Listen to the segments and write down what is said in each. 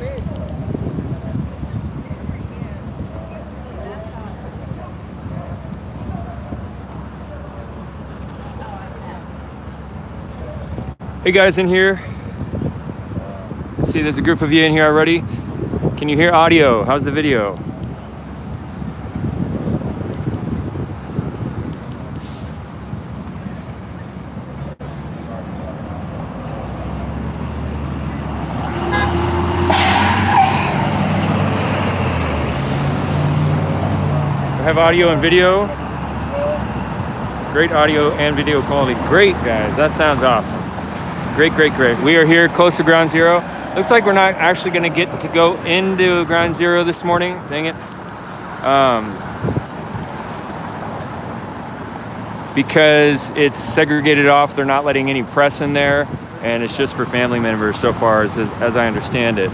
Hey guys, in here. Let's see, there's a group of you in here already. Can you hear audio? How's the video? I have audio and video. Great audio and video quality. Great, guys. That sounds awesome. Great, great, great. We are here close to ground zero. Looks like we're not actually going to get to go into ground zero this morning. Dang it. Because it's segregated off. They're not letting any press in there. And it's just for family members so far as I understand it.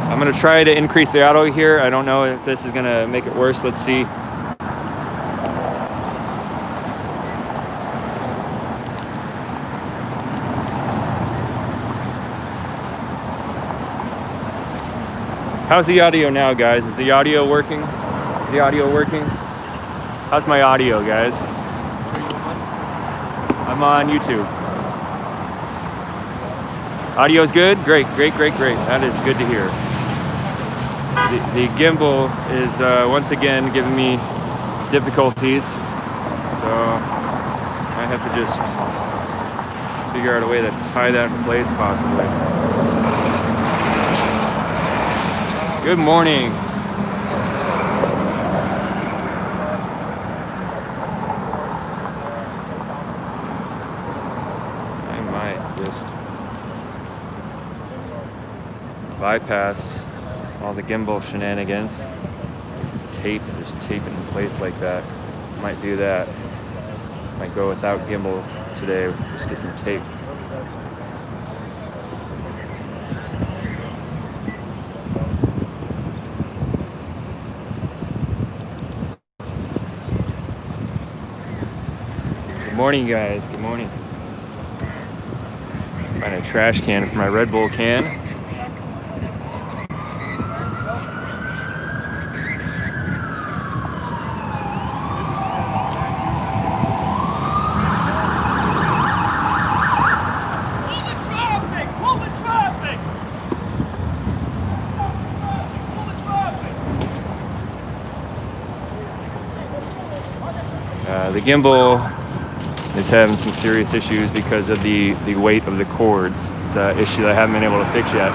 I'm going to try to increase the audio here. I don't know if this is going to make it worse. Let's see. How's the audio now, guys? Is the audio working? Is the audio working? How's my audio, guys? I'm on YouTube. Audio's good? Great, great, great, great. That is good to hear. The gimbal is once again giving me difficulties, so I have to just figure out a way to tie that in place possibly. Good morning. I might just bypass all the gimbal shenanigans. Get some tape and just tape it in place like that. Might do that. Might go without gimbal today. Just get some tape. Good morning, guys. Good morning. Find a trash can for my Red Bull can. The gimbal is having some serious issues because of the weight of the cords. It's an issue that I haven't been able to fix yet.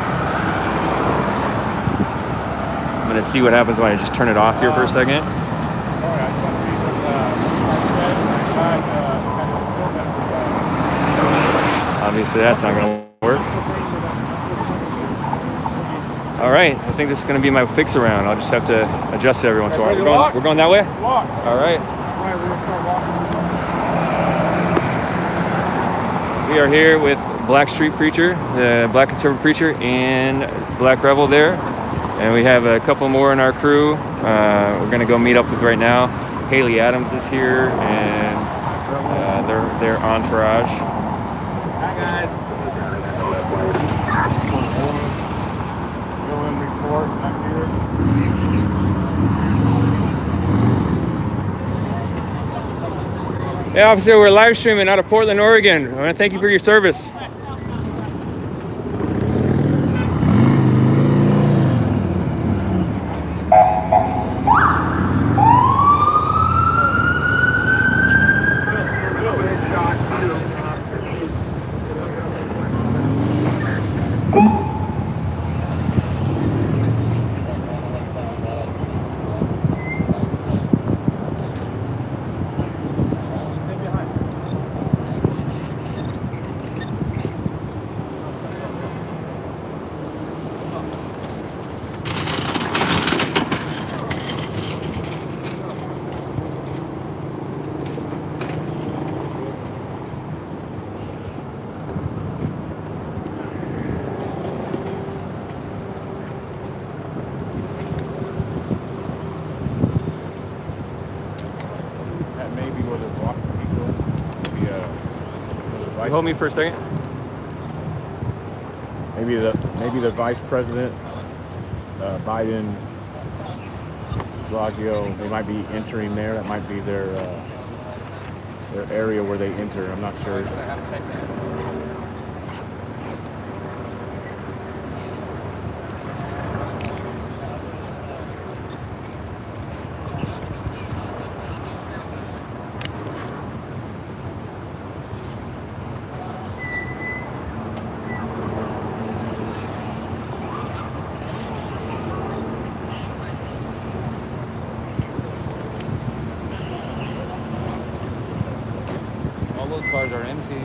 I'm going to see what happens when I just turn it off here for a second. Obviously that's not going to work. All right, I think this is going to be my fix around. I'll just have to adjust it every once in a while. We're going that way? All right. We are here with Black Street Preacher, the Black Conservative Preacher, and Black Rebel there. And we have a couple more in our crew we're going to go meet up with right now. Haley Adams is here, and their entourage. Hi, guys. VillainReport, I'm here. Hey, officer, we're live streaming out of Portland, Oregon. I want to thank you for your service. hold me for a second. Maybe the vice president, Biden, Zagio, they might be entering there. That might be their area where they enter. I'm not sure. All those cars are empty.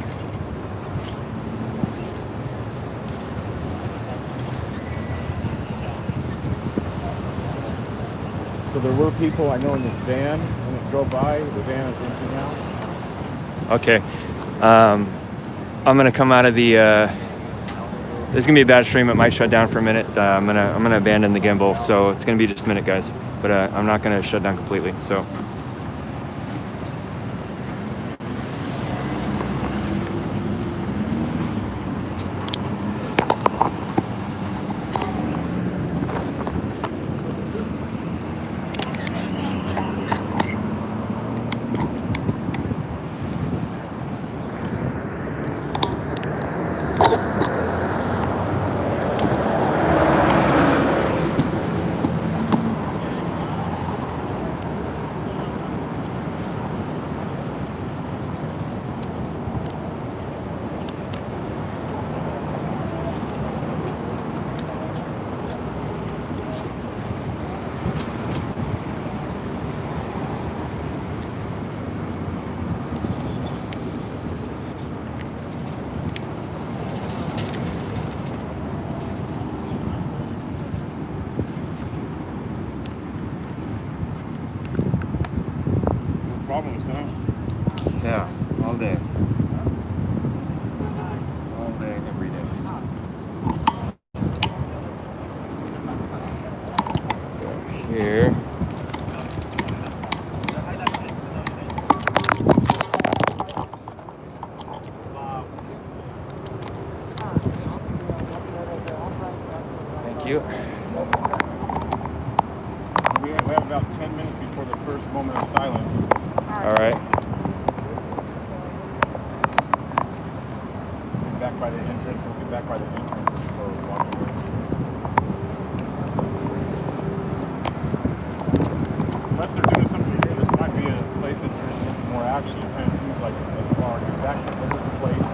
So there were people I know in this van when it drove by. The van is empty now. Okay. I'm gonna come out of the. This is gonna be a bad stream. It might shut down for a minute. I'm gonna abandon the gimbal, so it's gonna be just a minute, guys. But I'm not gonna shut down completely. So. Problems, huh? Yeah, all day. All day, every day. Here. Thank you. We have about 10 minutes before the first moment of silence. All right. Get back by the entrance. We'll get back by the entrance before we walk away. Unless they're doing something here, this might be a place that there's more action. It kind of seems like a bar. Get back to the place.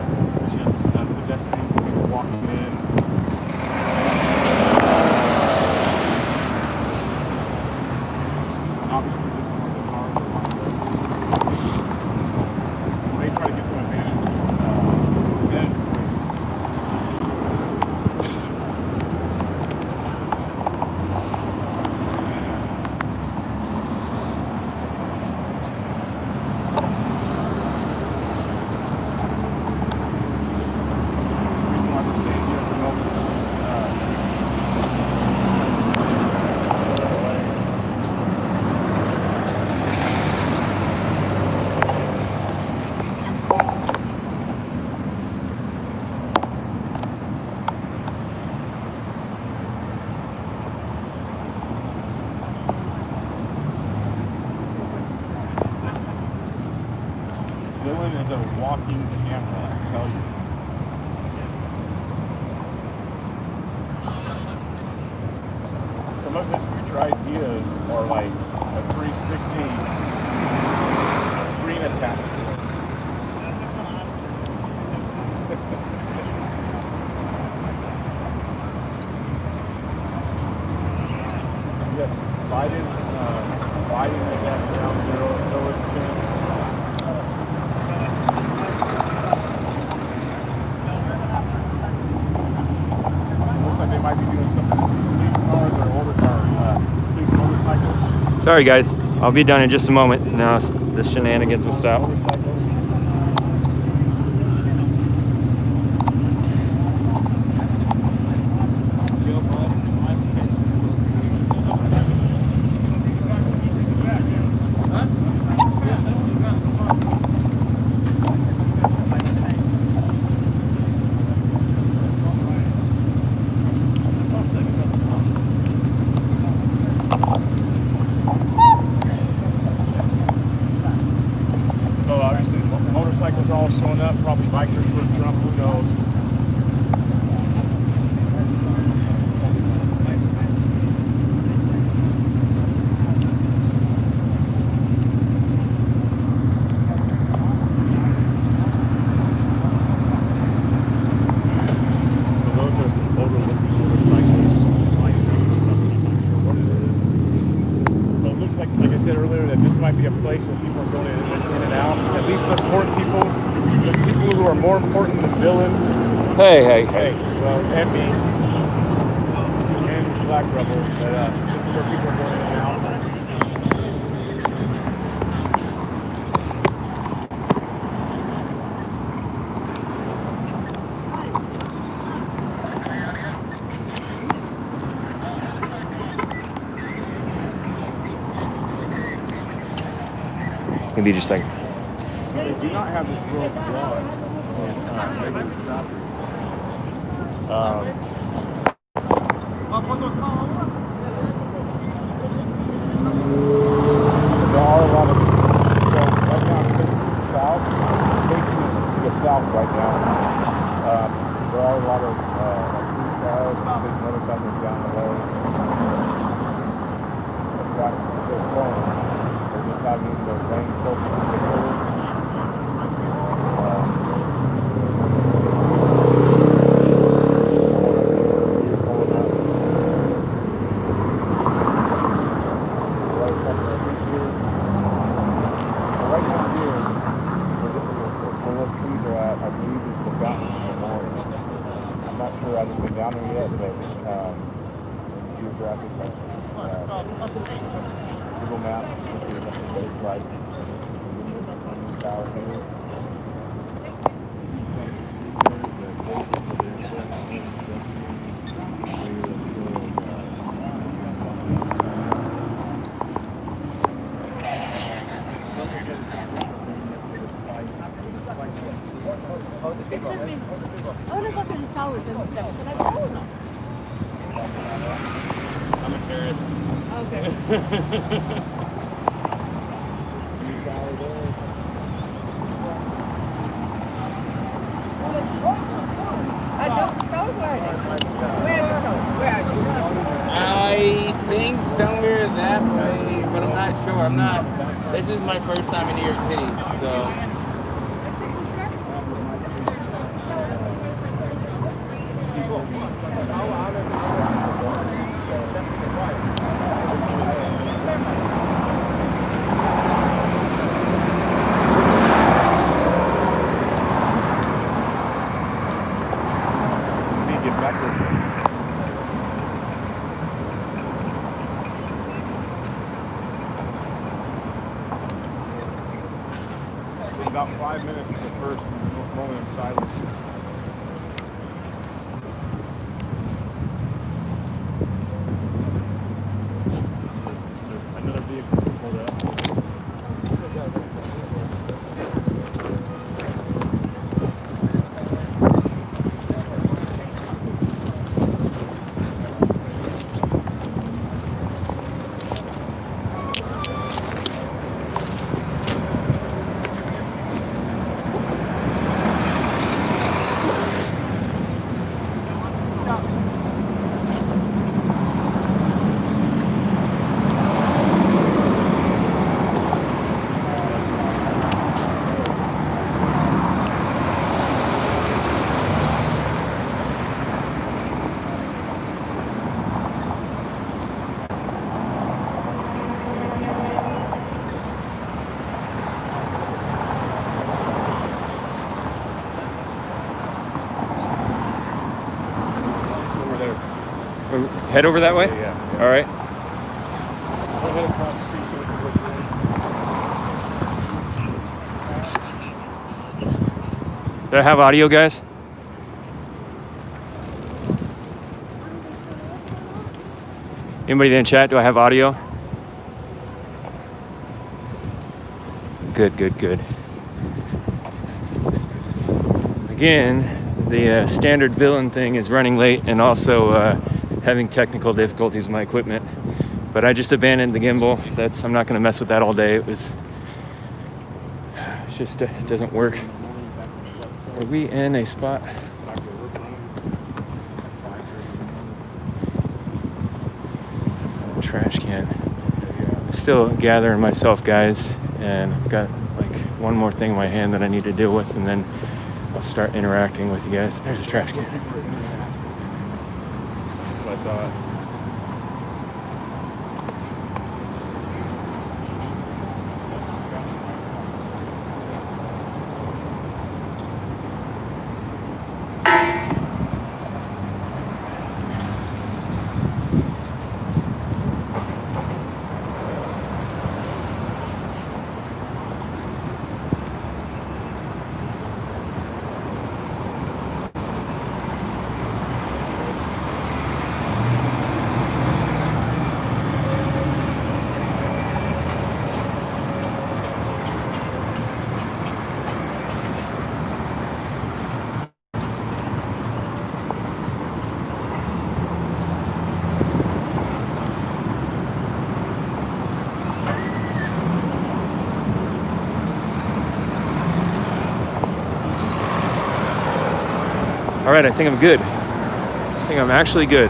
It's just pedestrians, people walking in. Obviously, this is where the cars are lined up. They try to get some advantage. Villain is a walking camera, I tell you. Some of his future ideas are like a 360 screen attached to it. Yes, Biden is at ground zero, so is Kim. They might be doing something. Police cars or older cars, police motorcycles. Sorry, guys. I'll be done in just a moment. Now the shenanigans will stop. cars are all showing up. Probably bikers for a Trump. Who knows? Might be a place where people are going in and out. At least the important people, the people who are more important than Villain. Hey. Well, and me, and Black Rebel. But this is where people are going in and out. Can be just like. So they do not have this little blog. There are a lot of, so right now I'm facing to the south right now. There are a lot of police cars, there's motorcycles down the road. The traffic is still flowing. They're just having the lane closest to the road. I haven't been down there yet, but geographic Google Map, what the place like. Excuse me. I want to go to the towers and stuff. Can I go or no? I'm a tourist. Okay. I don't know where are you? I think somewhere that way, but I'm not sure. This is my first time in New York City, so. About 5 minutes is the first moment of silence. Another vehicle pulled up. Head over that way? Yeah. All right. We'll head across the street so we can look. Do I have audio, guys? Anybody in chat? Do I have audio? Good. Again, the standard villain thing is running late and also having technical difficulties with my equipment. But I just abandoned the gimbal. I'm not going to mess with that all day. It just it doesn't work. Are we in a spot? Trash can. I'm still gathering myself, guys, and I've got like one more thing in my hand that I need to deal with, and then I'll start interacting with you guys. There's a trash can. That's what I thought. All right, I think I'm good. I think I'm actually good.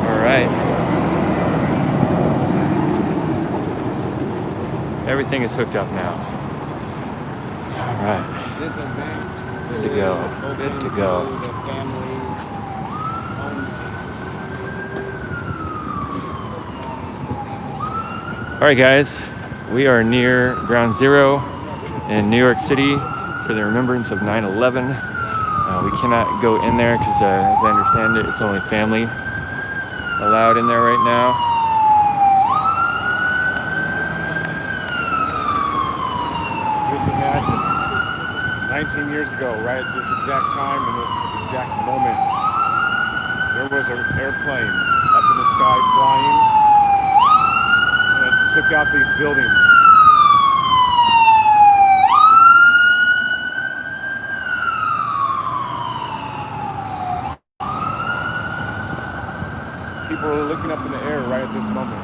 All right. Everything is hooked up now. All right. Good to go. Good to go. All right, guys, we are near Ground Zero in New York City for the remembrance of 9/11. We cannot go in there because, as I understand it, it's only family allowed in there right now. Just imagine, 19 years ago, right at this exact time, in this exact moment, there was an airplane up in the sky flying, and it took out these buildings. People are looking up in the air right at this moment.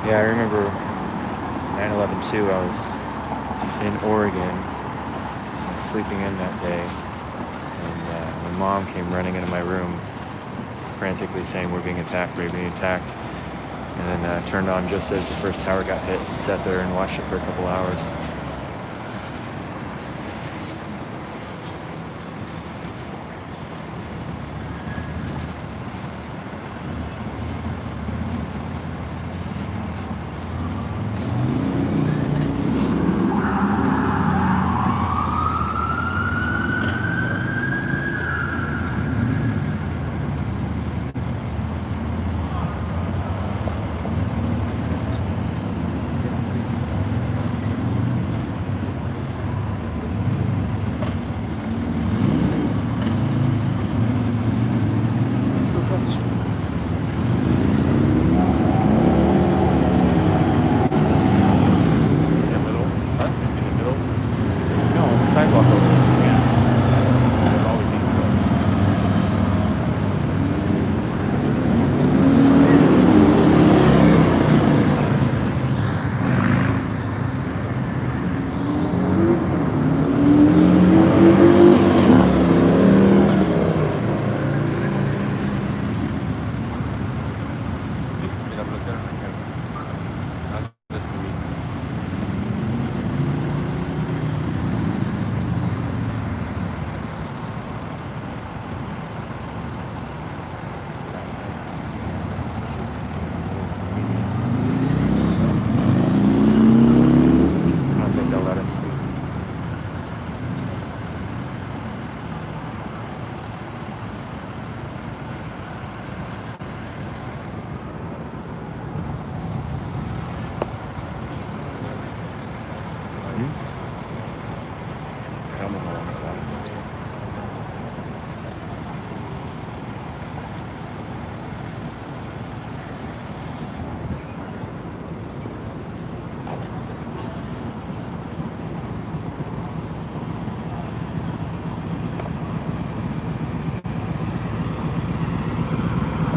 Yeah, I remember 9/11 too. I was in Oregon, sleeping in that day, and my mom came running into my room, frantically saying, "We're being attacked, we're being attacked," and then turned on just as the first tower got hit, and sat there and watched it for a couple hours. Sidewalk over there. Yeah. I've always been so.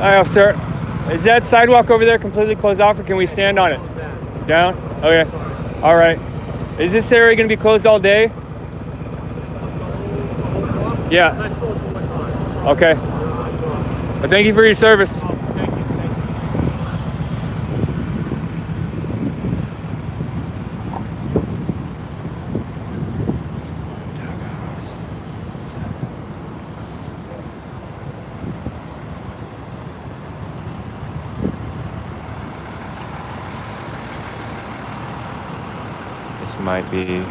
Hi, officer. Is that sidewalk over there completely closed off, or can we stand on it? Down? Okay. All right. Is this area going to be closed all day? Yeah. Okay. Well, thank you for your service. This might be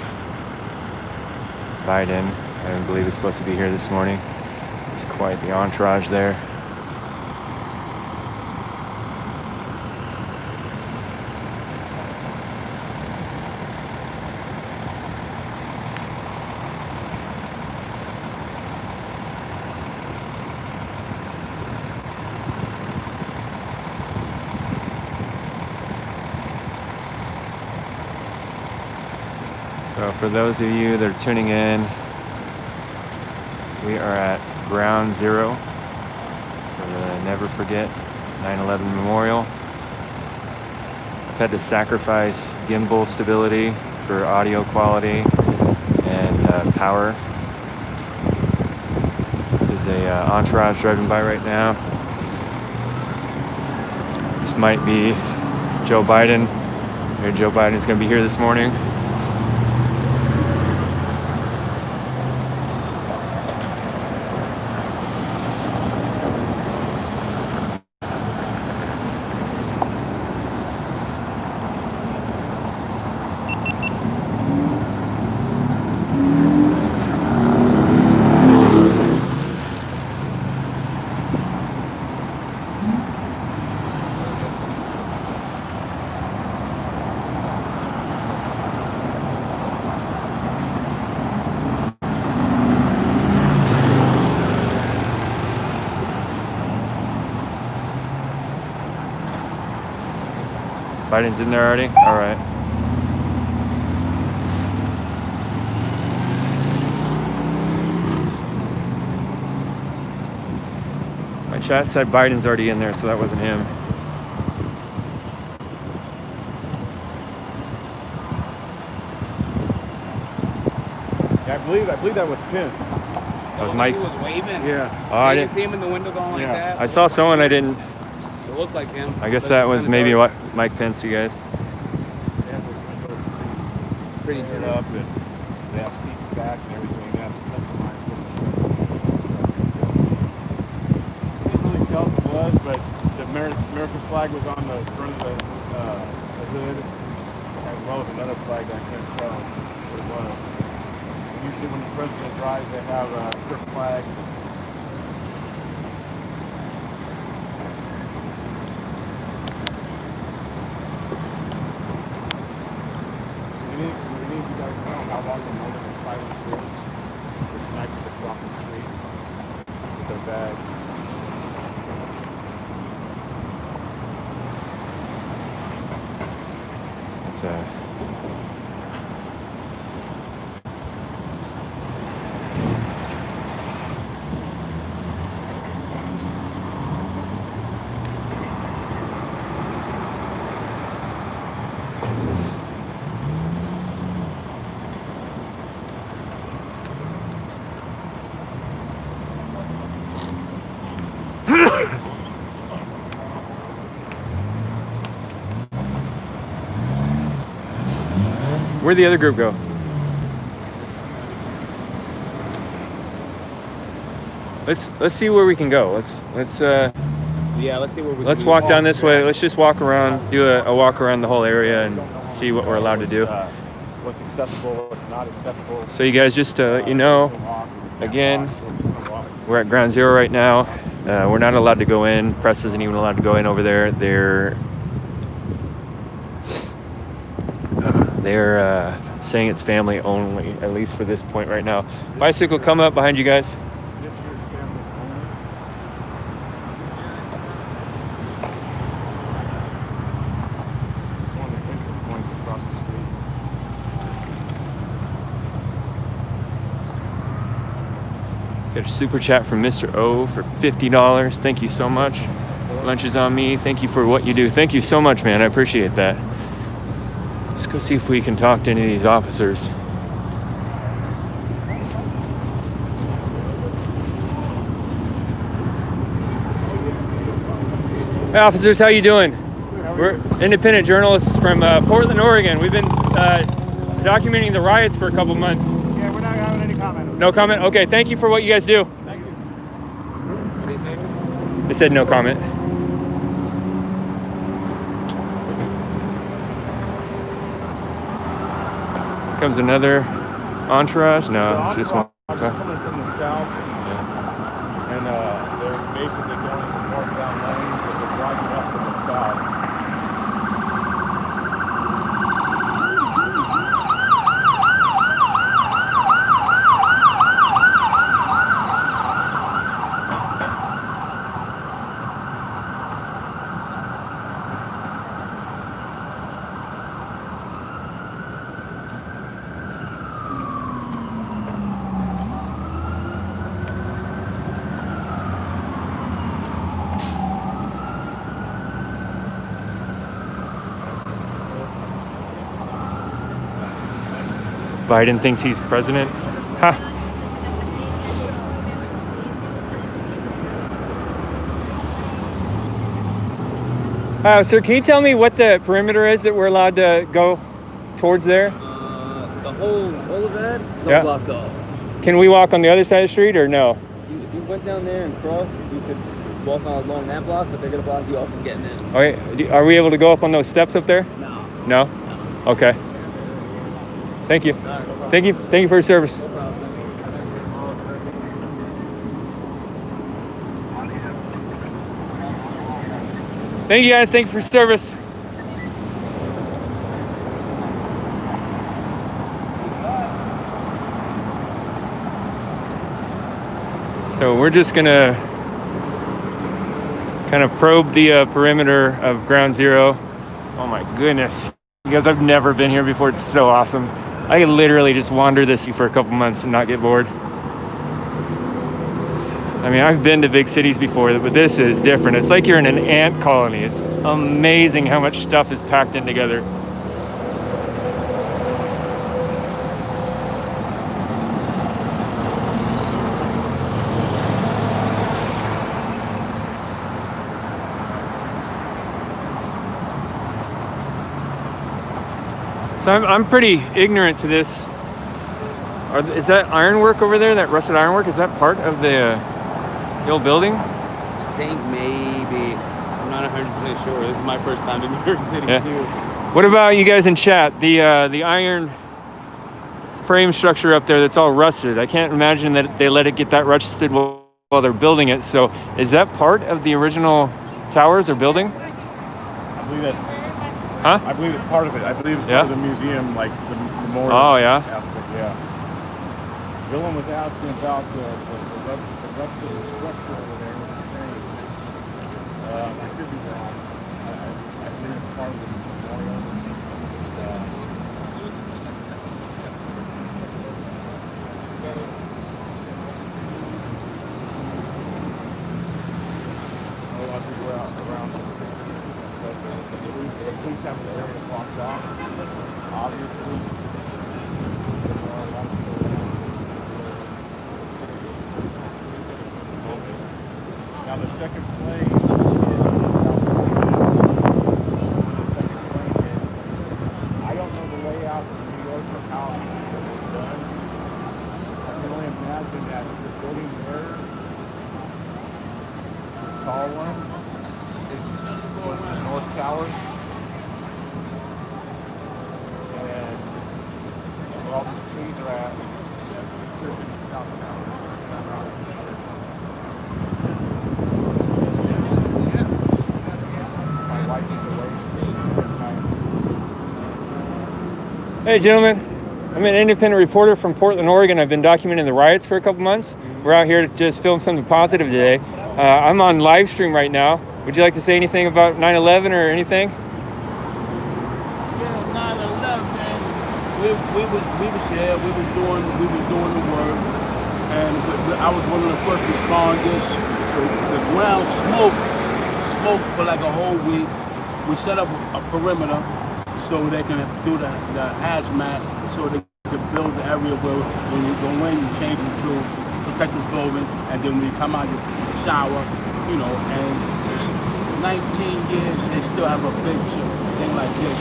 Biden. I don't believe he's supposed to be here this morning. It's quite the entourage there. So for those of you that are tuning in, we are at Ground Zero for the Never Forget 9/11 Memorial. I've had to sacrifice gimbal stability for audio quality and power. This is a entourage driving by right now. This might be Joe Biden. Joe Biden is going to be here this morning. Biden's in there already? All right. My chat said Biden's already in there, so that wasn't him. Yeah, I believe that was Pence. That was Mike. He was waving. Yeah. Oh, I You didn't. didn't see him in the window going like that. I saw someone. I didn't. It looked like him. I guess but that it's was kinda maybe dark. what Mike Pence, you guys. Pretty turned up, and they have seats back and everything. That's I didn't really tell if it was, but the American flag was on the front of the hood, as well as another flag that I couldn't tell what it was. Usually when the president drives, they have a strip flag. We need you guys to know how long the moment of silence is. The snipers across the street with their bags. It's Where'd the other group go? Let's see where we can go. Let's Yeah, let's see where we let's can walk down this way. Let's just walk around, do a walk around the whole area and see what we're allowed to do. What's accessible, what's not accessible. So you guys, just you know, again, we're at Ground Zero right now. We're not allowed to go in. Press isn't even allowed to go in over there. They're saying it's family only, at least for this point right now. Bicycle coming up behind you guys. Got a super chat from Mr. O for $50. Thank you so much. Lunch is on me. Thank you for what you do. Thank you so much, man. I appreciate that. Let's go see if we can talk to any of these officers. Hey, officers, how you doing? We're independent journalists from Portland, Oregon. We've been documenting the riots for a couple months. Yeah, we're not having any comment. No comment? Okay, thank you for what you guys do. Thank you. They said no comment. Comes another entourage? No, it's just one. I'm just coming from the south, and they're basically going from northbound lanes, but they're driving up from the south. Biden thinks he's president. Ha. Sir, can you tell me what the perimeter is that we're allowed to go towards there? The whole of that is all Yeah. blocked off. Can we walk on the other side of the street or no? If you went down there and crossed, you could walk along that block, but they're gonna block you off from getting in. Okay. Are we able to go up on those steps up there? No. No? Okay. Thank you. All right, no problem. Thank you for your service. No problem. Thank you guys. Thank you for your service. So we're just gonna kind of probe the perimeter of Ground Zero. Oh my goodness. You guys, I've never been here before. It's so awesome. I could literally just wander this for a couple months and not get bored. I mean, I've been to big cities before, but this is different. It's like you're in an ant colony. It's amazing how much stuff is packed in together. So I'm pretty ignorant to this. Is that ironwork over there, that rusted ironwork? Is that part of the old building? I think maybe. I'm not 100% sure. This is my first time in New York City too. What about you guys in chat? The iron frame structure up there that's all rusted. I can't imagine that they let it get that rusted while they're building it. So is that part of the original towers or building? I believe that. Huh? I believe it's part of it. I believe it's part of the museum, like the memorial. Oh, yeah? Aspect, yeah. Dylan was asking about the rest of the structure over there. I could be wrong. I think it's part of the memorial. As we go out around the police have the area blocked off, obviously. Now the second plane is I don't know the layout of New York or how it was done. I can only imagine that the building there, the tall one, is the North Tower. And where all these trees are at, they're in the South Tower. My wife is away. Hey, gentlemen. I'm an independent reporter from Portland, Oregon. I've been documenting the riots for a couple months. We're out here to just film something positive today. I'm on live stream right now. Would you like to say anything about 9/11 or anything? Yeah, 9/11, man. We was here. We was doing the work, and I was one of the first responders. The ground smoke smoke for like a whole week. We set up a perimeter so they can do the hazmat, so they can build the area where when you go in, you change into protective clothing, and then when you come out, you shower, you know, and 19 years, they still have a big thing like this.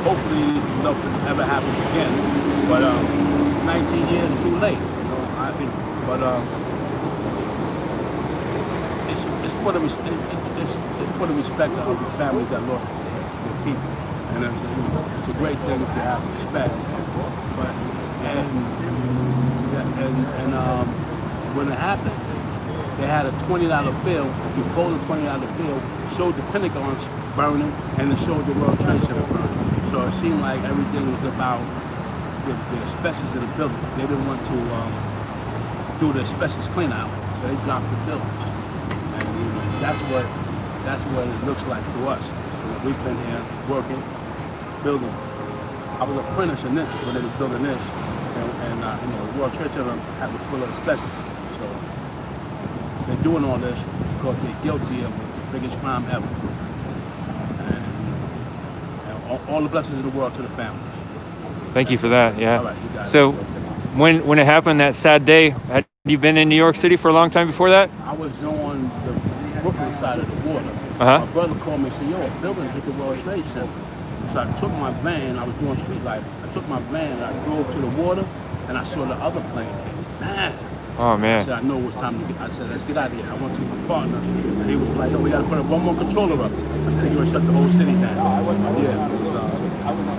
Hopefully nothing ever happens again, but 19 years too late, you know, I think, but it's for the respect of the families that lost their people, and it's a great thing to have respect. But when it happened, they had a $20 bill. You fold the $20 bill, showed the Pentagon's burning, and it showed the World Trade Center burning. So it seemed like everything was about the asbestos in the building. They didn't want to do the asbestos clean out, so they dropped the buildings. And you know, that's what it looks like to us. You know, we've been here working, building. I was an apprentice in this when they were building this, and you know, the World Trade Center had it full of asbestos. So they're doing all this because they're guilty of the biggest crime ever. And all the blessings of the world to the families. Thank you for that. Yeah. All right, you got So, it. when it happened, that sad day, had you been in New York City for a long time before that? I was on the Brooklyn side of the water. Uh-huh. My brother called me and said, yo, a building hit the World Trade Center. So I took my van, I was doing street life. I took my van and I drove to the water and I saw the other plane. Man. Oh I man. said, I know it was time to get, I said, let's get out of here. I went to my partner and he was like, yo, we gotta put one more controller up. I said, you're gonna shut the whole city down.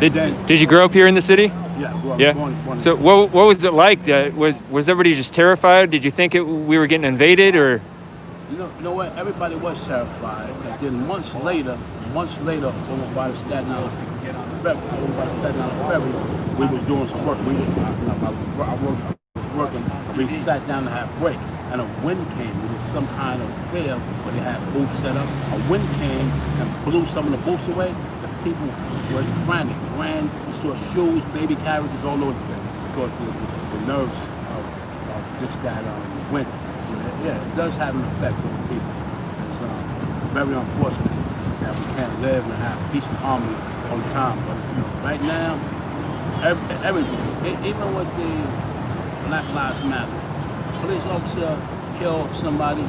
Yeah. Did you grow up here in the city? Yeah, well, Yeah. born So what was it like? Was everybody just terrified? Did you think we were getting invaded, or? You know what? Everybody was terrified. And then months later, over by the Staten Island Ferry, we was doing some work. I was working. We sat down to have a break, and a wind came. It was some kind of fair where they had booths set up. A wind came and blew some of the booths away. The people were frantic. Ran. You saw shoes, baby carriages all over the place because the nerves of just that wind. Yeah, it does have an effect on people. It's very unfortunate that we can't live and have peace and harmony all the time. But right now, everything, even with the Black Lives Matter, police officer kill somebody,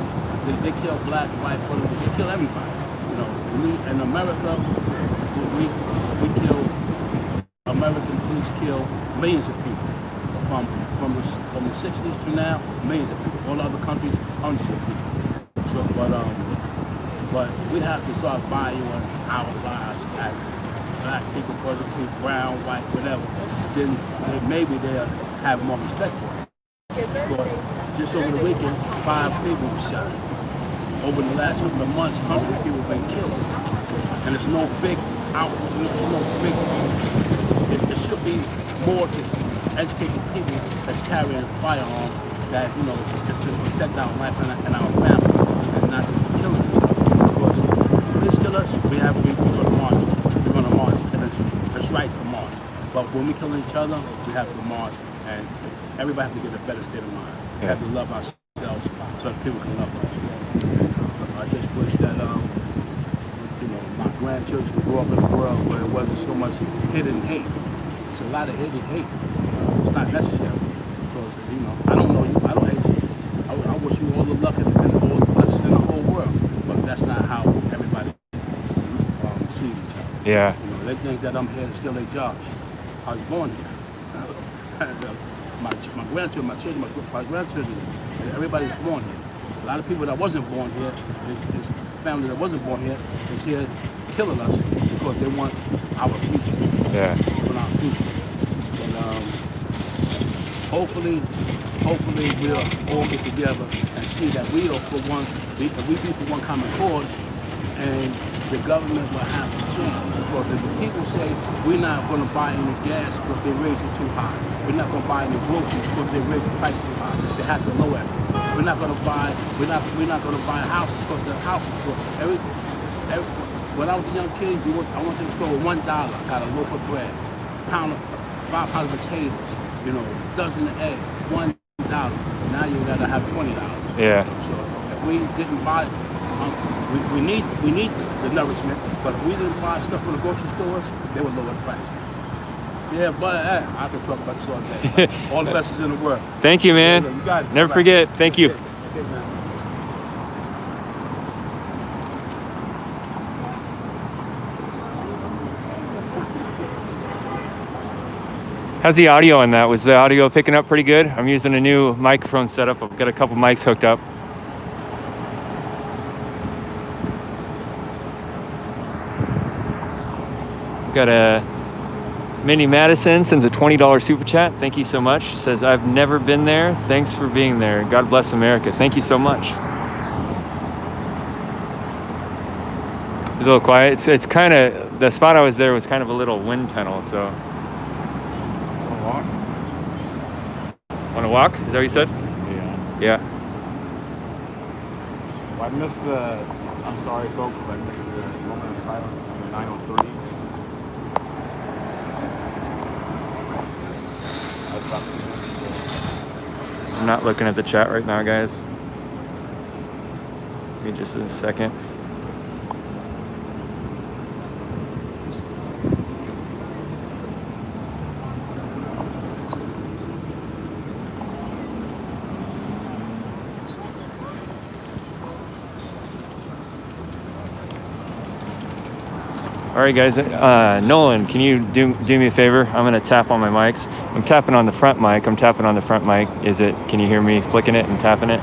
they kill black, white, they kill everybody. You know, in America, American police kill millions of people. From the 60s to now, millions of people. All other countries, hundreds of people. So, but we have to start valuing our lives as black people, brothers, people, brown, white, whatever. Then maybe they'll have more respect for it. But just over the weekend, 5 people were shot. Over the last couple of months, hundreds of people have been killed. And it's no big it should be more to educate the people that's carrying firearms that, you know, just to protect our life and our family and not to kill people. Because if police kill us, we're going to march. We're going to march. And it's right to march. But when we kill each other, we have to march. And everybody has to get a better state of mind. We have to love ourselves so that people can love us. I just wish that, you know, my grandchildren would grow up in a world where it wasn't so much hidden hate. It's a lot of hidden hate. It's not necessary. Because, you know, I don't know you, I don't hate you. I wish you all the luck and all the blessings in the whole world. But that's not how everybody sees each other. Yeah. You know, they think that I'm here to steal their jobs. I was born here. My grandchildren, my grandchildren, everybody's born here. A lot of people that wasn't born here, this family that wasn't born here, is here killing us because they want our future. Yeah. They want our future. But hopefully we'll all get together and see that we are for one, if we be for one common cause, and the government will have to change. Because if the people say we're not going to buy any gas because they raise it too high, we're not going to buy any groceries because they raise the price too high, they have to lower it. We're not going to buy a house because the house is when I was a young kid, I went to the store with $1, got a loaf of bread, 5 pounds of potatoes, you know, dozen of eggs, $1. Now you gotta have $20. Yeah. So if we didn't buy We need the nourishment, but if we didn't buy stuff from the grocery stores, they would lower the price. Yeah, but I can talk about this all day. All the blessings in the world. Thank you, man. You got it. Never Bye. forget. Thank you. Okay, man. How's the audio on that? Was the audio picking up pretty good? I'm using a new microphone setup. I've got a couple mics hooked up. Got a Minnie Madison sends a $20 super chat. Thank you so much. She says, I've never been there. Thanks for being there. God bless America. Thank you so much. It's a little quiet. It's kind of, the spot I was there was kind of a little wind tunnel, so. Want to walk? Is that what you said? Yeah. Yeah. Well, I missed the, I'm sorry folks, but I missed the moment of silence on 903. That's about 2 minutes ago. I'm not looking at the chat right now, guys. Give me just a second. All right, guys. Nolan, can you do me a favor? I'm gonna tap on my mics. I'm tapping on the front mic. I'm tapping on the front mic. Can you hear me flicking it and tapping it?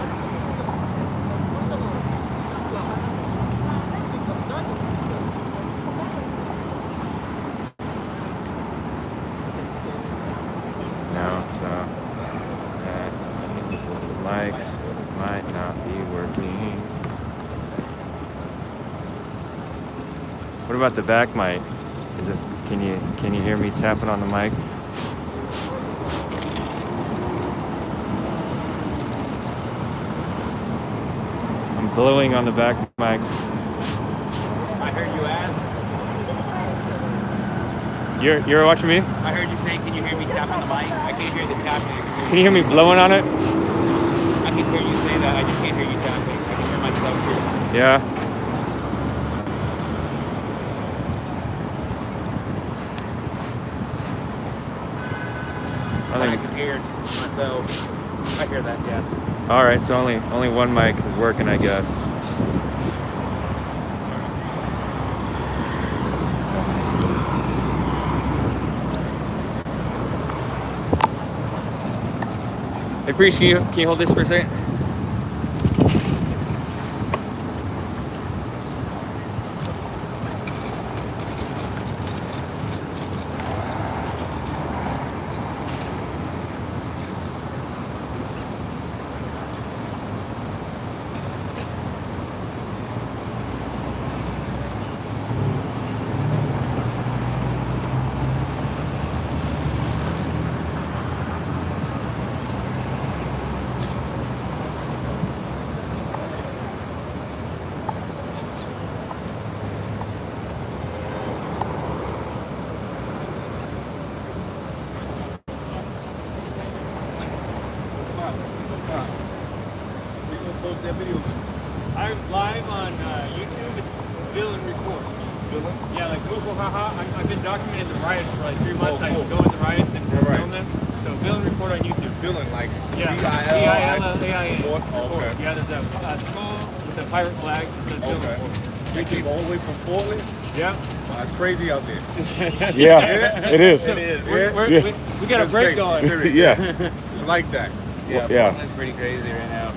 No, so this little mics might not be working. What about the back mic? Can you hear me tapping on the mic? I'm blowing on the back mic. I heard you ask. You're watching me? I heard you say, can you hear me tap on the mic? I can't hear the tapping. Can you hear me blowing on it? I can hear you say that. I just can't hear you tapping. I can hear myself here. Yeah. I can hear myself. I hear that, yeah. All right, so only one mic is working, I guess. Hey, Priest, can you hold this for a second? I'm live on YouTube. It's VillainReport. Villain? Yeah, like Google, haha. I've been documenting the riots for like 3 months. Oh, I cool. go in the riots and Right. film them. So VillainReport on YouTube. Villain, like Yeah. V-I-L-L-I-N. Report. Okay. Yeah, there's a skull with a pirate flag that says Okay. VillainReport. You keep all the way from Portland? Yeah. Wow, it's crazy out there. Yeah, it is. It is. Yeah. We got a break going. Serious. Yeah. It's like that. Yeah, Yeah. Portland's pretty crazy right now.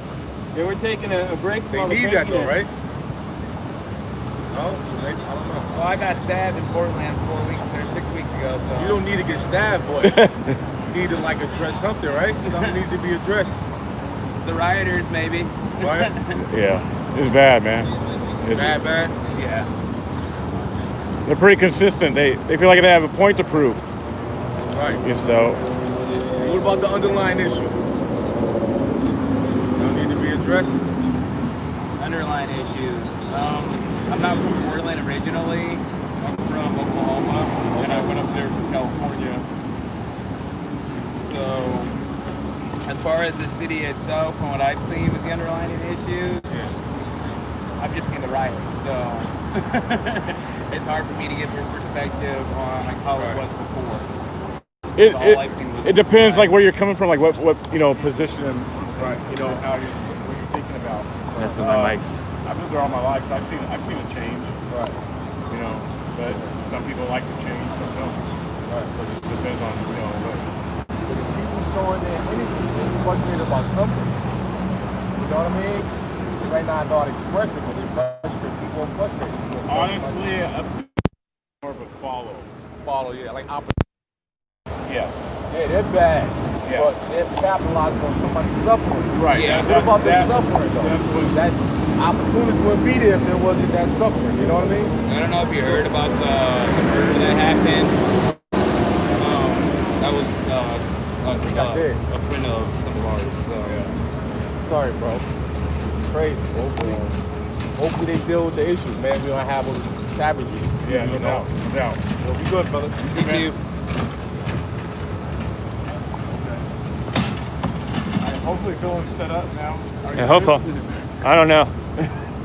Yeah, we're taking a break. They while the need that though, president- right? No? I don't know. Well, I got stabbed in Portland 6 weeks ago, so. You don't need to get stabbed, but you need to like address something, right? Something needs to be addressed, The rioters, maybe. right? Yeah. It's bad, man. It's, Bad. Yeah. they're pretty consistent. They feel like they have a point to prove. Right. And so, What about the underlying issue? Don't need to be addressed. Underlying issues. I'm not from Portland originally. I'm from Oklahoma, and I went up there from California. So, as far as the city itself and what I've seen with the underlying issues, I'm just gonna the riot, so it's hard for me to give a perspective on like how it was before. All I've seen was It depends, like where you're coming from, like what position and Right. You know how you what you're thinking about. That's with my mics. I've lived there all my life. So I've seen a change. Right. You know, but some people like to change, some don't. Right. So it just depends on what. But if people showing their energy, they're frustrated about something. You know what I mean? They might not know how to express it, but they frustrate. People are frustrated. Honestly, more of a follow. Follow, yeah, like Yes. yeah, they're bad. Yeah. But they're capitalizing on somebody's suffering. Right. Yeah. What about their suffering though? That's what, That opportunity wouldn't be there if there wasn't that suffering. You know what I mean? I don't know if you heard about the murder that happened. That was a friend of some of ours. So yeah. Sorry, bro. Crazy. Hopefully they deal with the issues, man. We don't have all this savagery. yeah, no doubt. No doubt. It'll be good, fella. You too. Hopefully Phil's set up now. Yeah, hopeful. I don't know.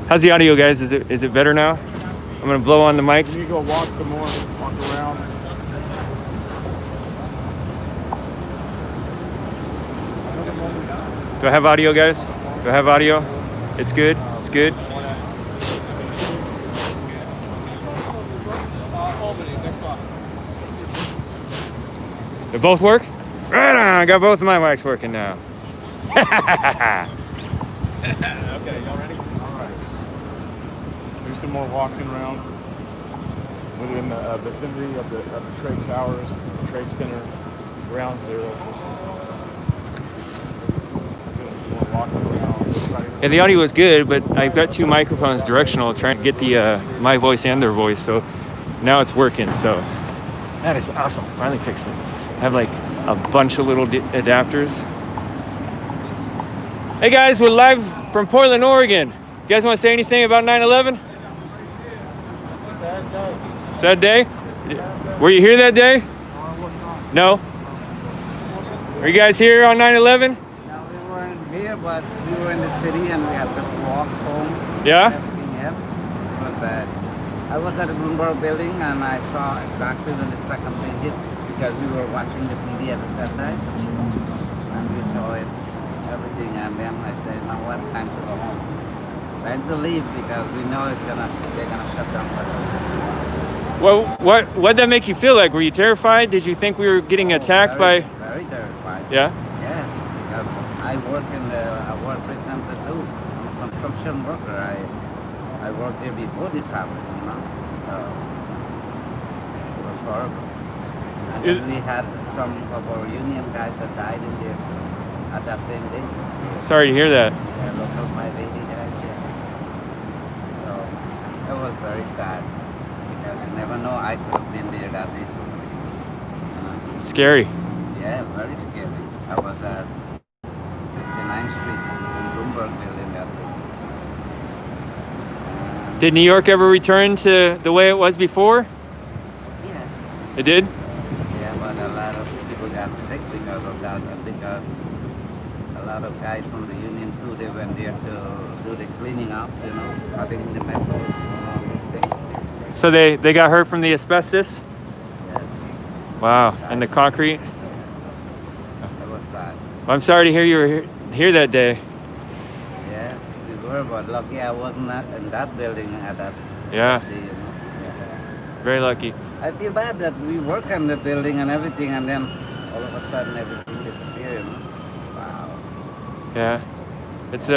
How's the audio, guys? Is it better now? I'm gonna blow on the mics. You go walk some more, walk around. Do I have audio, guys? Do I have audio? It's good. It's good. They both work? Right on. I got both of my mics working now. Okay, y'all ready? All right. Do some more walking around within the vicinity of the trade towers, the trade center, ground zero. Doing some more walking around. Yeah, the audio is good, but I've got two microphones directional trying to get the my voice and their voice, so now it's working. So that is awesome. Finally fixed it. I have like a bunch of little adapters. Hey guys, we're live from Portland, Oregon. You guys want to say anything about 9/11? Sad day. Were you here that day? No. Are you guys here on 9/11? No, we weren't here, but we were in the city and we had to walk home. Yeah? Everything, yeah. It was bad. I was at the Bloomberg building and I saw exactly when the second thing hit because we were watching the TV at the same time. And we saw it, everything, and then I said, now what, time to go home. Time to leave because we know they're gonna shut down for us. Well, what'd that make you feel like? Were you terrified? Did you think we were getting attacked very, by? Very terrified. Yeah? Yeah, because I work in the work center too. I'm a construction worker. I worked there before this happened, you know. It was horrible. And then we had some of our union guys that died in there at that same day. Sorry to hear that. Yeah, local 580 guys, yeah. So it was very sad because you never know I could have been there that day. Scary. Yeah, very scary. I was at 59th Street in Bloomberg building that day. Did New York ever return to the way it was before? Yeah. It did? Yeah, but a lot of people got sick because of that, and because a lot of guys from the union too, they went there to do the cleaning up, you know, cutting the metal, all these things. So they got hurt from the asbestos? Yes, Wow. And the concrete? it was sad. Well, I'm sorry to hear you were here that day. Yes, we were, but lucky I wasn't in that building at that Yeah. day, you know. Yeah. Very lucky. I feel bad that we work in the building and everything, and then all of a sudden everything disappeared. You know? Wow. Yeah. It's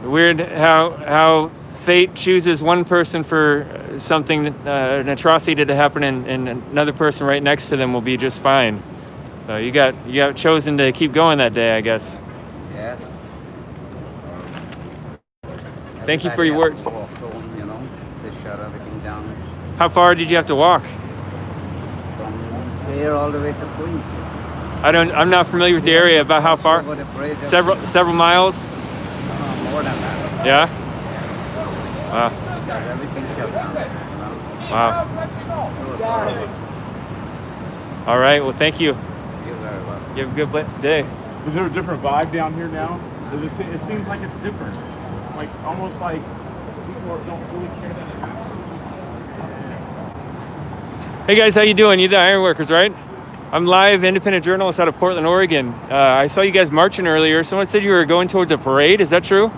weird how fate chooses one person for something, an atrocity to happen, and another person right next to them will be just fine. So you got chosen to keep going that day, I guess. Yeah. Thank you for your Everybody work. has to walk home, you know, they shut everything down How far did you have to walk? from here all the way to Queens. I'm not familiar with the area. About how far? Over the bridge, Several miles. more than that. Yeah. Wow. Because everything shut down. You know? Wow. It was horrible. All right. Well, thank you. You're very welcome. You have a good day. Is there a different vibe down here now? It seems like it's different. Like almost like people Hey guys, how you doing? You the ironworkers, right? I'm live independent journalist out of Portland, Oregon. I saw you guys marching earlier. Someone said you were going towards a parade. Is that true?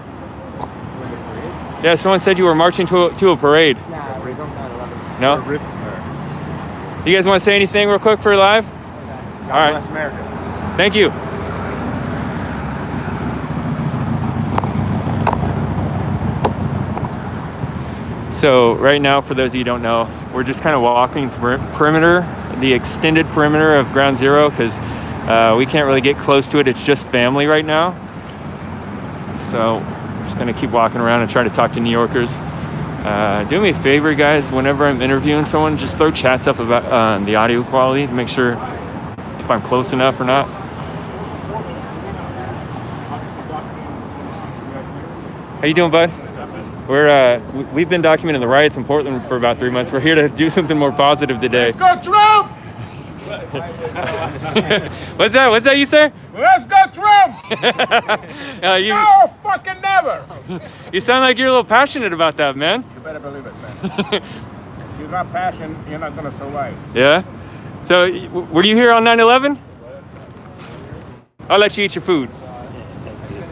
Yeah, someone said you were marching to a parade. No? You guys want to say anything real quick for live? All right. Bless America. Thank you. So right now, for those of you who don't know, we're just kind of walking perimeter, the extended perimeter of Ground Zero, because we can't really get close to it. It's just family right now. So I'm just gonna keep walking around and try to talk to New Yorkers. Do me a favor, guys, whenever I'm interviewing someone, just throw chats up about the audio quality to make sure if I'm close enough or not. How you doing, bud? We've been documenting the riots in Portland for about 3 months. We're here to do something more positive today. Let's go Trump! What's that you say? Let's go Trump! You No, fucking never! you sound like you're a little passionate about that, man. You better believe it, man. If you're not passionate, you're not gonna survive. Yeah? So, were you here on 9/11? I'll let you eat your food.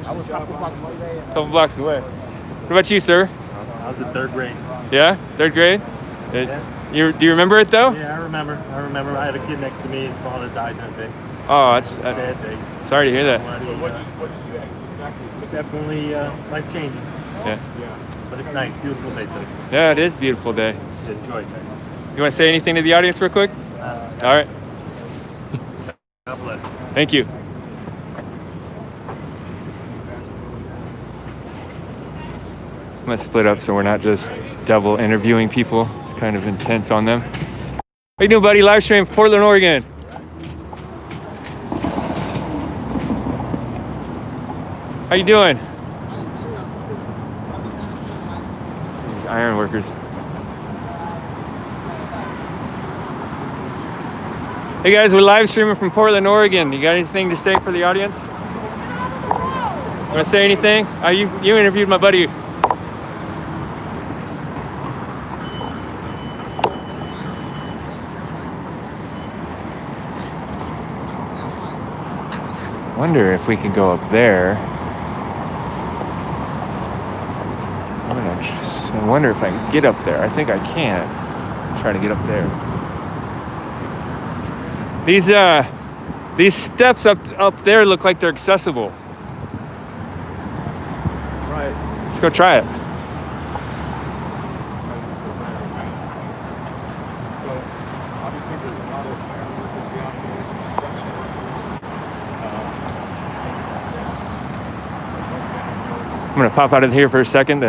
I was a Couple blocks away. What about you, sir? I was in third grade. Yeah? Third grade? Yeah. Do you remember it, though? Yeah, I remember. I had a kid next to me. His father died that day. Oh, that's Sad day. sorry to hear that. Definitely life changing. Yeah. But it's nice, beautiful day today. Yeah, it is a beautiful day. Enjoy it. You want to say anything to the audience real quick? All right. God bless. Thank you. I'm going to split up so we're not just double interviewing people. It's kind of intense on them. How you doing, buddy? Live stream from Portland, Oregon. How you doing? Iron workers. Hey guys, we're live streaming from Portland, Oregon. You got anything to say for the audience? Want to say anything? You interviewed my buddy. Wonder if we can go up there. I wonder if I can get up there. I think I can. Try to get up there. These steps up there look like they're accessible. Right. Let's go try it. So obviously there's a lot of workers down here in construction. I'm gonna pop out of here for a second.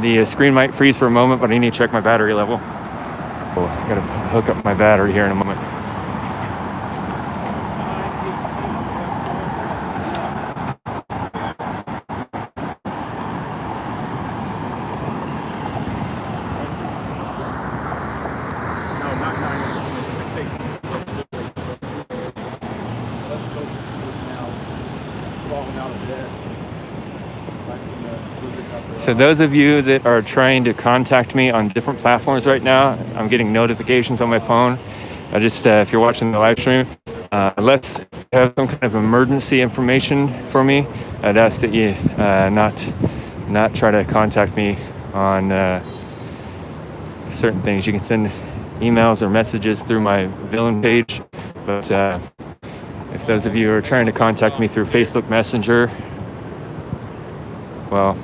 The screen might freeze for a moment, but I need to check my battery level. Oh, I gotta hook up my battery here in a moment. So those of you that are trying to contact me on different platforms right now, I'm getting notifications on my phone. I just, if you're watching the live stream, unless you have some kind of emergency information for me, I'd ask that you not try to contact me on certain things. You can send emails or messages through my Villain page, but if those of you are trying to contact me through Facebook Messenger, well,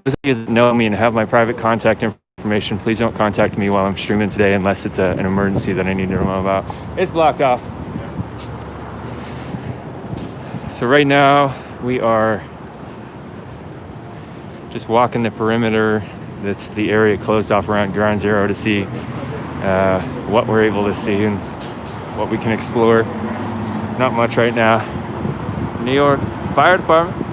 those of you that know me and have my private contact information, please don't contact me while I'm streaming today unless it's an emergency that I need to know about. It's blocked off. So right now we are just walking the perimeter. That's the area closed off around Ground Zero to see what we're able to see and what we can explore. Not much right now. New York Fire Department.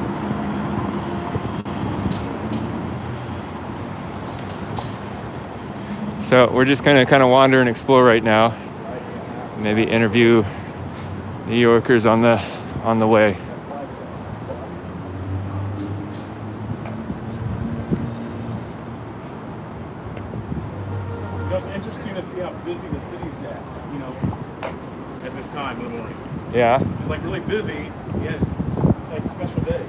So we're just gonna kind of wander and explore right now. Maybe interview New Yorkers on the way. interesting to see how busy the city's at, you know, at this time in the morning. Yeah. It's like really busy, yet it's like a special day.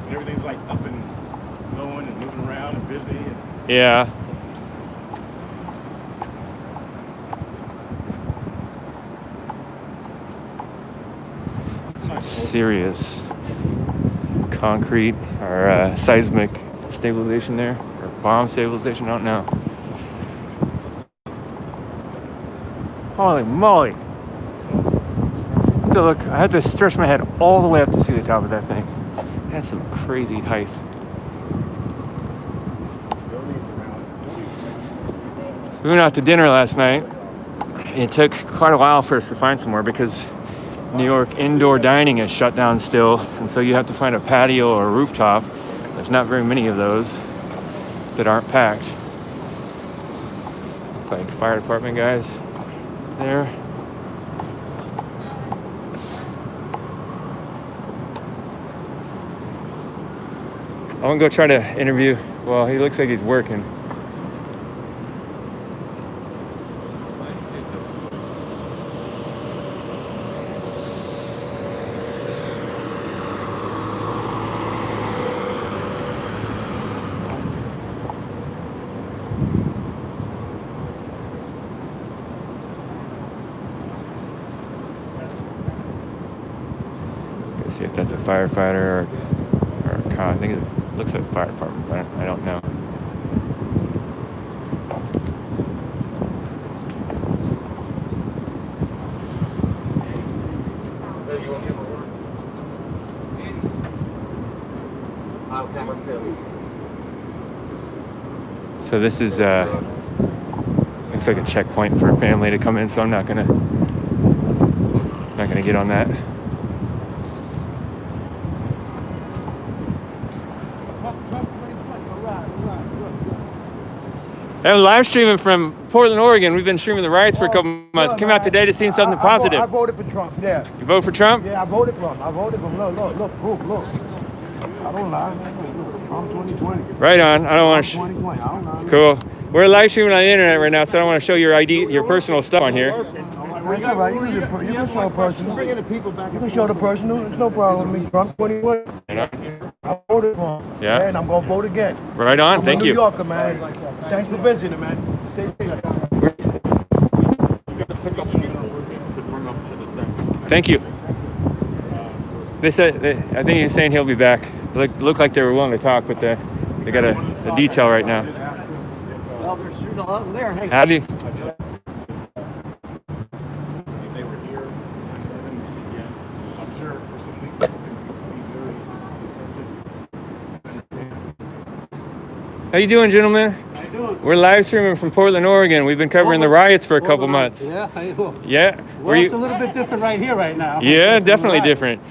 And everything's like up and going and moving around and busy. And Yeah. Some serious concrete or seismic stabilization there, or bomb stabilization, I don't know. Holy moly. I had to stretch my head all the way up to see the top of that thing. That's some crazy height. We went out to dinner last night. It took quite a while for us to find somewhere because New York indoor dining is shut down still, and so you have to find a patio or a rooftop. There's not very many of those that aren't packed. Like fire department guys there. I'm gonna go try to interview. Well, he looks like he's working. Let's see if that's a firefighter or a car. I think it looks like a fire department, but I don't know. So this is looks like a checkpoint for a family to come in, so I'm not gonna get on that. I'm live streaming from Portland, Oregon. We've been streaming the riots for a couple months. Came out today to see something positive. I voted for Trump, yeah. You vote for Trump? Yeah, I voted for him. Look, proof, look. I don't lie. Trump 2020. Right on. I don't want to. 2020. I don't lie. Cool. We're live streaming on the internet right now, so I don't want to show your ID, your personal stuff on here. Well, you're right. You can show a personal. You can show the personal. It's no problem with me. Trump 2020. I voted for him. Yeah. And I'm going to vote again. Right on. Thank you. New Yorker, man. Thanks for visiting, man. Stay safe. Thank you. They said, I think he's saying he'll be back. Looked like they were willing to talk, but they got a detail right now. Well, they're shooting along there. Hey. Howdy. they were here, I'm sure for some people it can be very How you doing, gentlemen? How you doing? We're live streaming from Portland, Oregon. We've been covering the riots for a couple months. Yeah, how you doing? Yeah. Well, it's a little bit different right here right now. Yeah, definitely different.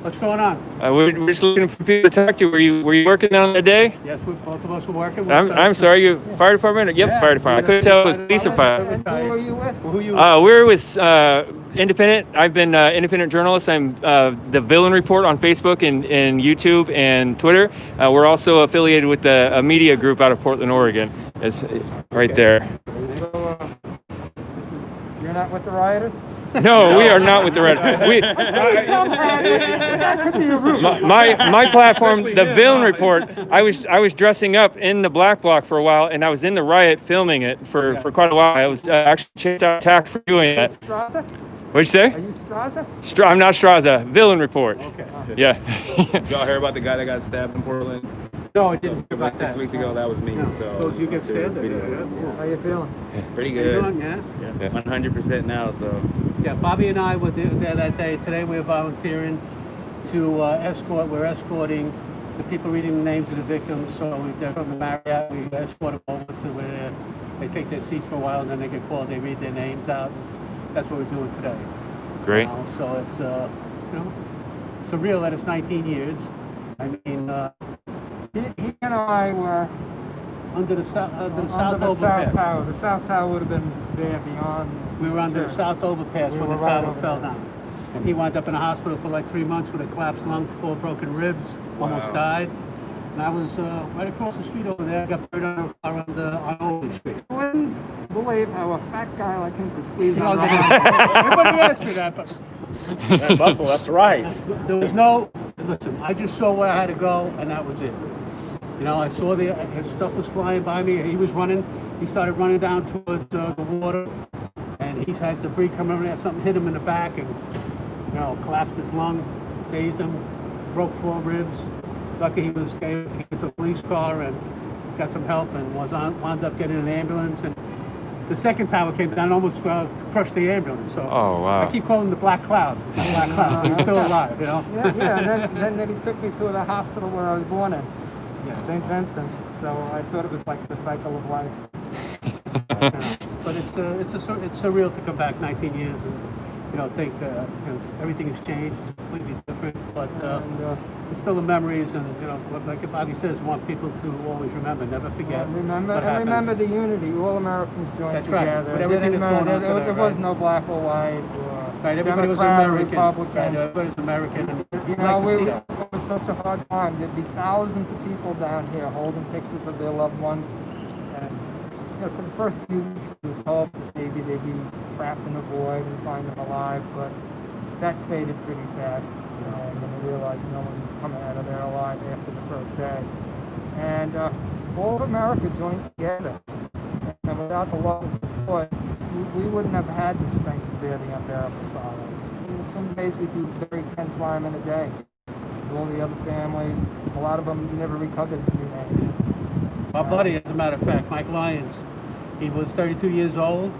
What's going on? We're just looking for people to talk to. Were you working on that day? Yes, both of us were working. I'm sorry. You fire department? Yep, Yeah. fire department. I couldn't tell it was police or fire. Who are you with? Who you We're with Independent. I've been independent journalist. I'm the Villain Report on Facebook and YouTube and Twitter. We're also affiliated with a media group out of Portland, Oregon. It's right there. You're not with the rioters? No, we are not with the red. My platform, the Villain Report. I was dressing up in the black bloc for a while, and I was in the riot filming it for quite a while. I was actually chased out, attacked for doing that. What'd you say? Are you Straza? I'm not Straza. Villain Report. Okay. Yeah. Did y'all hear about the guy that got stabbed in Portland? No, I didn't. Like 6 weeks ago, that was me. So you get stabbed? How you feeling? Pretty How you good. doing? Yeah. 100% now, so. Yeah, Bobby and I were there that day. Today we're volunteering to escort. We're escorting the people reading the names of the victims. So they're from the Marriott. We escort them over to where they take their seats for a while, and then they get called. They read their names out. That's what we're doing today. Great. So it's surreal that it's 19 years. I mean, He and I were under the South under the Overpass. South Tower. The South Tower would have been there beyond. We were under the South Overpass when the were right tower over fell there. down. And he wound up in a hospital for like 3 months with a collapsed lung, 4 broken ribs, almost died. And I was right across the street over there. I got buried on Old Street. I wouldn't believe how a fat guy like him could squeeze No, on the everybody asked me that, but That muscle, that's right. there was no, listen, I just saw where I had to go, and that was it. You know, I saw the stuff was flying by me, and he was running. He started running down towards the water, and he had debris coming over there. Something hit him in the back, and, you know, collapsed his lung, dazed him, broke 4 ribs. Lucky he was able to get to a police car and got some help, and wound up getting an ambulance. And the second tower came down, almost crushed the ambulance. So Oh, wow. I keep calling him the Black Cloud. The Black Cloud. He's still alive, you know. Yeah, and then he took me to the hospital where I was born in, St. Vincent. So I thought it was like the cycle of life. But it's surreal to come back 19 years and, you know, think everything has changed. It's completely different, but it's still the memories, and, you know, like Bobby says, want people to always remember, never forget. Remember the unity. All Americans joined That's right. together. But everything that's going on today, there was no black or white. Or right, everybody was Democrat, American. Republican. Right, everybody was American. And you'd No, like to see that. it was such a hard time. There'd be thousands of people down here holding pictures of their loved ones. And, you know, for the first few weeks, there was hope that maybe they'd be trapped in a void and find them alive, but that faded pretty fast. And then they realized no one was coming out of there alive after the first day. And all of America joined together. And without the love and support, we wouldn't have had the strength to bear the unbearable sorrow. Some days we do 30, 10 firemen a day. All the other families, a lot of them never recovered their names. My buddy, as a matter of fact, Mike Lyons, he was 32 years old.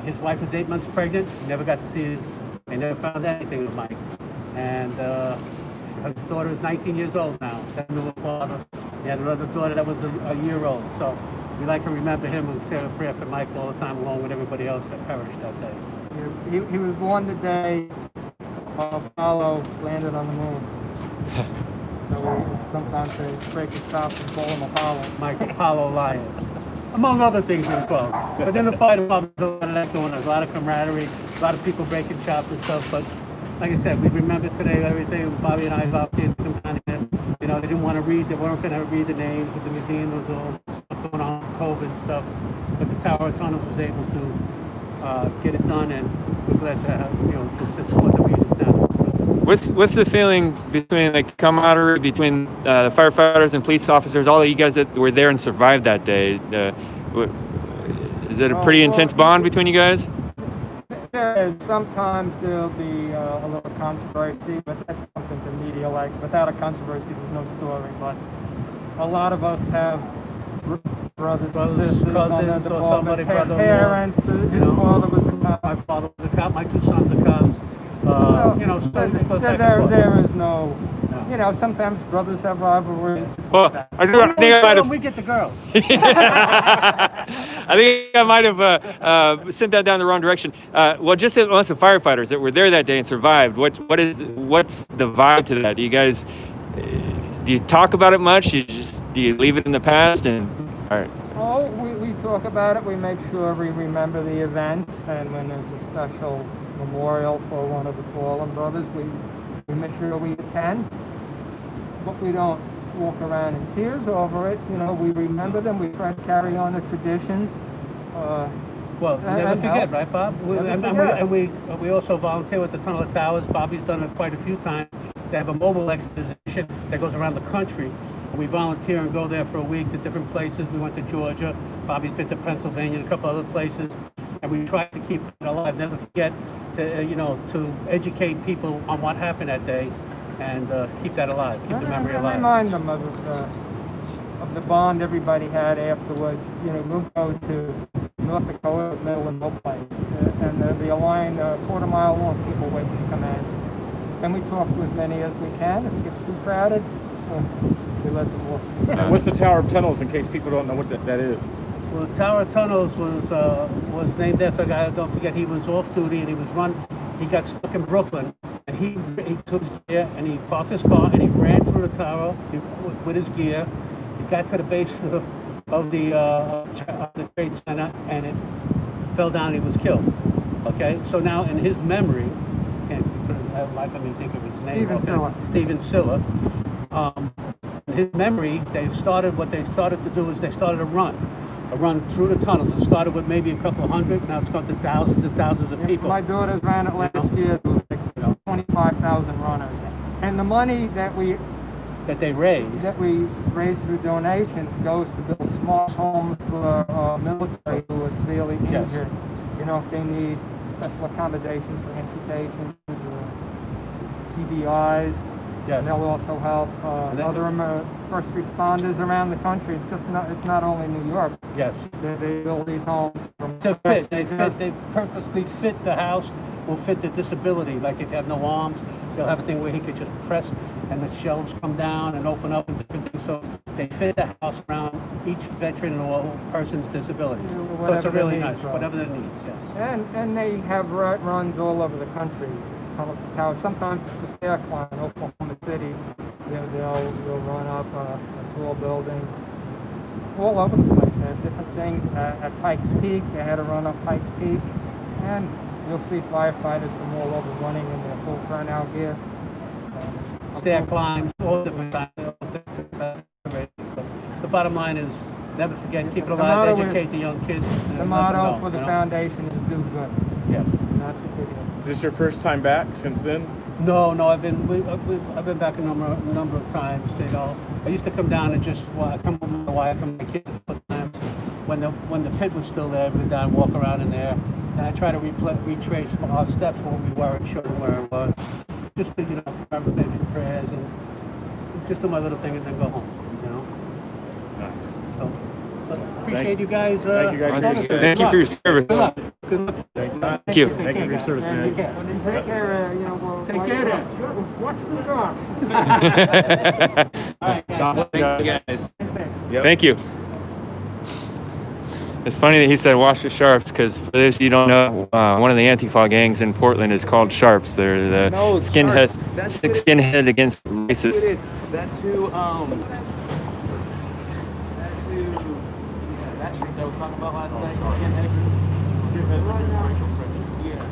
His wife was 8 months pregnant. He never got to see they never found anything with Mike. And his daughter is 19 years old now. Doesn't know her father. He had another daughter that was a year old. So we like to remember him and say a prayer for Mike all the time, along with everybody else that perished that day. He was born the day Apollo landed on the moon. So sometimes they break his chops and call him Apollo. Mike Apollo Lyons, among other things as well. But then the fight about that doing, there's a lot of camaraderie, a lot of people breaking chops and stuff. But like I said, we remember today everything. Bobby and I volunteered to come down here. You know, they didn't want to read, they weren't going to read the names of the museum. There was all stuff going on, COVID stuff. But the Tower of Tunnels was able to get it done, and we're glad to have, you know, to support the regions now. What's the feeling between, like, camaraderie between the firefighters and police officers, all of you guys that were there and survived that day? Is it a pretty intense bond between you guys? Sometimes there'll be a little controversy, but that's something the media likes. Without a controversy, there's no story. But a lot of us have brothers sisters, cousins, or somebody, parents. His father was a cop. My father was a cop. My 2 sons are cops. You know, there is no. You know, sometimes brothers have rivalries. Well, I think I might have. We get the girls. I think I might have sent that down the wrong direction. Well, just amongst the firefighters that were there that day and survived, what's the vibe to that? Do you guys do you talk about it much? Do you leave it in the past? And all right. Oh, we talk about it. We make sure we remember the events, and when there's a special memorial for one of the fallen brothers, we make sure we attend. But we don't walk around in tears over it. You know, we remember them. We try to carry on the traditions. Well, never forget, right, Bob? We also volunteer with the Tunnel of Towers. Bobby's done it quite a few times. They have a mobile exposition that goes around the country. We volunteer and go there for a week to different places. We went to Georgia. Bobby's been to Pennsylvania and a couple other places. And we try to keep it alive. Never forget to, to educate people on what happened that day, and keep that alive, keep the memory alive. Remind them of the bond everybody had afterwards. You know, we'll go to North Dakota, middle and no place, and the line quarter-mile long, people waiting to come in. And we talk to as many as we can. If it gets too crowded, we let them walk. What's the Tower of Tunnels, in case people don't know what that is? Well, the Tower of Tunnels was named after a guy. Don't forget, he was off duty and he got stuck in Brooklyn, and he took his gear and he parked his car and he ran through the tower with his gear. He got to the base of the Trade Center, and it fell down and he was killed. Okay, so now in his memory, can't for the life of me think of his name. Stephen Silla. Stephen Silla. In his memory, what they've started to do is they started a run through the tunnels. It started with maybe a couple of hundred, now it's gone to thousands and thousands of people. My daughters ran it last year. There was like 25,000 runners. And the money that we raise through donations goes to build small homes for military who are severely injured. You know, if they need special accommodations for amputations, TBIs. And they'll also help other first responders around the country. It's not only New York. Yes. They build these homes to fit. They perfectly fit the house, will fit the disability. Like if you have no arms, they'll have a thing where he could just press and the shelves come down and open up and different things. So they fit the house around each veteran or person's disability. So it's a really nice, whatever their needs, yes. And they have runs all over the country. Sometimes it's a stair climb in Oklahoma City. They'll run up a tall building. All over the place. They have different things. At Pikes Peak, they had to run up Pikes Peak. And you'll see firefighters from all over running in their full turnout gear. Stair climbs, all different kinds. The bottom line is never forget, keep it alive, educate the young kids. The motto for the foundation is do good. Yes. And that's what they do. Is this your first time back since then? No, I've been back a number of times. You know, I used to come down and I come with my wife and my kids when the pit was still there. We'd down, walk around in there, and I try to retrace our steps where we were and show them where it was. Just to remember a few prayers and just do my little thing and then go home. You know. Nice. So appreciate you guys. Thank you guys. Thank you for your service. Good luck. Good luck. Thank you. Thank you for your service, man. Take care. Take care then. Watch the sharks. All right, guys. Thank you. It's funny that he said watch the Sharps, because for those you don't know, one of the Antifa gangs in Portland is called Sharps. They're the skinhead against racists. That's who. That chick that was talking about last night. Yeah.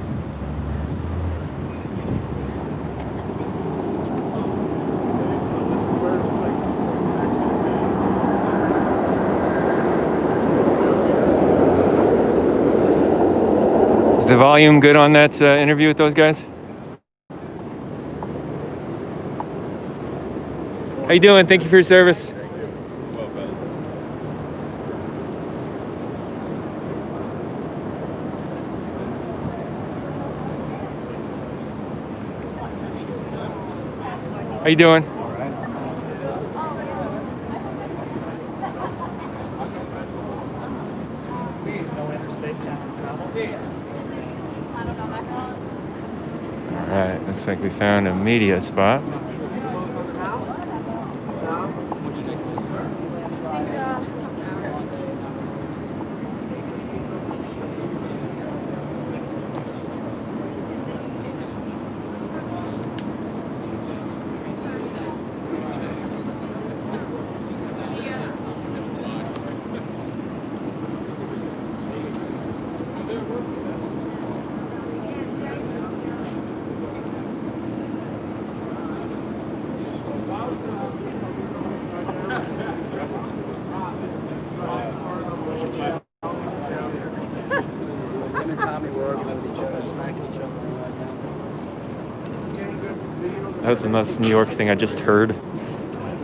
Is the volume good on that interview with those guys? How you doing? Thank you for your service. How you doing? All right, looks like we found a media spot. That was the most New York thing I just heard.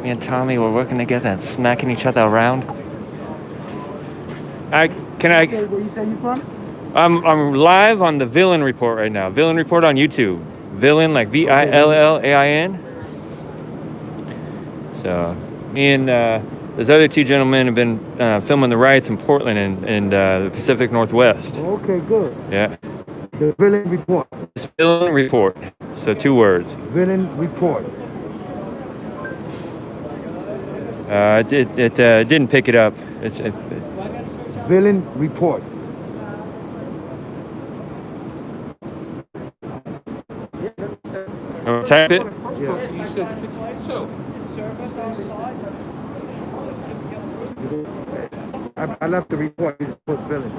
Me and Tommy were working together and smacking each other around. Where you say you from? I'm live on the Villain Report right now. Villain Report on YouTube. Villain, like Villain. So me and those other two gentlemen have been filming the riots in Portland and the Pacific Northwest. Okay, good. Yeah. The Villain Report. It's Villain Report. So 2 words. Villain Report. It didn't pick it up. Villain Report. Type it. Yeah. I left the report. You just put villain.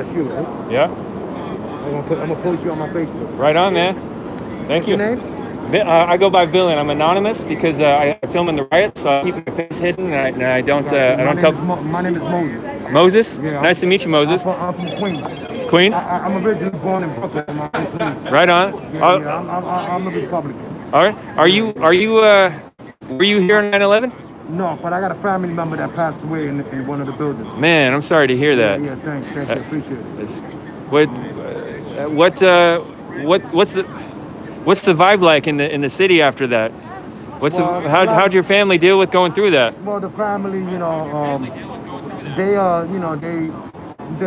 That's you, right? Yeah. I'm gonna post you on my Facebook. Right on, man. Thank you. What's your name? I go by Villain. I'm anonymous because I film in the riots, so I keep my face hidden, and I don't tell. My name is Moses. Moses. Yeah, Nice to meet you, Moses. I'm from Queens. Queens. I'm originally born in Brooklyn. I'm from Queens. Right on. I'm a Republican. All right. Were you here on 9/11? No, but I got a family member that passed away in one of the buildings. Man, I'm sorry to hear that. Yeah, thanks, I appreciate it. What's the vibe like in the city after that? How'd your family deal with going through that? Well, the family, they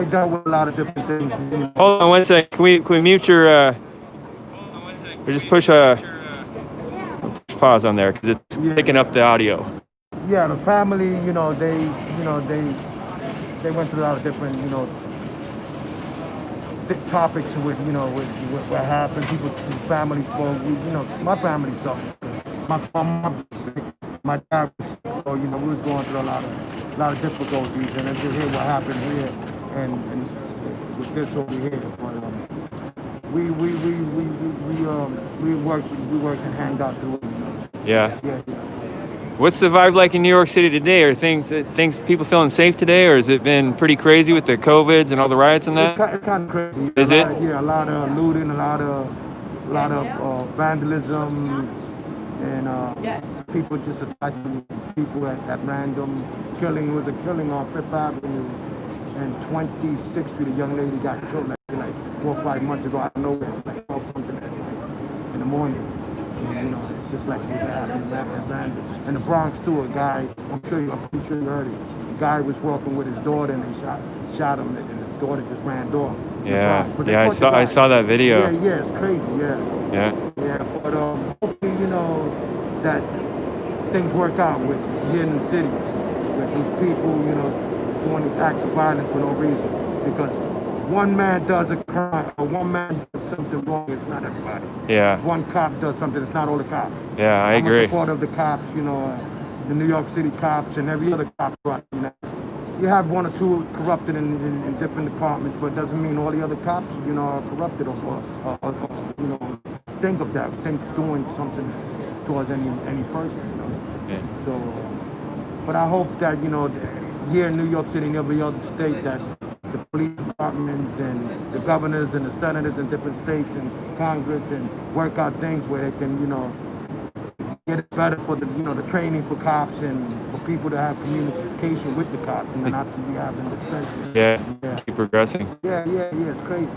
dealt with a lot of different things. Hold on one second. Can we mute your? Or just push pause on there because it's picking up the audio. Yeah, the family, they went through a lot of different, topics with what happened. People's families spoke. My family suffered. My mom was sick. My dad was sick. So we was going through a lot of difficulties, and I just hear what happened here, and with this over here. But we worked and hanged out through it. Yeah. Yeah. What's the vibe like in New York City today? Are things people feeling safe today, or has it been pretty crazy with the COVIDs and all the riots and that? It's kind of crazy. Is it? Yeah, a lot of looting, a lot of vandalism, and people just attacking people at random. Killing. It was a killing on Fifth Avenue and 26th Street. A young lady got killed like 4 or 5 months ago. I know it, like 12 something in the morning. Just like it happened at random. In the Bronx too, a guy, I'm pretty sure you heard it. A guy was walking with his daughter and they shot him, and his daughter just ran off. Yeah, I saw that video. Yeah, it's crazy, yeah. Yeah. Yeah, but hopefully, that things work out with here in the city, with these people, doing these acts of violence for no reason. Because one man does a crime, or one man does something wrong, it's not everybody. Yeah. One cop does something, it's not all the cops. Yeah, I agree. I'm a supporter of the cops, the New York City cops and every other cop. You have one or two corrupted in different departments, but it doesn't mean all the other cops, are corrupted or think of that, doing something towards any person, Yeah. So, but I hope that, here in New York City and every other state, that the police departments and the governors and the senators in different states and Congress and work out things where they can, get it better for the, the training for cops and for people to have communication with the cops and not to be having discussion. Yeah. Keep progressing. Yeah, it's crazy.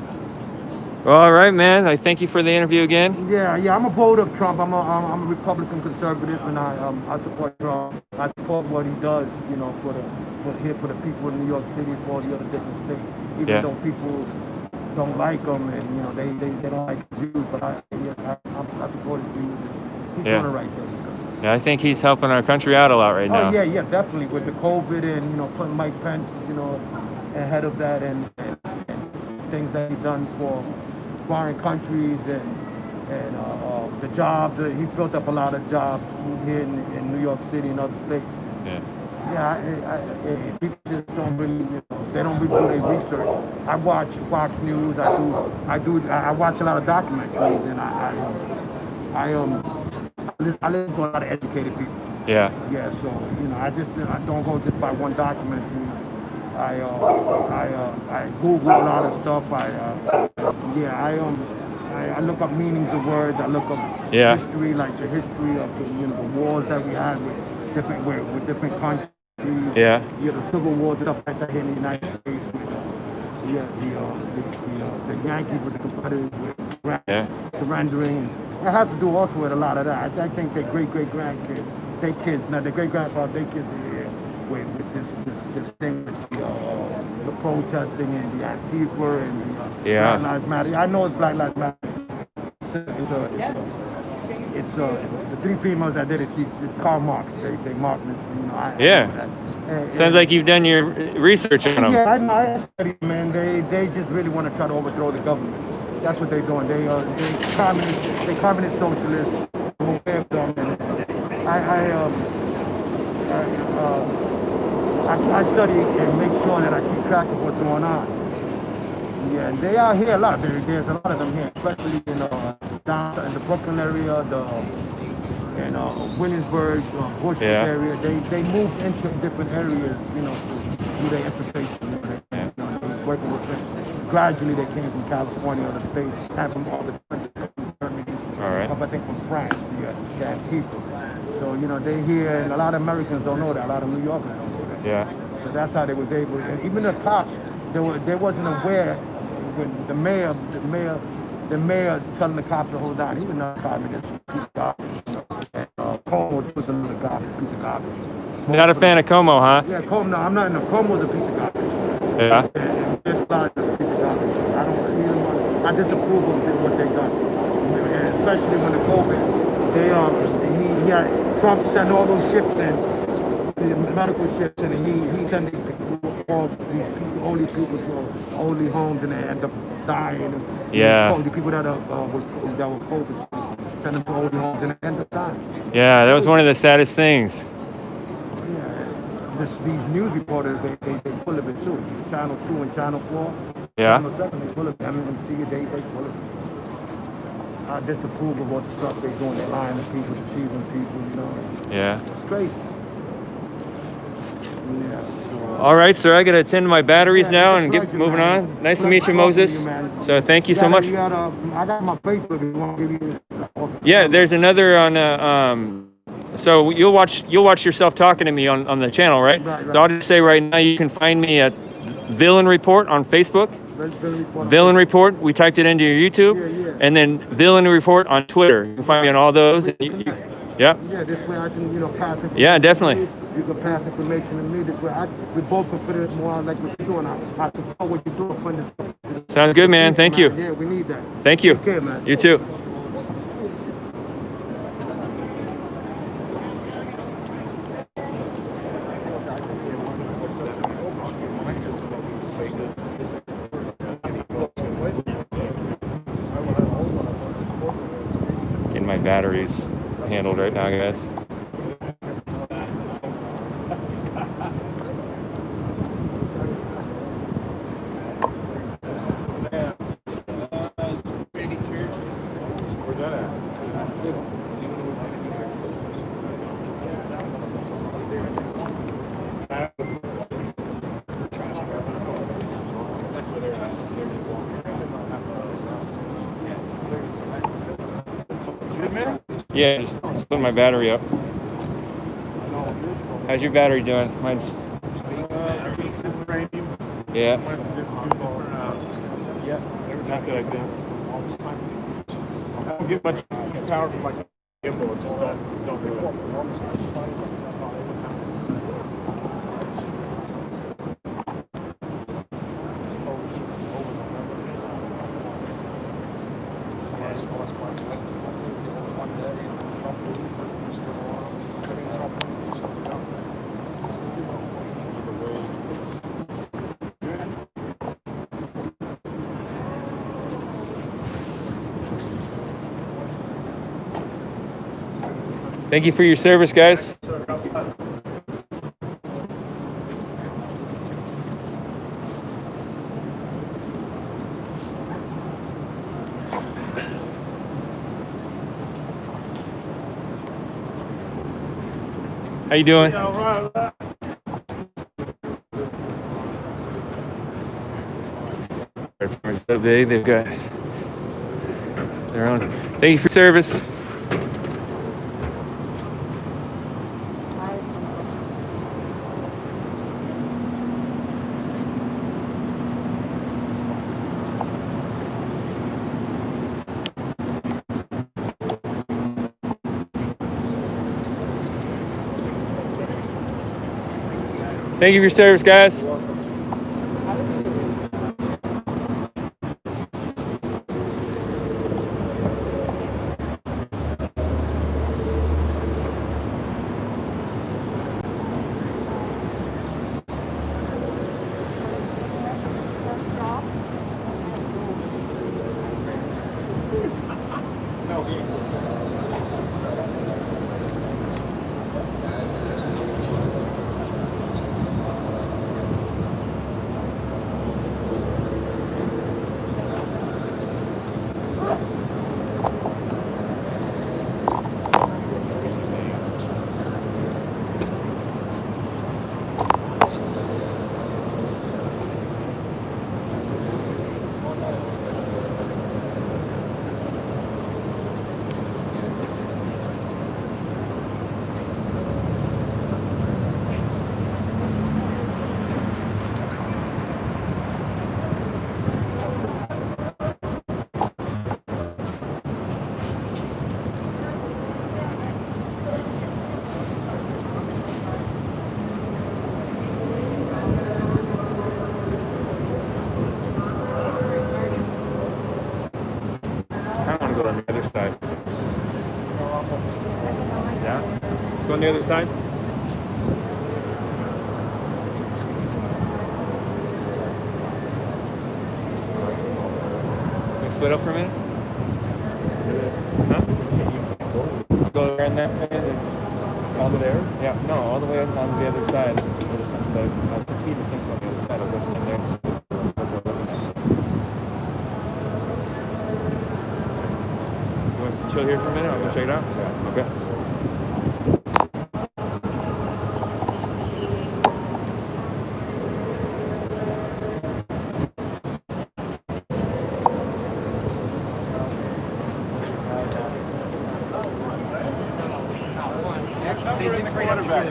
Well, all right, man. I thank you for the interview again. Yeah, I'm a voter of Trump. I'm a Republican conservative, and I support Trump. I support what he does, for the people in New York City, for the other different states. Even though people don't like him and they don't like the Jews, but I support the Jews. He's doing the right thing. Yeah, I think he's helping our country out a lot right now. Oh yeah, definitely with the COVID and putting Mike Pence, ahead of that and things that he's done for foreign countries and the jobs. He built up a lot of jobs here in New York City and other states. Yeah, people just don't really, they don't really do their research. I watch Fox News. I watch a lot of documentaries, and I listen to a lot of educated people. Yeah. Yeah. So I don't go just by one documentary. I Google a lot of stuff. I look up meanings of words. I look up history, like the history of the wars that we had with different countries. Yeah. The Civil War, stuff like that here in the United States. The Yankees with the Confederates surrendering. It has to do also with a lot of that. I think their great-great-grandkids, their great-grandfather, their kids are here with this thing with the protesting and the Antifa and the Black Lives Matter. I know it's Black Lives Matter. It's the three females that did it. It's Karl Marx. They marked this. Sounds like you've done your research on them. Yeah, I study, man. They just really want to try to overthrow the government. That's what they're doing. They communist socialists. I'm aware of them. I study and make sure that I keep track of what's going on. Yeah, and they are here a lot. There's a lot of them here, especially down in the Brooklyn area, Williamsburg, Bush area. They moved into different areas, to do their infiltration. They working with them. Gradually, they came from California, the states, and from all the countries, I think from France, yes, people. So they here, and a lot of Americans don't know that. A lot of New Yorkers don't know that. Yeah. So that's how they was able. And even the cops, they wasn't aware when the mayor telling the cops to hold on. He was not garbage. Piece of garbage. And Como was another garbage, piece of garbage. Not a fan of Como, huh? Yeah, Como. No, I'm not. No, Como's a piece of garbage. Yeah. It's not a piece of garbage. I disapprove of what they done, and especially when the COVID. He had Trump send all those ships in, the medical ships, and he sent all these people, only people to only homes, and they end up dying. And the people that were COVID, send them to only homes, and they end up dying. Yeah, that was one of the saddest things. These news reporters, they full of it too. Channel 2 and Channel 4. Yeah. Channel 7, they full of it. MNC, they full of it. I disapprove of what the stuff they're doing. They're lying to people, deceiving people, Yeah. It's crazy. Yeah. All right, sir. I got to attend to my batteries now and get moving on. Nice to meet you, Moses. So thank you so much. I got my Facebook if you want to give you. Yeah, there's another on. So you'll watch yourself talking to me on the channel, right? Right. So I'll just say right now you can find me at Villain Report on Facebook. Villain Report. We typed it into your YouTube, and then Villain Report on Twitter. You can find me on all those. Yeah. Yeah, this way I can, pass information. Yeah, definitely. You can pass information to me. This way we both can put it more like what you're doing. I support what you're doing. From this. Sounds good, man. Thank you. Yeah, we need that. Thank you. Take care, man. You too. Getting my batteries handled right now, guys. Yeah, just put my battery up. How's your battery doing? Mine's. Yeah. Not good, I think. I don't get much power from my gimbal. Just don't do it. Thank you for your service, guys. How you doing? It's so big, they've got their own. Thank you for service. Thank you for your service, guys. Yeah. Let's go on the other side. Can we split up for a minute? Huh? I'll go there and then all the there? Yeah, no, all the way on the other side. I can see the things on the other side. I'll go stand there and see what they're looking at. You want to chill here for a minute? I'll go check it out? Yeah. Okay.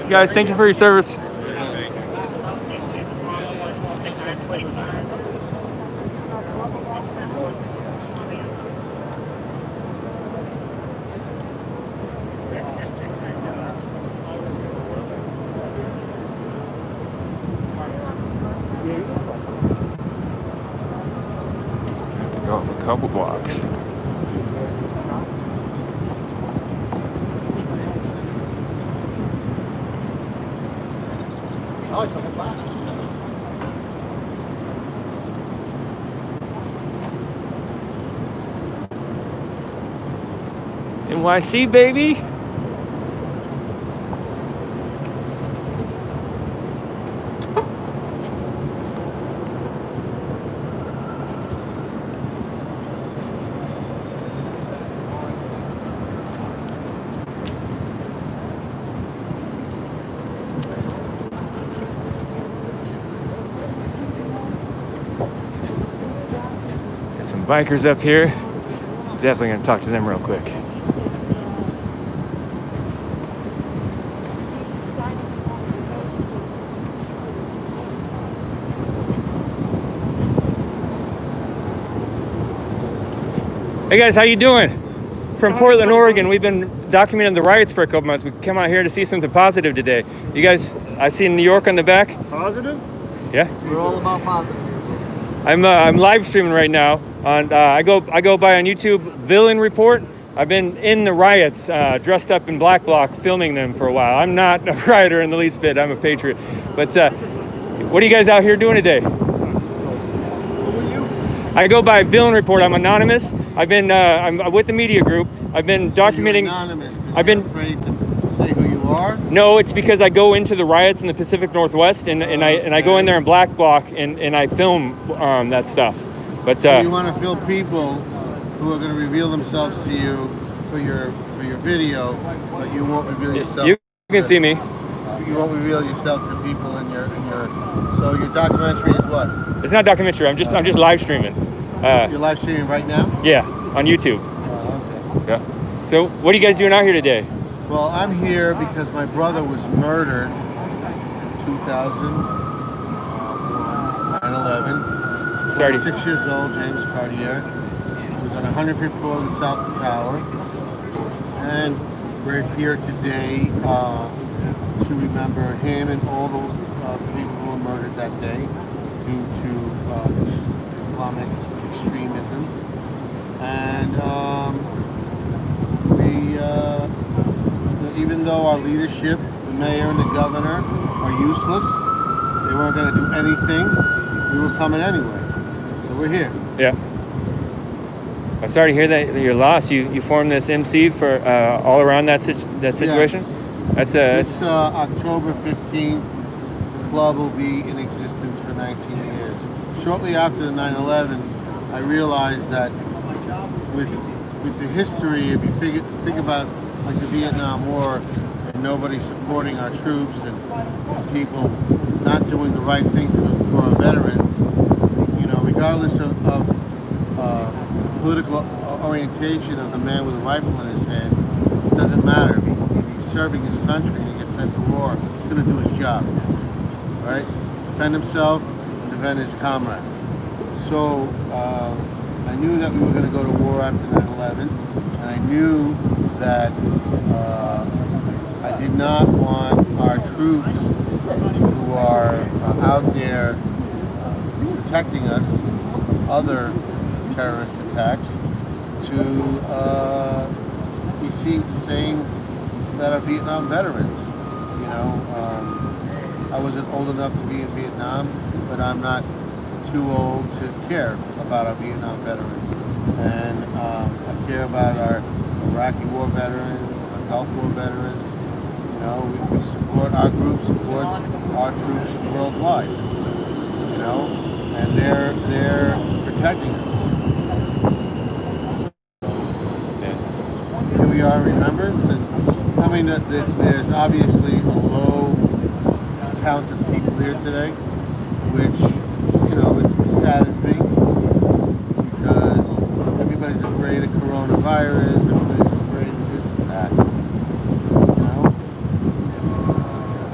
Guys, thank you for your service. Go up a couple blocks. NYC, baby. Got some bikers up here. Definitely gonna talk to them real quick. Hey guys, how you doing? From Portland, Oregon. We've been documenting the riots for a couple months. We come out here to see something positive today. You guys, I see New York on the back. Positive? Yeah. We're all about positive. I'm live streaming right now. On I go by on YouTube VillainReport. I've been in the riots, dressed up in black bloc, filming them for a while. I'm not a rioter in the least bit. I'm a patriot. But what are you guys out here doing today? I go by VillainReport. I'm anonymous. I'm with the media group. I've been documenting. So you're anonymous. I've been afraid to say who you are. No, it's because I go into the riots in the Pacific Northwest, and I go in there in black bloc and I film that stuff. But so you want to film people who are going to reveal themselves to you for your video, but you won't reveal yourself. You can see me. You won't reveal yourself to people in your. So your documentary is what? It's not a documentary. I'm just live streaming. You're live streaming right now? Yeah, on YouTube. Okay. Yeah. So what are you guys doing out here today? Well, I'm here because my brother was murdered in 9/11. Sorry. 6 years old, James Cartier. He was on 105th floor of the South Tower. And we're here today to remember him and all the people who were murdered that day due to Islamic extremism. And even though our leadership, the mayor and the governor, are useless, they weren't going to do anything, we were coming anyway. So we're here. Yeah. I'm sorry to hear that you're lost. You formed this MC for all around that situation? Yes. This October 15th, the club will be in existence for 19 years. Shortly after the 9/11, I realized that with the history, if you think about like the Vietnam War and nobody supporting our troops and people not doing the right thing for our veterans, regardless of political orientation of the man with a rifle in his hand, it doesn't matter. If he's serving his country and he gets sent to war, he's going to do his job, right? Defend himself and defend his comrades. So I knew that we were going to go to war after 9/11, and I knew that I did not want our troops who are out there protecting us from other terrorist attacks to receive the same that are Vietnam veterans. You know, I wasn't old enough to be in Vietnam, but I'm not too old to care about our Vietnam veterans. And I care about our Iraqi war veterans, our Gulf War veterans. You know, we support, our group supports our troops worldwide. You know, and they're protecting us. Here we are in remembrance, and I mean, there's obviously a low count of people here today, which, you know, it saddens me because everybody's afraid of coronavirus, everybody's afraid of this and that. You know?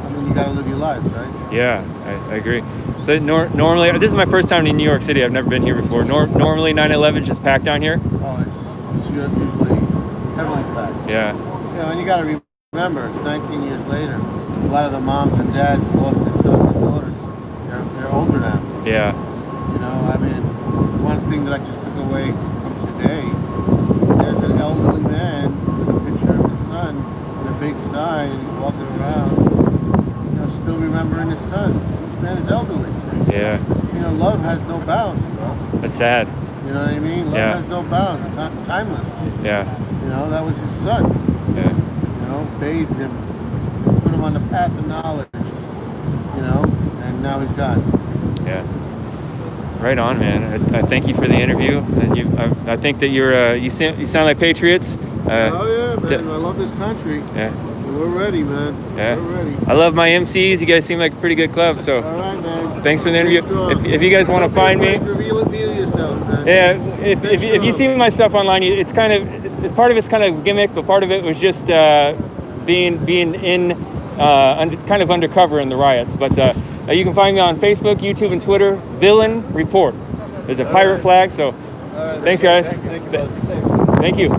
I mean, you gotta live your lives, right? Yeah, I agree. So normally, this is my first time in New York City. I've never been here before. Normally 9/11 just packed down here. Oh, it's usually heavily packed. Yeah. You know, and you gotta remember, it's 19 years later. A lot of the moms and dads lost their sons and daughters. They're older now. Yeah. You know, I mean, one thing that I just took away from today is there's an elderly man with a picture of his son and a big sign, and he's walking around, you know, still remembering his son. This man is elderly. Yeah. You know, love has no bounds, bro. That's sad. You know what I mean? Love has no bounds. Timeless. Yeah. You know, that was his son. Yeah. You know, bathed him, put him on the path of knowledge. You know, and now he's gone. Yeah. Right on, man. I thank you for the interview. And I think that you sound like patriots. Oh yeah, man. I love this country. Yeah. We're ready, man. Yeah. We're ready. I love my MCs. You guys seem like a pretty good club. So. All right, man. Thanks for the interview. If you guys want to find me. Reveal yourself, man. Yeah. If you see my stuff online, it's kind of part of it's kind of gimmick, but part of it was just being in kind of undercover in the riots. But you can find me on Facebook, YouTube, and Twitter. Villain Report. There's a pirate flag. So thanks, guys. Thank you.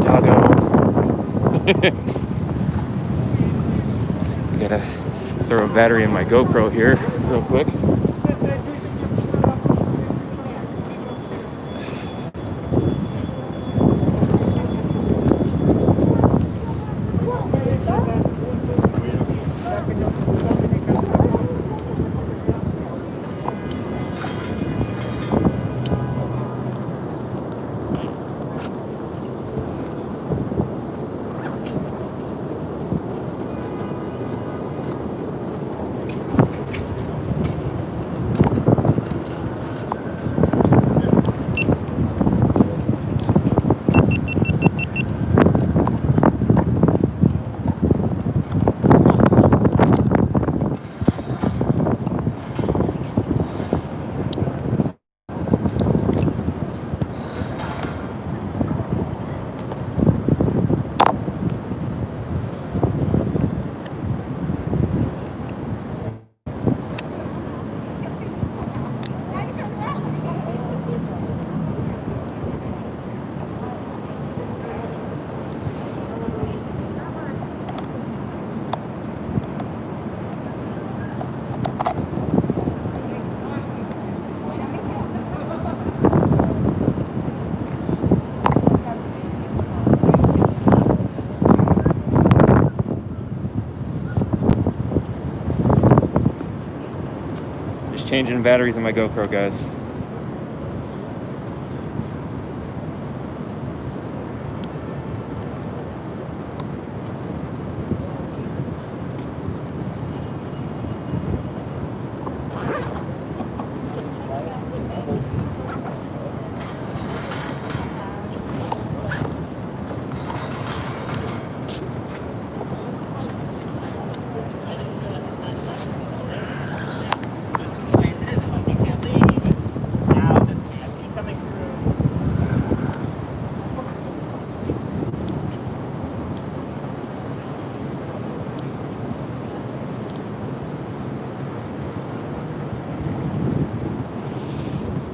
Doggo. Gotta throw a battery in my GoPro here real quick. Changing batteries on my GoPro, guys.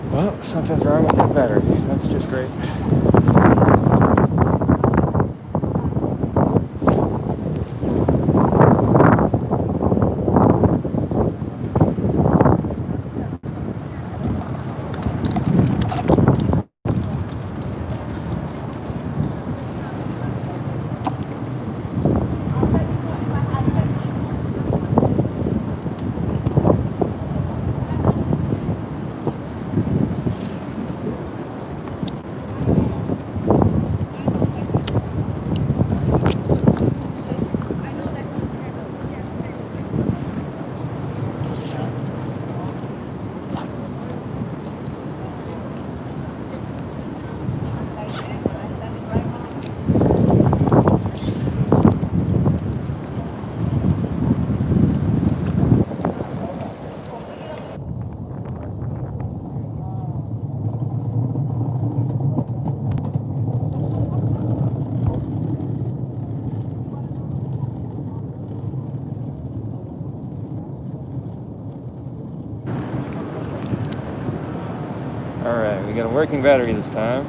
Well, something's wrong with that battery. That's just great. right, we got a working battery this time.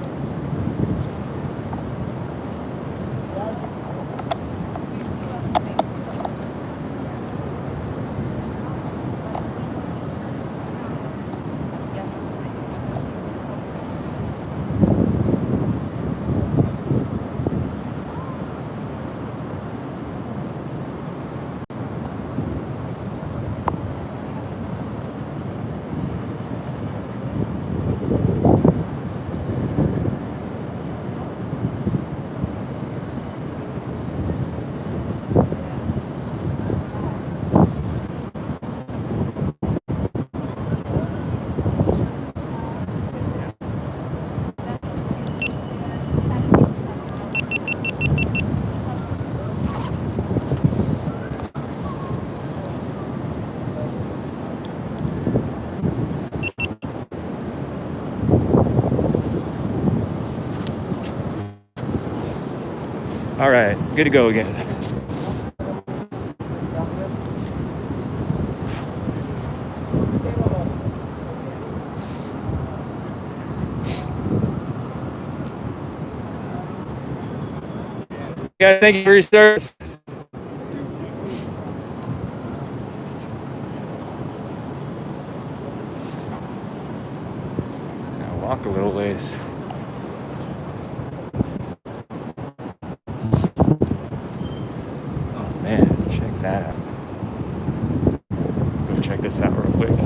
All right, good to go again. Guys, thank you for your service. I'll walk a little ways. Oh man, check that out. Go check this out real quick.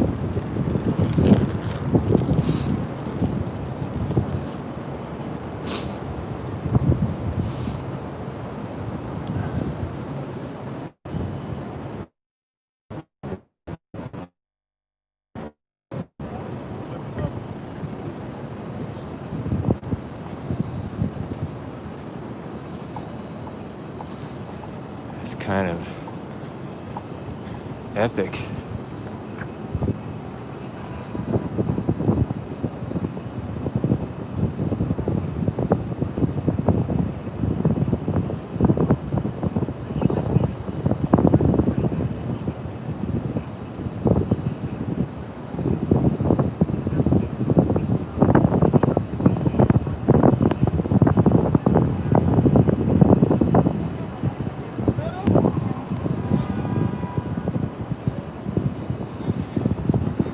It's kind of epic.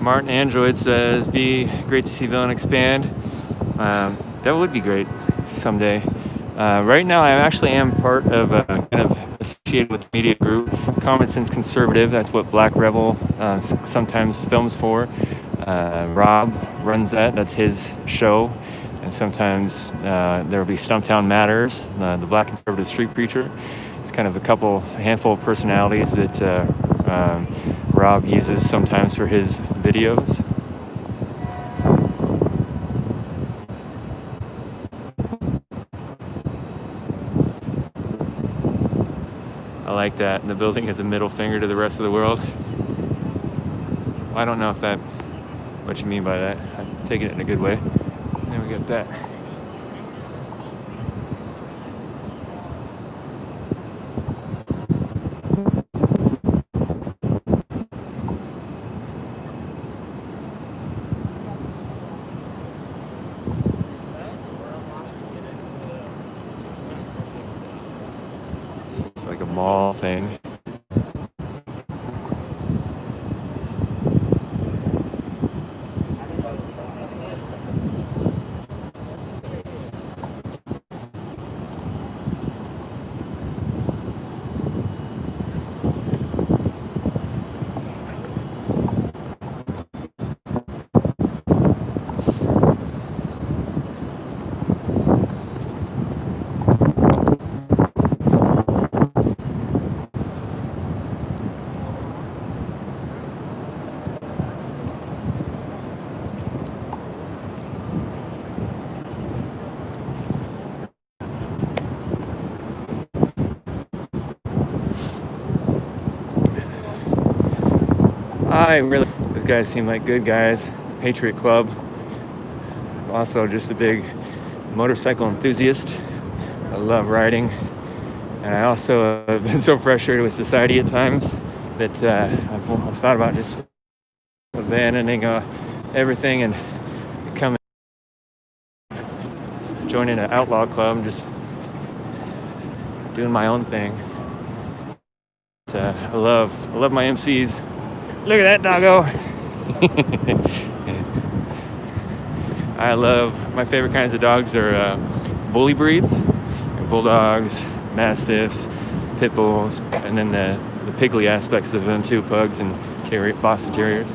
Martin Android says, be great to see Villain expand. That would be great someday. Right now, I actually am part of kind of associated with the media group, Common Sense Conservative. That's what Black Rebel sometimes films for. Rob runs that. That's his show. And sometimes there will be Stumptown Matters, the Black Conservative Street Preacher. It's kind of a handful of personalities that Rob uses sometimes for his videos. I like that. The building is a middle finger to the rest of the world. I don't know if that, what you mean by that. I'm taking it in a good way. There we got that. It's like a mall thing. Those guys seem like good guys. Patriot Club. Also just a big motorcycle enthusiast. I love riding. And I also have been so frustrated with society at times that I've thought about just abandoning everything and becoming joining an outlaw club, just doing my own thing. But, I love my MCs. Look at that doggo. My favorite kinds of dogs are bully breeds, bulldogs, mastiffs, pit bulls, and then the piggly aspects of them too, pugs and Boston Terriers.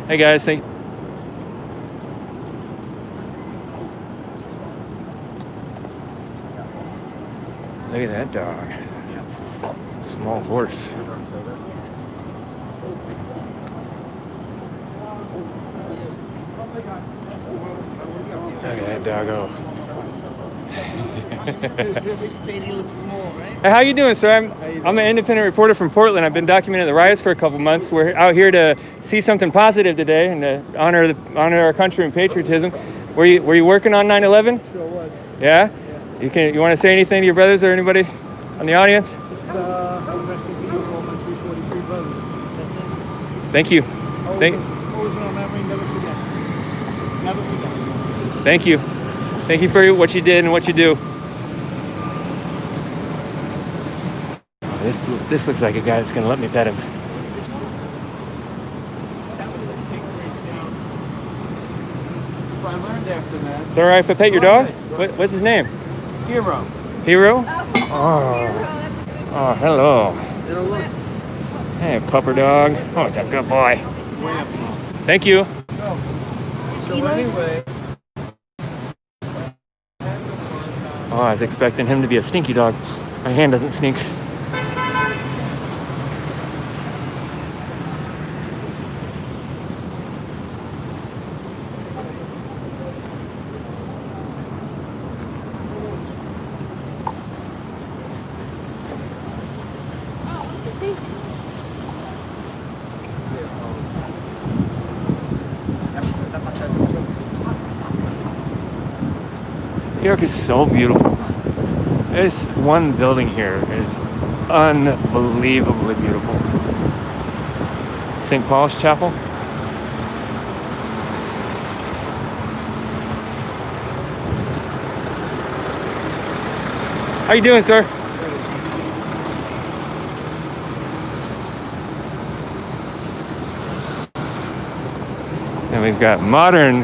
Hey guys, thank you. Look at that dog. Small horse. Look at that doggo. Sadie looks small, right? Hey, how you doing, sir? I'm an independent reporter from Portland. I've been documenting the riots for a couple months. We're out here to see something positive today and to honor our country and patriotism. Were you working on 9/11? Sure was. Yeah? You want to say anything to your brothers or anybody on the audience? Just rest in peace to all my 343 brothers. That's it. Thank you. Always in our memory, never forget. Never forget. Thank you. Thank you for what you did and what you do. This looks like a guy that's going to let me pet him. So I learned after that. Is that all right if I pet your dog? What's his name? Hero. Hero? Oh, hello. Hey, pupper dog. Oh, it's a good boy. Thank you. So anyway. Oh, I was expecting him to be a stinky dog. My hand doesn't stink. New York is so beautiful. This one building here is unbelievably beautiful. St. Paul's Chapel. How you doing, sir? And we've got modern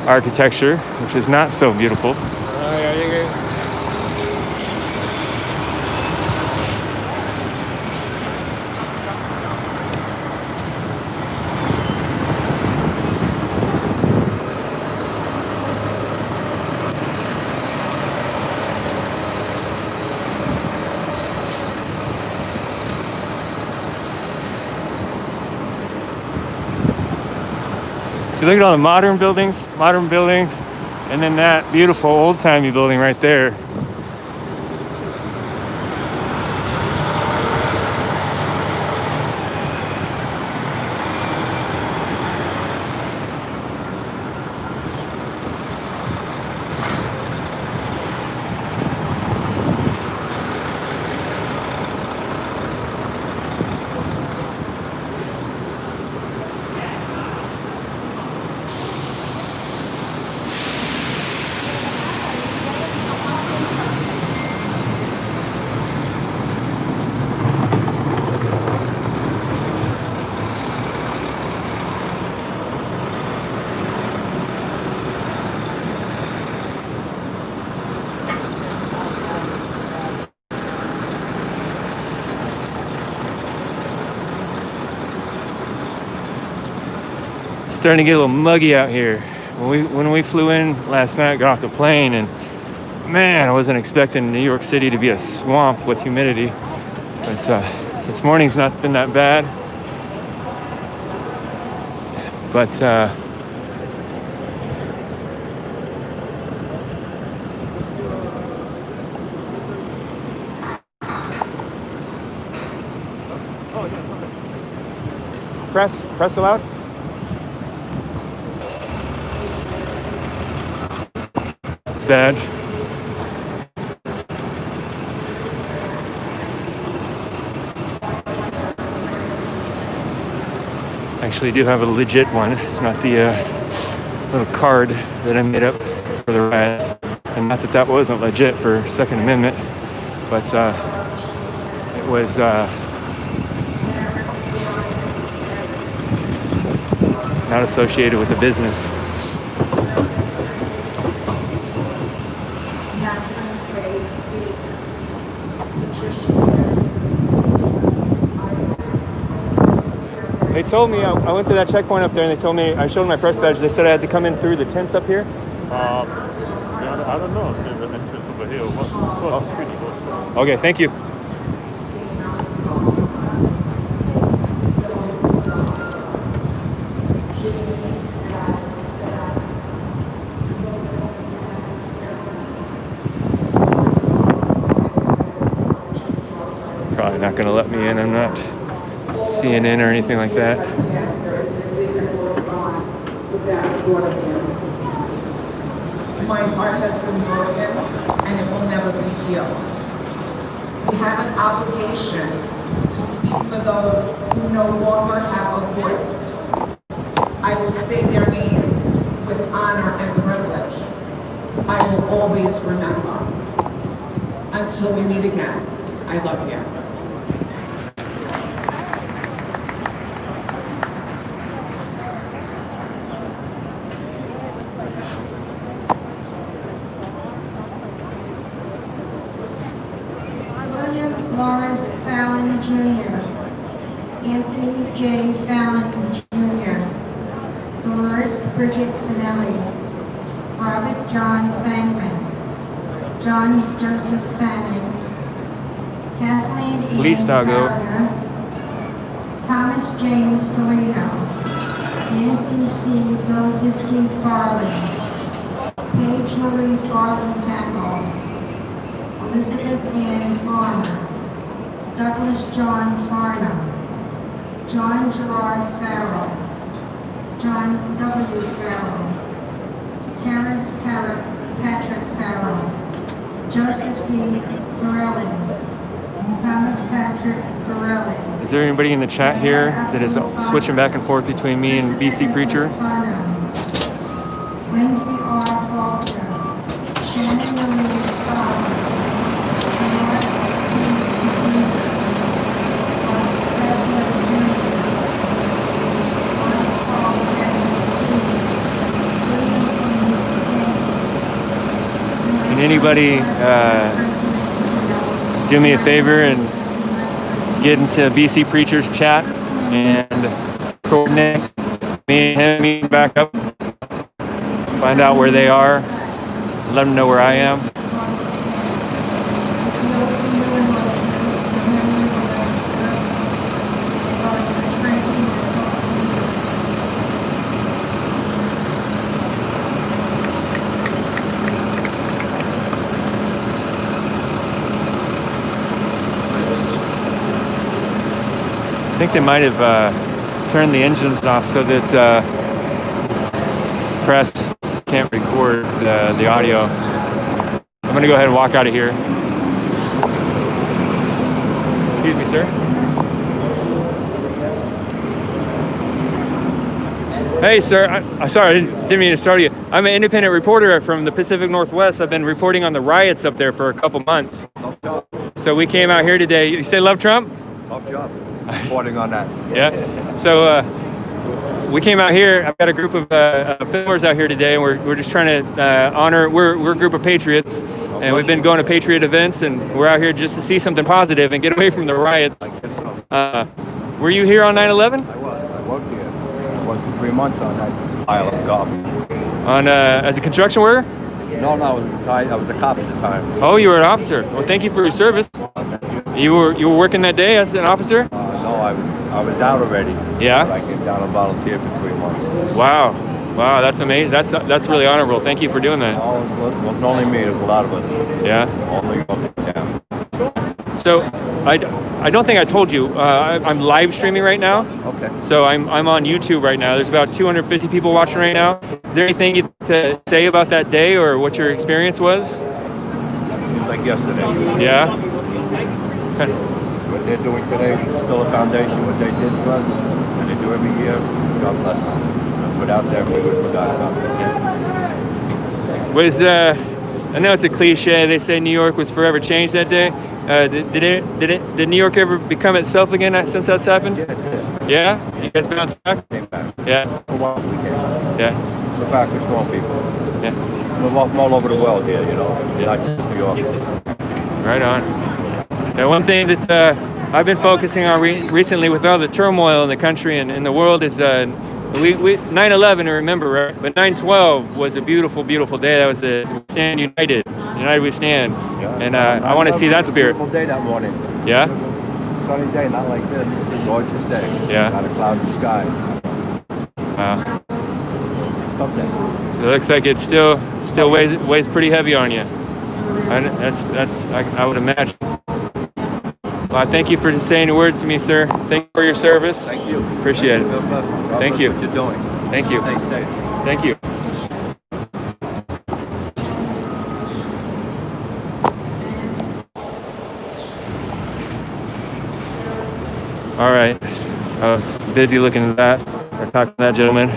architecture, which is not so beautiful. So look at all the modern buildings, and then that beautiful old-timey building right there. Starting to get a little muggy out here. When we flew in last night, got off the plane, and man, I wasn't expecting New York City to be a swamp with humidity. But this morning's not been that bad. But press aloud. Badge. Actually, do have a legit one. It's not the little card that I made up for the riots. And not that that wasn't legit for Second Amendment, but it was not associated with the business. They told me, I went to that checkpoint up there and they told me, I showed my press badge, they said I had to come in through the tents up here. Yeah, I don't know. There's an entrance over here. What's the street you go to? Okay, thank you. Probably not going to let me in. I'm not CNN or anything like that. My heart has been broken and it will never be healed. We have an obligation to speak for those who no longer have a voice. I will say their names with honor and privilege. I will always remember. Until we meet again, I love you. William Lawrence Fallon Jr., Anthony J. Fallon Jr., Dolores Bridget Finelli, Robert John Fangman, John Joseph Fanning, Kathleen Ian Farrager, Thomas James Farino, Nancy C. Dolazinski Farley, Paige Marie Farley Hackle, Elizabeth Ann Farmer, Douglas John Farnham, John Gerard Farrell, John W. Farrell, Terrence Patrick Farrell, Joseph D. Farrelly, Thomas Patrick Farrelly. Is there anybody in the chat here that is switching back and forth between me and BC Preacher? Wendy R. Faulkner, Shannon Marie Fowler, Bernard P. Bruiser, Professor Jr., Paul Professor Sr., William N. Can anybody do me a favor and get into BC Preacher's chat and coordinate me and him meeting back up? Find out where they are. Let them know where I am. I think they might have turned the engines off so that press can't record the audio. I'm going to go ahead and walk out of here. Excuse me, sir. Hey, sir. Sorry, I didn't mean to startle you. I'm an independent reporter from the Pacific Northwest. I've been reporting on the riots up there for a couple months. So we came out here today. You say love Trump? Tough job. Reporting on that. Yeah. So we came out here. I've got a group of filmers out here today, and we're just trying to honor. We're a group of patriots, and we've been going to patriot events, and we're out here just to see something positive and get away from the riots. Were you here on 9/11? I was. I worked here. I worked for 3 months on that pile of garbage. On as a construction worker? No, I was retired. I was a cop at the time. Oh, you were an officer. Well, thank you for your service. You were working that day as an officer? No, I was out already. Yeah. I came down and volunteered for 3 months. Wow, that's amazing. That's really honorable. Thank you for doing that. No, it wasn't only me. It was a lot of us. Yeah. Only So I don't think I told you. I'm live streaming right now. Okay. So I'm on YouTube right now. There's about 250 people watching right now. Is there anything you to say about that day or what your experience was? Seems like yesterday. Yeah. Okay. What they're doing today is still a foundation. What they did for us, and they do every year. God bless them. Without them, we would have forgotten about it. Was I know it's a cliche. They say New York was forever changed that day. Did New York ever become itself again since that's happened? Yeah. You guys bounced back? Came back. Yeah. For a while we came back. Yeah. We're back with strong people. Yeah. We're from all over the world here, you know. Not just New York. Right on. Now, one thing that I've been focusing on recently with all the turmoil in the country and in the world is 9/11. Remember, right? But 9/12 was a beautiful, beautiful day. That was the Stand United. United we stand. Yeah. And I want to see that spirit. Beautiful day that morning. Yeah. Sunny day, not like this. It's a gorgeous day. Yeah. Not a cloudy sky. Wow. Okay. So it looks like it still weighs pretty heavy on you. I would imagine. Well, thank you for saying the words to me, sir. Thank you for your service. Thank you. Appreciate it. God Thank bless you. What you're doing. Thank you. Stay safe. Thank you. All right. I was busy looking at that. I talked to that gentleman.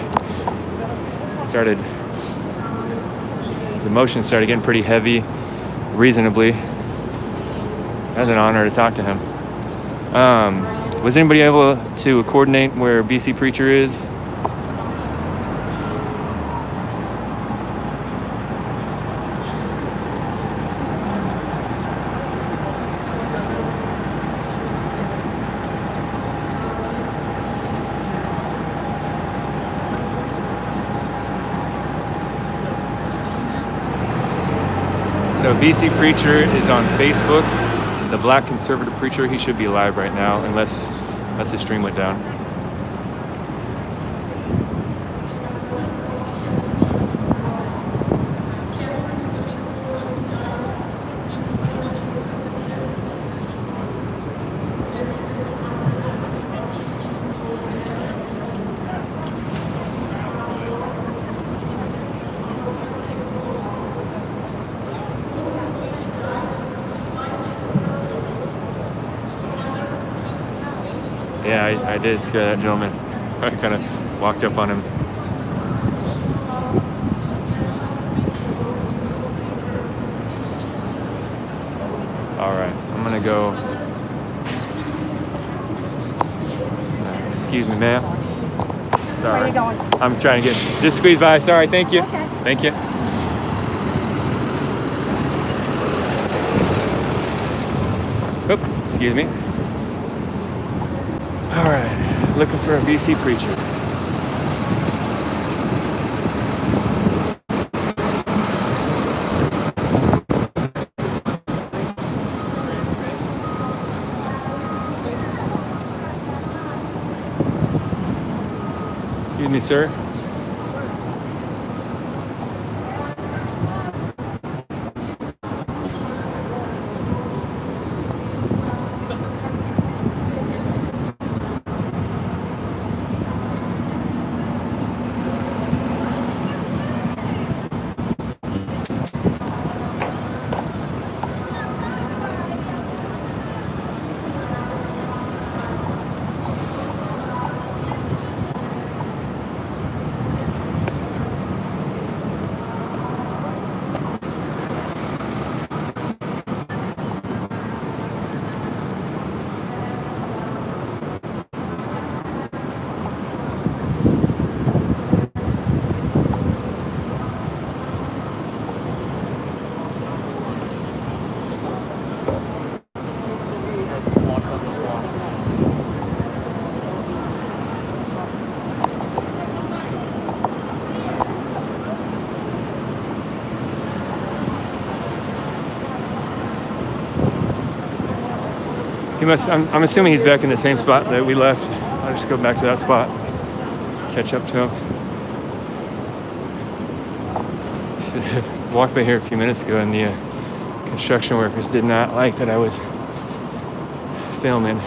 His emotions started getting pretty heavy, reasonably. It was an honor to talk to him. Was anybody able to coordinate where BC Preacher is? So BC Preacher is on Facebook. The Black Conservative Preacher, he should be live right now, unless his stream went down. Yeah, I did scare that gentleman. I kind of walked up on him. All right, I'm gonna go. Excuse me, ma'am. Sorry. Where are you going? I'm trying to just squeeze by. Sorry, thank you. Okay. Thank you. Oop, excuse me. All right, looking for a BC Preacher. Excuse me, sir. I'm assuming he's back in the same spot that we left. I'll just go back to that spot, catch up to him. Walked by here a few minutes ago, and the construction workers did not like that I was filming.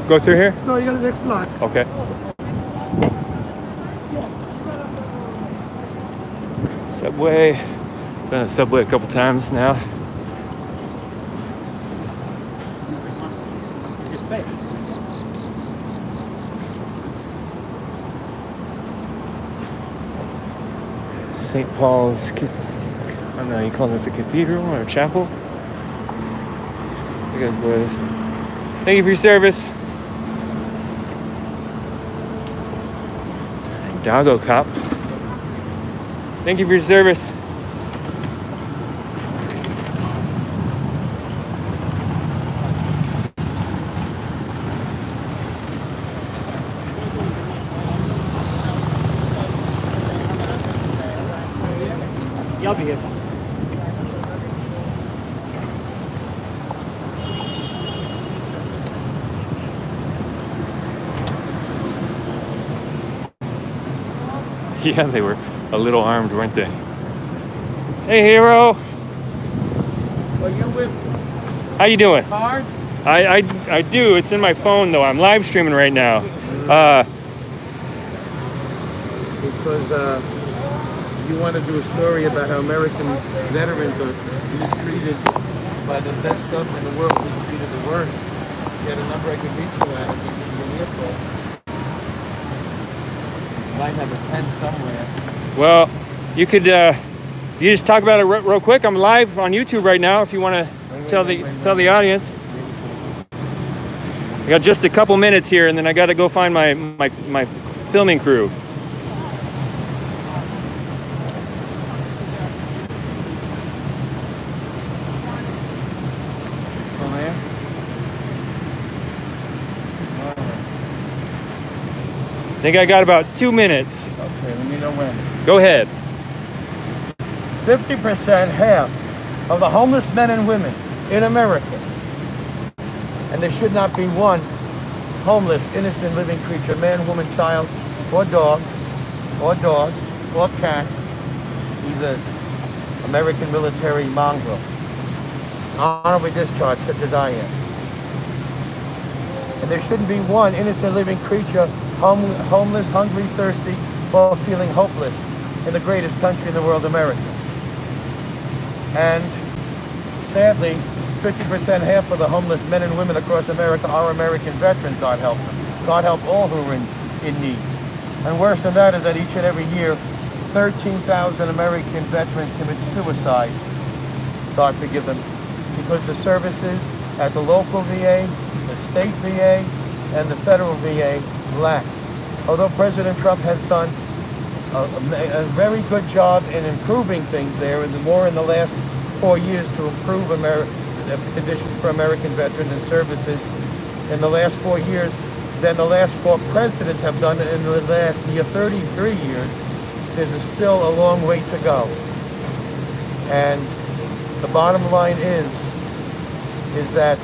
go through here? No, you got the next block. Okay. Subway. Been a Subway a couple times now. St. Paul's, I don't know, you call this a cathedral or a chapel? You guys boys. Thank you for your service. Doggo cop. Thank you for your service. Y'all be here. Yeah, they were a little armed, weren't they? Hey, hero. Are you with How you doing? card? I do. It's in my phone though. I'm live streaming right now. Because you want to do a story about how American veterans are mistreated by the best government in the world, who's treated the worst. You had a number I could reach you at. I can give you an earphone. Might have a pen somewhere. Well, you could you just talk about it real quick. I'm live on YouTube right now. If you want to tell the audience. I got just a couple minutes here, and then I got to go find my filming crew. I think I got about 2 minutes. Okay, let me know when. Go ahead. 50%, half of the homeless men and women in America, and there should not be one homeless, innocent living creature, man, woman, child, or dog, or cat. He's an American military mongrel. Honorably discharged, such as I am. And there shouldn't be one innocent living creature homeless, hungry, thirsty, or feeling hopeless in the greatest country in the world, America. And sadly, 50%, half of the homeless men and women across America are American veterans, God help them. God help all who are in need. And worse than that is that each and every year, 13,000 American veterans commit suicide, God forgive them, because the services at the local VA, the state VA, and the federal VA lack. Although President Trump has done a very good job in improving things there, and more in the last 4 years to improve conditions for American veterans and services in the last 4 years than the last 4 presidents have done in the last 33 years, there's still a long way to go. And the bottom line is that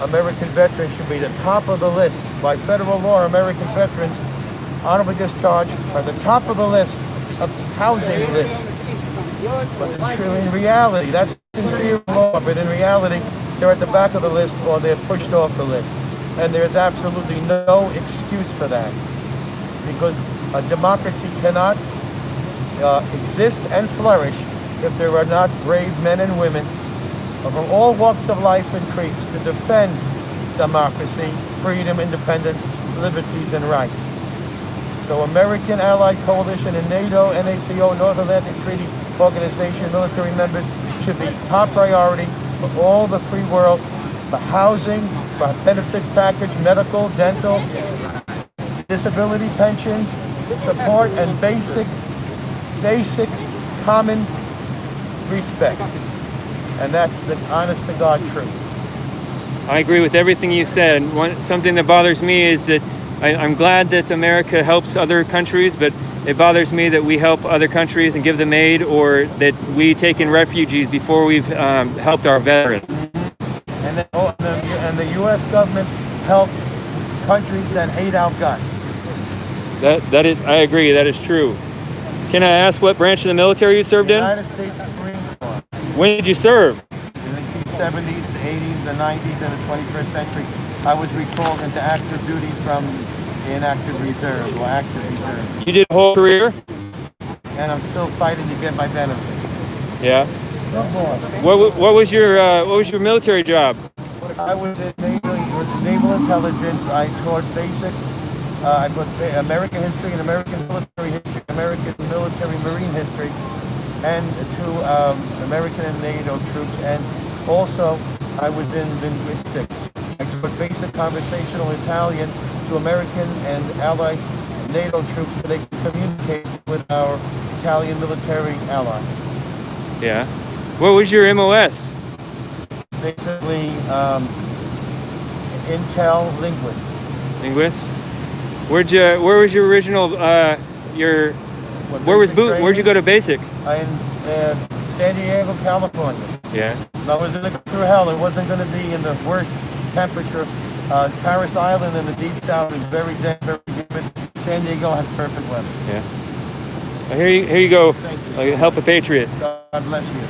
American veterans should be the top of the list. By federal law, American veterans, honorably discharged, are the top of the list of housing lists. But in reality, that's in theory law, but in reality, they're at the back of the list or they're pushed off the list. And there's absolutely no excuse for that. Because a democracy cannot exist and flourish if there are not brave men and women from all walks of life and creeds to defend democracy, freedom, independence, liberties, and rights. So American Allied Coalition and NATO, NATO, North Atlantic Treaty Organization, military members should be top priority for all the free world, for housing, for benefit package, medical, dental, disability pensions, support, and basic common respect. And that's the honest to God truth. I agree with everything you said. Something that bothers me is that I'm glad that America helps other countries, but it bothers me that we help other countries and give them aid, or that we take in refugees before we've helped our veterans. And the U.S. government helps countries that hate our guts. That is, I agree. That is true. Can I ask what branch of the military you served in? United States Marine Corps. When did you serve? In the 1970s, the 80s, the 90s, and the 21st century. I was recalled into active duty from the inactive reserve or active reserve. You did a whole career? And I'm still fighting to get my benefits. Yeah. No more. What was your military job? I was in naval intelligence. I taught basic. I taught American history and American military history, American military marine history, and to American and NATO troops. And also, I was in linguistics. I taught basic conversational Italian to American and allied NATO troops so they can communicate with our Italian military allies. Yeah. What was your MOS? Basically, Intel linguist. Linguist? Where was your original, where'd you go to basic? In San Diego, California. Yeah. I was in the through hell. It wasn't going to be in the worst temperature. Paris Island in the deep south is very damp, very humid. San Diego has perfect weather. Yeah. Well, here you go. Thank you. Help a patriot. God bless you.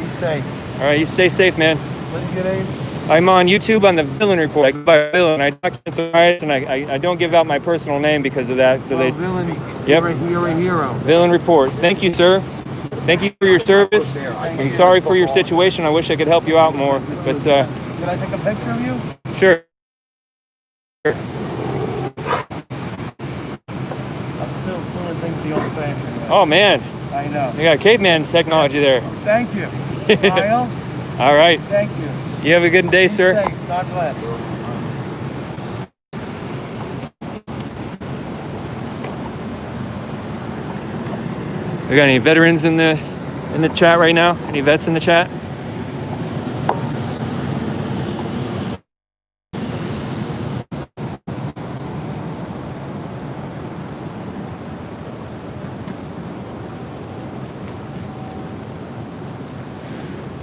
Be safe. All right, you stay safe, man. What's your name? I'm on YouTube on the Villain Report. I go by Villain. I document the riots, and I don't give out my personal name because of that. So Villain, yep. You're a hero. Villain Report. Thank you, sir. Thank you for your service. I'm sorry for your situation. I wish I could help you out more, but Can I take a picture of you? sure. I'm still doing things the old-fashioned way. Oh man, I know. you got caveman technology there. Thank you. Kyle, All right. thank you. You have a good day, sir. Be safe. God bless. We got any veterans in the chat right now? Any vets in the chat?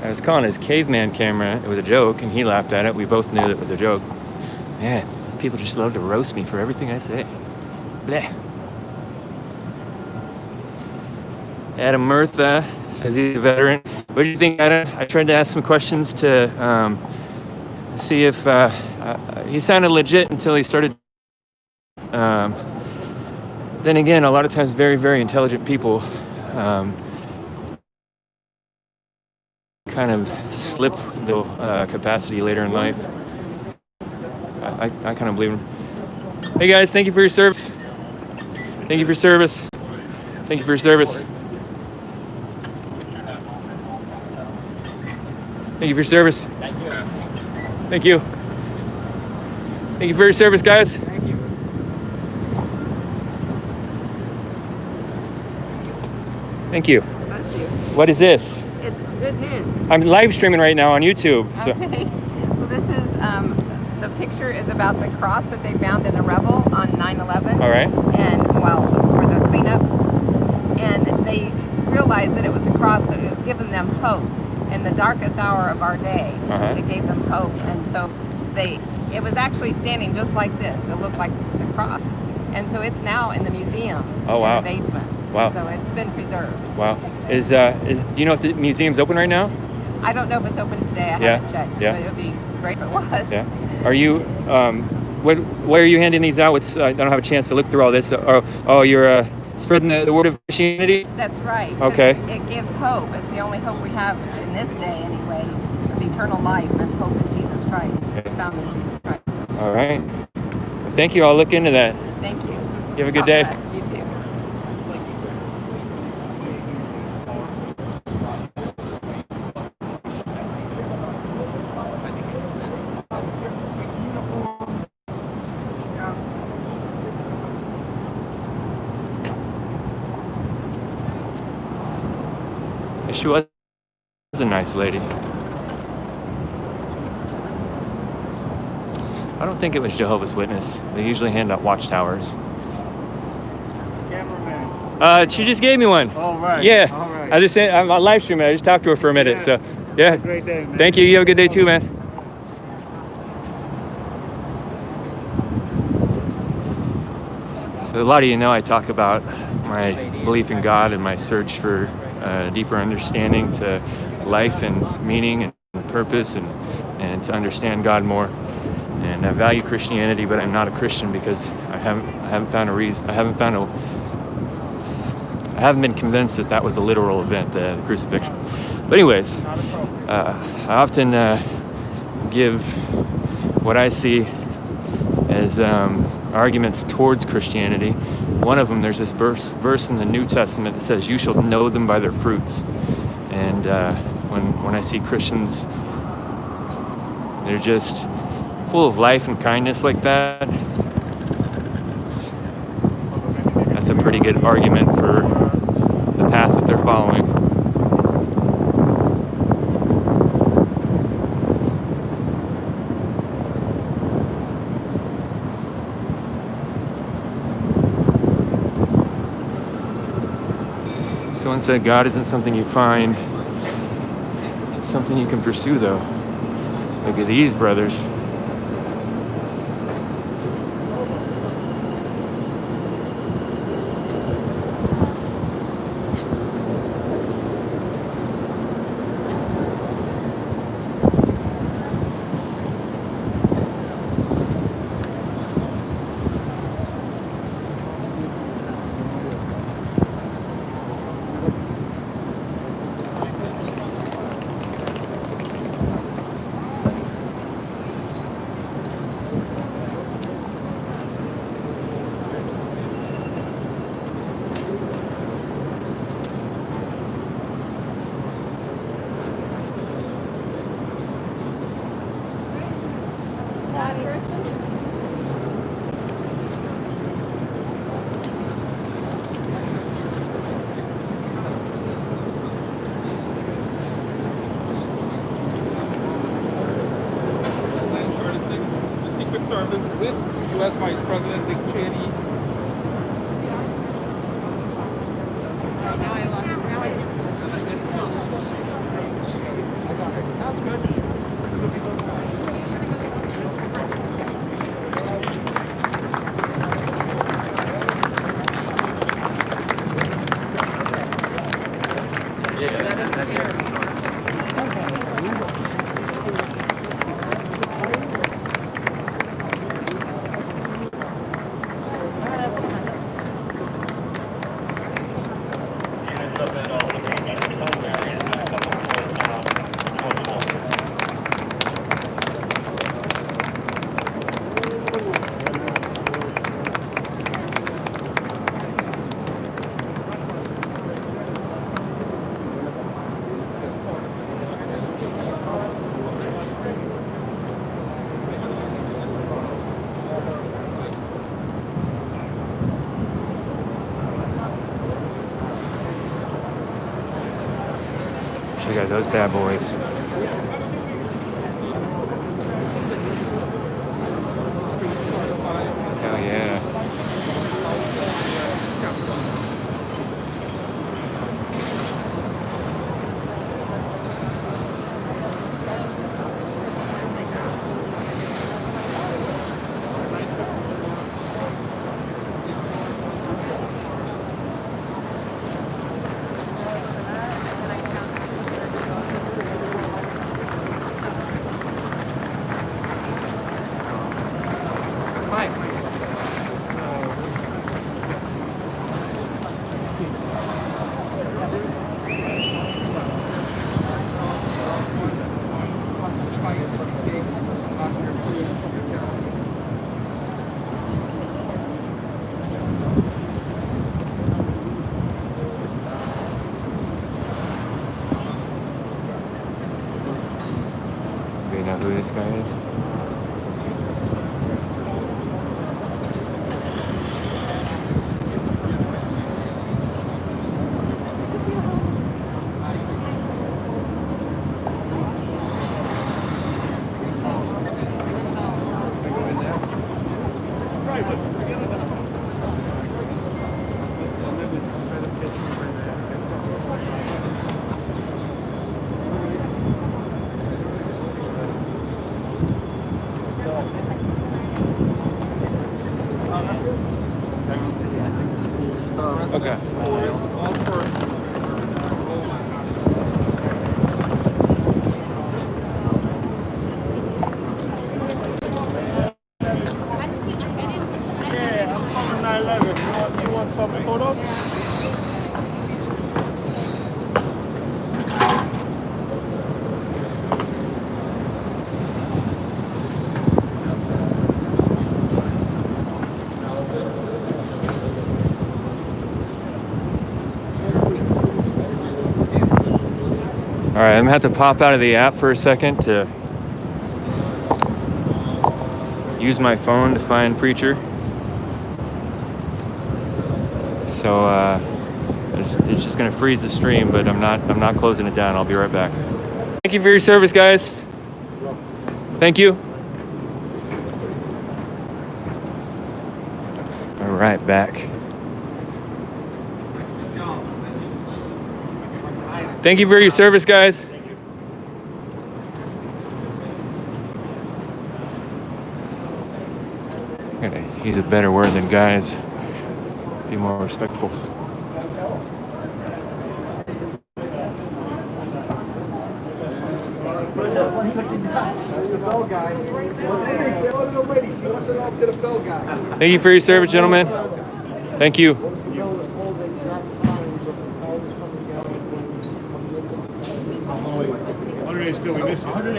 I was calling his caveman camera. It was a joke, and he laughed at it. We both knew it was a joke. Man, people just love to roast me for everything I say. Bleh. Adam Murtha says he's a veteran. What do you think, Adam? I tried to ask some questions to see if he sounded legit until he started. Then again, a lot of times very, very intelligent people kind of slip the capacity later in life. I kind of believe him. Hey guys, thank you for your service. Thank you for your service. Thank you for your service. Thank you for your service. Thank you. Thank you. Thank you for your service, guys. Thank you. Thank you. Bless you. What is this? It's good news. I'm live streaming right now on YouTube. So. Okay. Well, this is the picture is about the cross that they found in the rubble on 9/11. All right. And for the cleanup, and they realized that it was a cross that was giving them hope in the darkest hour of our day. Uh-huh. It gave them hope, and so it was actually standing just like this. It looked like the cross, and so it's now in the museum. Oh, wow. In the basement. Wow. So it's been preserved. Wow. Do you know if the museum's open right now? I don't know if it's open today. I Yeah. haven't checked. Yeah. But it would be great if it was. Yeah. Are you why are you handing these out? I don't have a chance to look through all this. You're spreading the word of Christianity? That's right. Okay. It gives hope. It's the only hope we have in this day anyway, of eternal life and hope in Jesus Christ. Found in Jesus Christ. All right. Well, thank you. I'll look into that. Thank you. You have a good God day. bless. You too. She was a nice lady. I don't think it was Jehovah's Witness. They usually hand out watchtowers. Cameraman. She just gave me one. All right. Yeah. All right. I'm on live streaming. I just talked to her for a minute. Yeah. So yeah. Have a great day, man. Thank you. You have a good day too, man. So a lot of you know I talk about my belief in God and my search for deeper understanding to life and meaning and purpose and to understand God more. and I value Christianity, but I'm not a Christian because I haven't found a reason. I haven't been convinced that that was a literal event, the crucifixion. But anyways, I often give what I see as arguments towards Christianity. One of them, there's this verse in the New Testament that says, "You shall know them by their fruits." And when I see Christians, they're just full of life and kindness like that, that's a pretty good argument for the path that they're following. Someone said God isn't something you find, it's something you can pursue though. Look at these brothers. U.S. Vice President Dick Cheney. That's good. Check out those bad boys. Hell yeah. Do you know who this guy is? Okay. saw before though? All right, I'm gonna have to pop out of the app for a second to use my phone to find Preacher. So it's just gonna freeze the stream, but I'm not closing it down. I'll be right back. Thank you for your service, guys. Thank you. All right, back. Thank you for your service, guys. Okay, use a better word than guys. Be more respectful. Thank you for your service, gentlemen. Thank you. Still we missed Come on,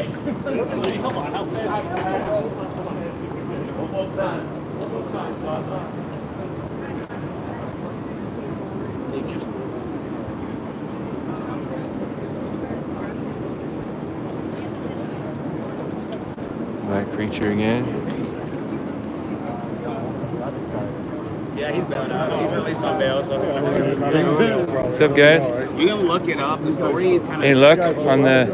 how fast? One more time. Black Preacher again. Yeah, he's bailed out. He's released on bail. So What's up, guys? you can look it up. The story is kind of. Any luck on the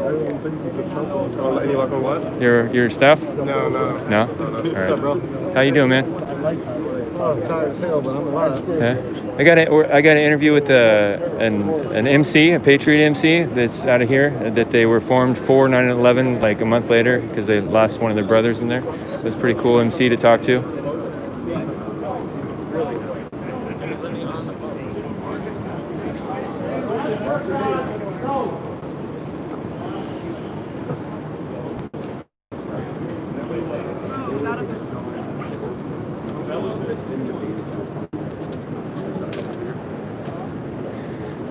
Any luck on what? your stuff? No. No? All right. How you doing, man? Oh, I'm tired as hell, but I'm alive. Yeah. I got an interview with an MC, a Patriot MC that's out of here. That they were formed for 9/11 like a month later because they lost one of their brothers in there. It was pretty cool MC to talk to.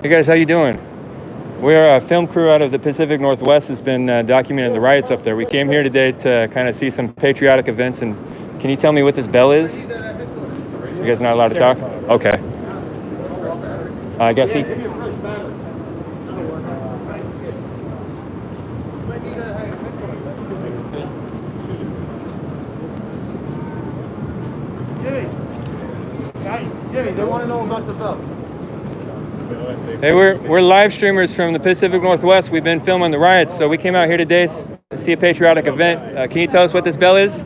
Hey guys, how you doing? We're a film crew out of the Pacific Northwest who's been documenting the riots up there. We came here today to kind of see some patriotic events, and can you tell me what this bell is? You guys not allowed to talk? Okay. I guess he... Jimmy, they want to know about the belt. Hey, we're live streamers from the Pacific Northwest. We've been filming the riots, so we came out here today to see a patriotic event. Can you tell us what this bell is?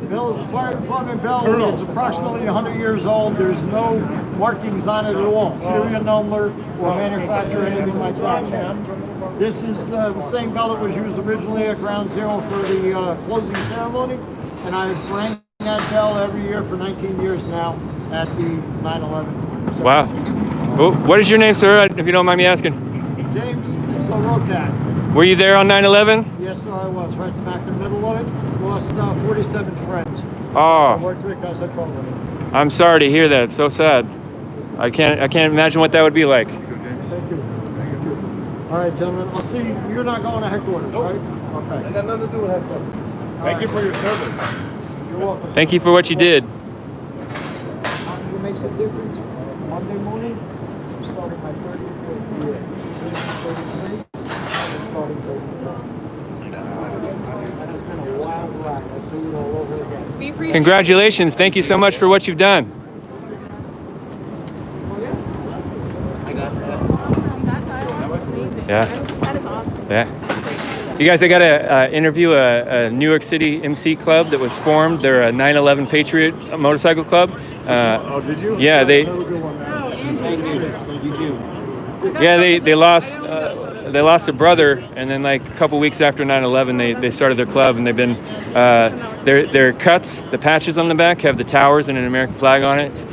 Bell is a fire department bell. It's approximately 100 years old. There's no markings on it at all. Serial number or manufacturer, anything like that. This is the same bell that was used originally at Ground Zero for the closing ceremony, and I've rang that bell every year for 19 years now at the 9/11. Wow. Oh, what is your name, sir, if you don't mind me asking? James Sorokat. Were you there on 9/11? Yes, sir, I was. Right smack in the middle of it. Lost 47 friends. Oh. I worked with us at Congress. I'm sorry to hear that. It's so sad. I can't imagine what that would be like. Thank you. All right, gentlemen. I'll see you. You're not going to headquarters, right? Okay. I got nothing to do with headquarters. Thank you for your service. You're welcome. Thank you for what you did. It makes a difference. Monday morning, I'm starting my 34th year. 33, I'm starting 34. And it's been a wild ride. I do it all over again. We appreciate Congratulations. Thank you so much for what you've done. That was amazing. Yeah. That is awesome. Yeah. You guys, I got to interview a New York City MC club that was formed. They're a 9/11 Patriot motorcycle club. Did you? Yeah, they lost a brother, and then like a couple weeks after 9/11, they started their club, and they've been their cuts, the patches on the back have the towers and an American flag on it.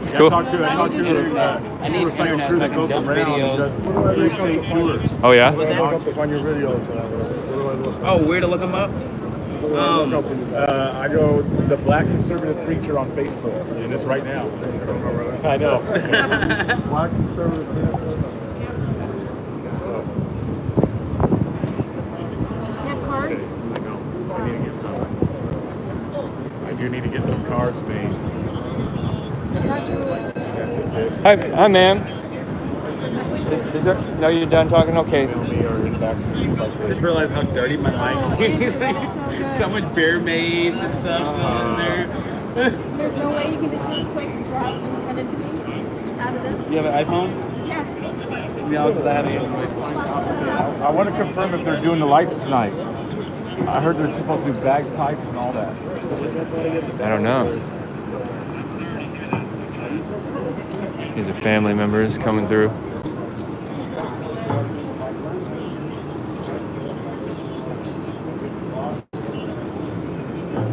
It's cool. I need internet so I can dump videos. Oh yeah. On your videos. Oh, where to look them up? I go the Black Conservative Preacher on Facebook, and it's right now. I know. Black conservative. You have cards? I know. I need to get some. I do need to get some cards made. Hi, ma'am. Is there? No, you're done talking. Okay. Just realized how dirty my mind is. So much bear mace and stuff in there. There's no way you can just do a quick drop and send it to me out of this? You have an iPhone? Yeah. No, because I have an Android. I want to confirm if they're doing the lights tonight. I heard they're supposed to do bagpipes and all that. I don't know. These are family members coming through.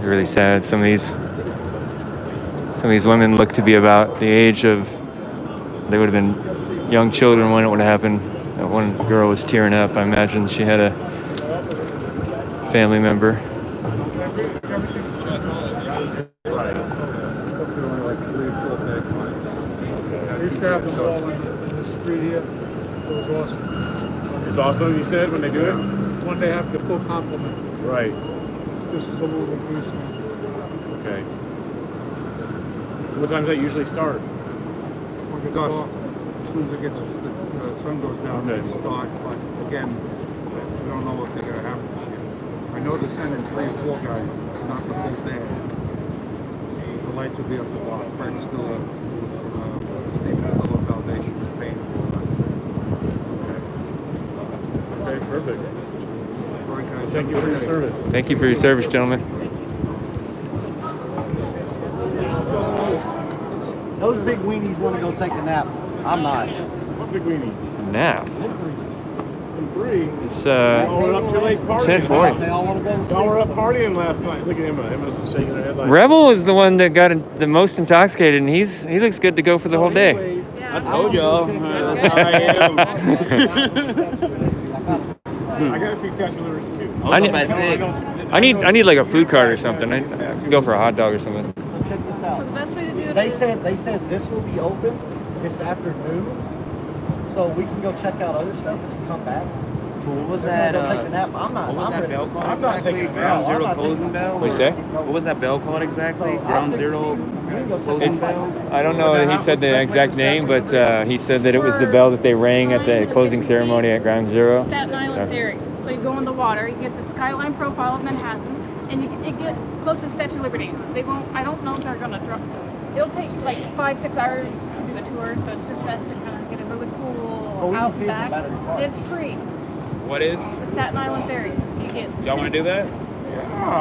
Really sad. Some of these women look to be about the age of, they would have been young children when it would have happened. That one girl was tearing up. I imagine she had a family member. We used to have them all in the street here. It was awesome. It's awesome, you said, when they do it? When they have the full complement. Right. This is a little boost. Okay. What time does that usually start? When it dark, as soon as it gets, the sun goes down, Okay. they start. But again, we don't know what they're going to have this year. I know they're sending 3 or 4 guys, not the full day. The lights will be up the block. Frank's still Steven's still a foundation, painting all that. Okay, perfect. Sorry, guys. Thank you for your service. Thank you for your service, gentlemen. Those big weenies want to go take a nap. I'm not. What big weenies? Nap. It's we're up too late partying. 10:40. They all want to go to sleep. Y'all were up partying last night. Look at Emma. Emma's shaking her head like. Rebel is the one that got the most intoxicated, and he looks good to go for the whole day. I told y'all. That's how I am. I gotta see Statue of Liberty too. I need like a food cart or something. I can go for a hot dog or something. So check this out. So the best way to do it They is... said this will be open this afternoon, so we can go check out other stuff and come back. So what was They're that? gonna go take a nap. I'm not. What was I'm that ready. bell called I'm not exactly? taking a Ground nap. zero I'm not closing taking a bell? nap. What'd you say? What was that bell called exactly? So, Ground zero closing bell? I don't know that he said the exact name, but he said that it was the bell that they rang at the closing ceremony at Ground Zero. Staten Island Ferry. So you go in the water, you get the skyline profile of Manhattan, and you get close to Statue of Liberty. They won't, I don't know if they're gonna drop. It'll take like 5-6 hours to do the tour, so it's just best to kind of get a really cool out and back. It's free. What is? The Staten Island Ferry. Y'all want to do that?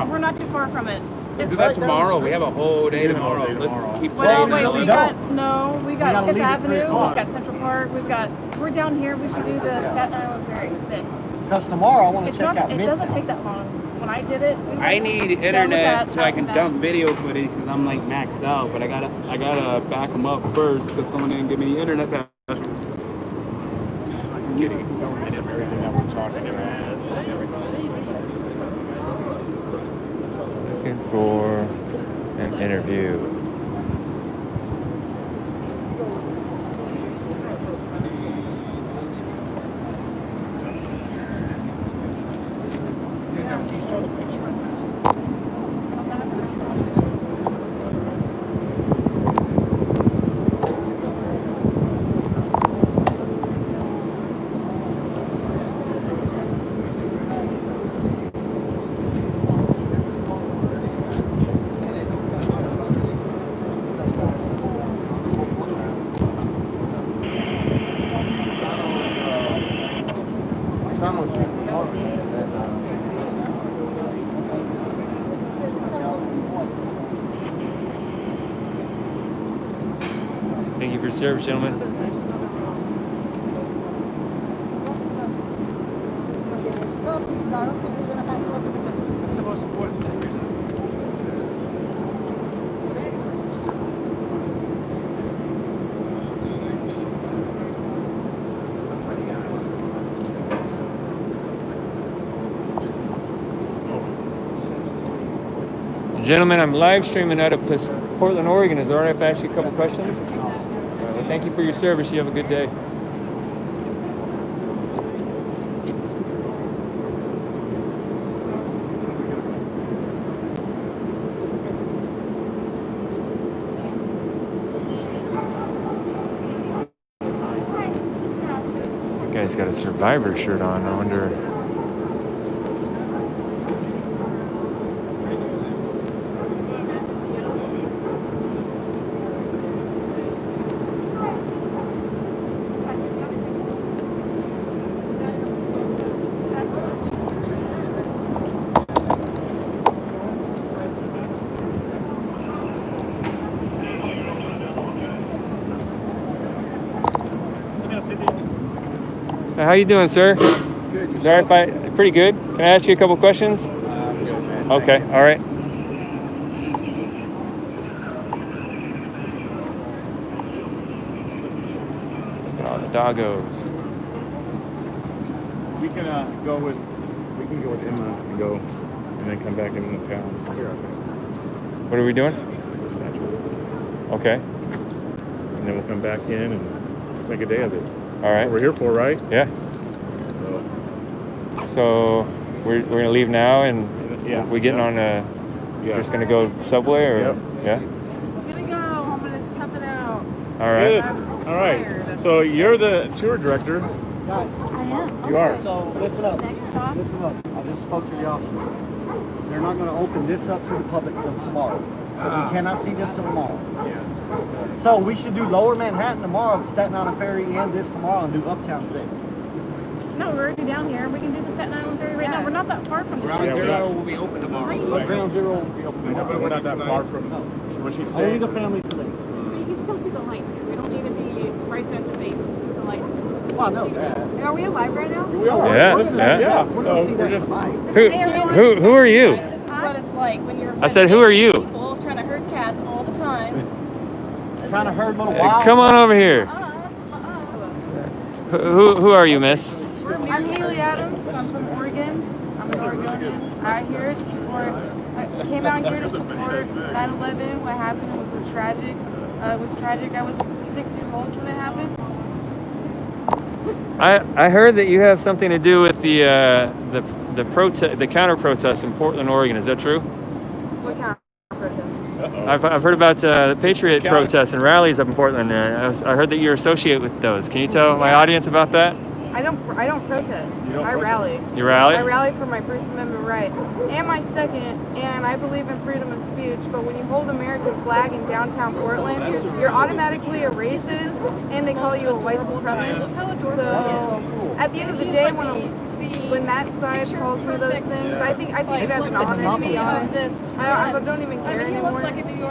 We're not too far from it. Let's do that tomorrow. We have a whole day tomorrow. Let's keep Well, today. wait, we got Fifth leave at 3 Avenue, o'clock. we've got Central Park, we're down here. We should do the Staten Island Ferry instead. Because tomorrow I want to It's check not. out It Midtown. doesn't take that long. When I did it, we were I need done with internet that, so I can out and dump video footage because I'm like maxed out. But I gotta back them up first because someone didn't give me the internet password. I'm kidding. Everything that we're talking about. Looking for an interview. Thank you for your service, gentlemen. That's the most important thing. Gentlemen, I'm live streaming out of Portland, Oregon. Is it all right if I ask you a couple questions? All right, well, thank you for your service. You have a good day. That guy's got a Survivor shirt on. I wonder. How you doing, sir? Good. Sorry if I pretty good. Can I ask you a couple questions? Okay. All right. Look at all the doggos. We can go with Emma and go, and then come back into town. What are we doing? Okay. And then we'll come back in and just make a day of it. All right. That's what we're here for, right? Yeah. So we're gonna leave now, and we getting on a. Just gonna go subway, or yeah. I'm gonna go. I'm gonna tough it out. All right. Good. All right. So you're the tour director. Guys, I am. You are. So listen up. Next stop. Listen up. I just spoke to the officers. They're not going to open this up to the public till tomorrow. So we cannot see this till tomorrow. So we should do Lower Manhattan tomorrow, Staten Island Ferry, and this tomorrow, and do Uptown today. No, we're already down here. We can do the Staten Island Ferry right now. We're not that far from the Ground Zero will be open tomorrow. Ground Zero will be open tomorrow. But we're not that far from what she's Only saying. the family today. You can still see the lights here. We don't need to be right at the base to see the lights. Well, I know that. Are we alive right now? We are. Yeah, This is- yeah. So we're just. Who are you? This is what it's like when you're. I said, who are you? People trying to herd cats all the time. Trying to herd little wild. Come on over here. Who are you, miss? I'm Haley Adams. I'm from Oregon. I'm an Oregonian. I'm here to support. I came out here to support 9/11. What happened was tragic. It was tragic. I was 6 years old when it happened. I heard that you have something to do with the protest, the counter protests in Portland, Oregon. Is that true? What kind of protest? I've heard about the Patriot protests and rallies up in Portland. I heard that you associate with those. Can you tell my audience about that? I don't protest. I rally. You rally? I rally for my First Amendment right and my second, and I believe in freedom of speech. But when you hold American flag in downtown Portland, you're automatically a racist, and they call you a white supremacist. So at the end of the day, when that side calls me those things, I take it as an honor, to be honest. I don't even care anymore,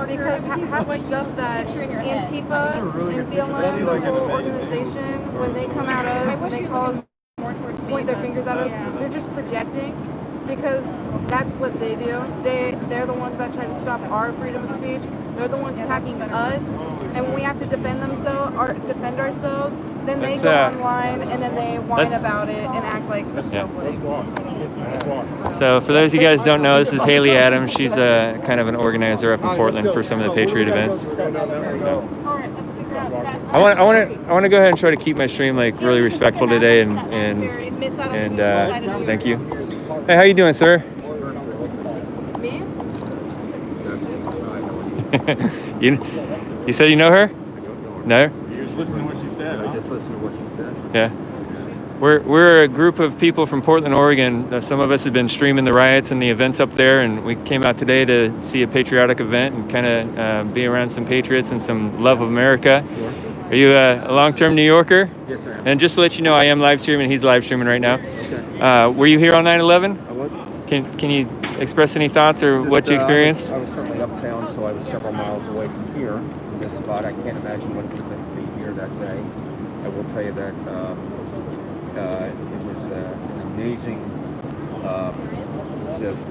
because half the stuff that Antifa and BLM, the whole organization, when they come at us and they point their fingers at us, they're just projecting, because that's what they do. They're the ones that try to stop our freedom of speech. They're the ones attacking us, and when we have to defend ourselves, then they go online and then they whine about it and act like a snowflake. So for those of you guys who don't know, this is Haley Adams. She's a kind of an organizer up in Portland for some of the Patriot events. So I want to go ahead and try to keep my stream like really respectful today, and thank you. Hey, how you doing, sir? Me? You said you know her? No? You just listen to what she said. I just listened to what she said. Yeah. We're a group of people from Portland, Oregon. Some of us have been streaming the riots and the events up there, and we came out today to see a patriotic event and kind of be around some patriots and some love of America. Sure. Are you a long-term New Yorker? Yes, sir. And just to let you know, I am live streaming. He's live streaming right now. Okay. Were you here on 9/11? I was. Can you express any thoughts or what you experienced? I was certainly uptown, so I was several miles away from here in this spot. I can't imagine what it was like to be here that day. I will tell you that it was an amazing just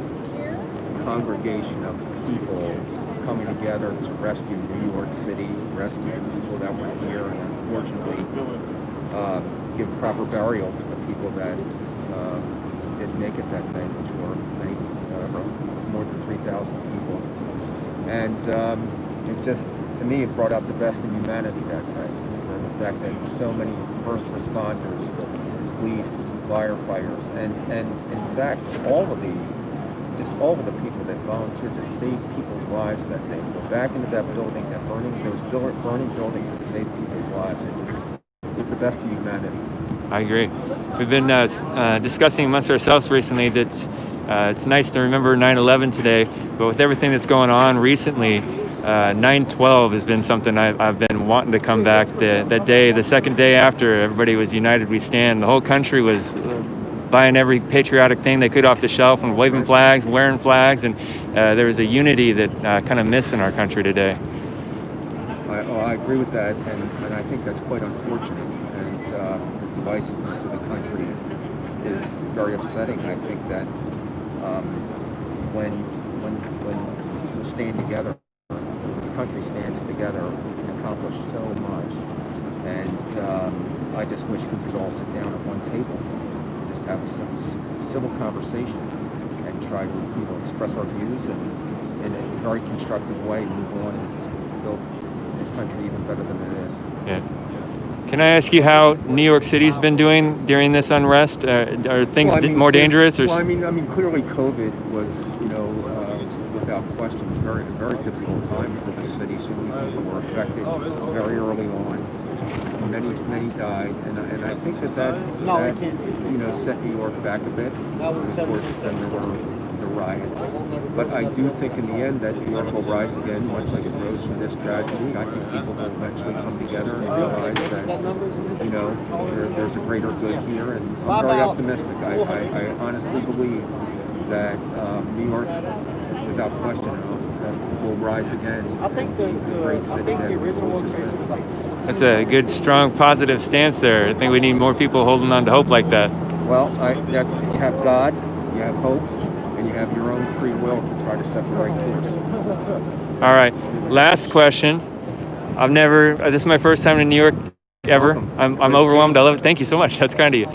congregation of people coming together to rescue New York City, rescue the people that were here, and unfortunately give proper burial to the people that didn't make it that day, which were more than 3,000 people. And it just, to me, it brought out the best in humanity that day. And the fact that so many first responders, police, firefighters, and in fact, all of the people that volunteered to save people's lives that day, go back into that building, those burning buildings that saved people's lives. It was the best of humanity. I agree. We've been discussing amongst ourselves recently that it's nice to remember 9/11 today, but with everything that's going on recently, 9/12 has been something I've been wanting to come back. That day, the second day after, everybody was united we stand. The whole country was buying every patriotic thing they could off the shelf and waving flags, wearing flags, and there was a unity that kind of missed in our country today. I agree with that, and I think that's quite unfortunate. And the divisiveness of the country is very upsetting. I think that when people stand together, this country stands together and accomplish so much. And I just wish we could all sit down at one table, just have some civil conversation, and try to express our views and in a very constructive way move on and build the country even better than it is. Yeah. Can I ask you how New York City's been doing during this unrest? Are things more dangerous? Or well, I mean, clearly COVID was, without question, very difficult time for the city. So many people were affected very early on. Many died, and I think that set New York back a bit. Of course, then there were the riots. But I do think in the end that New York will rise again, much like it rose from this tragedy. I think people will eventually come together and realize that, there's a greater good here, and I'm very optimistic. I honestly believe that New York, without question, will rise again. I think the original location was like. That's a good, strong, positive stance there. I think we need more people holding on to hope like that. Well, you have God, you have hope, and you have your own free will to try to set the right course. All right, last question. This is my first time in New York ever. I'm overwhelmed. I love it. Thank you so much. That's kind of you.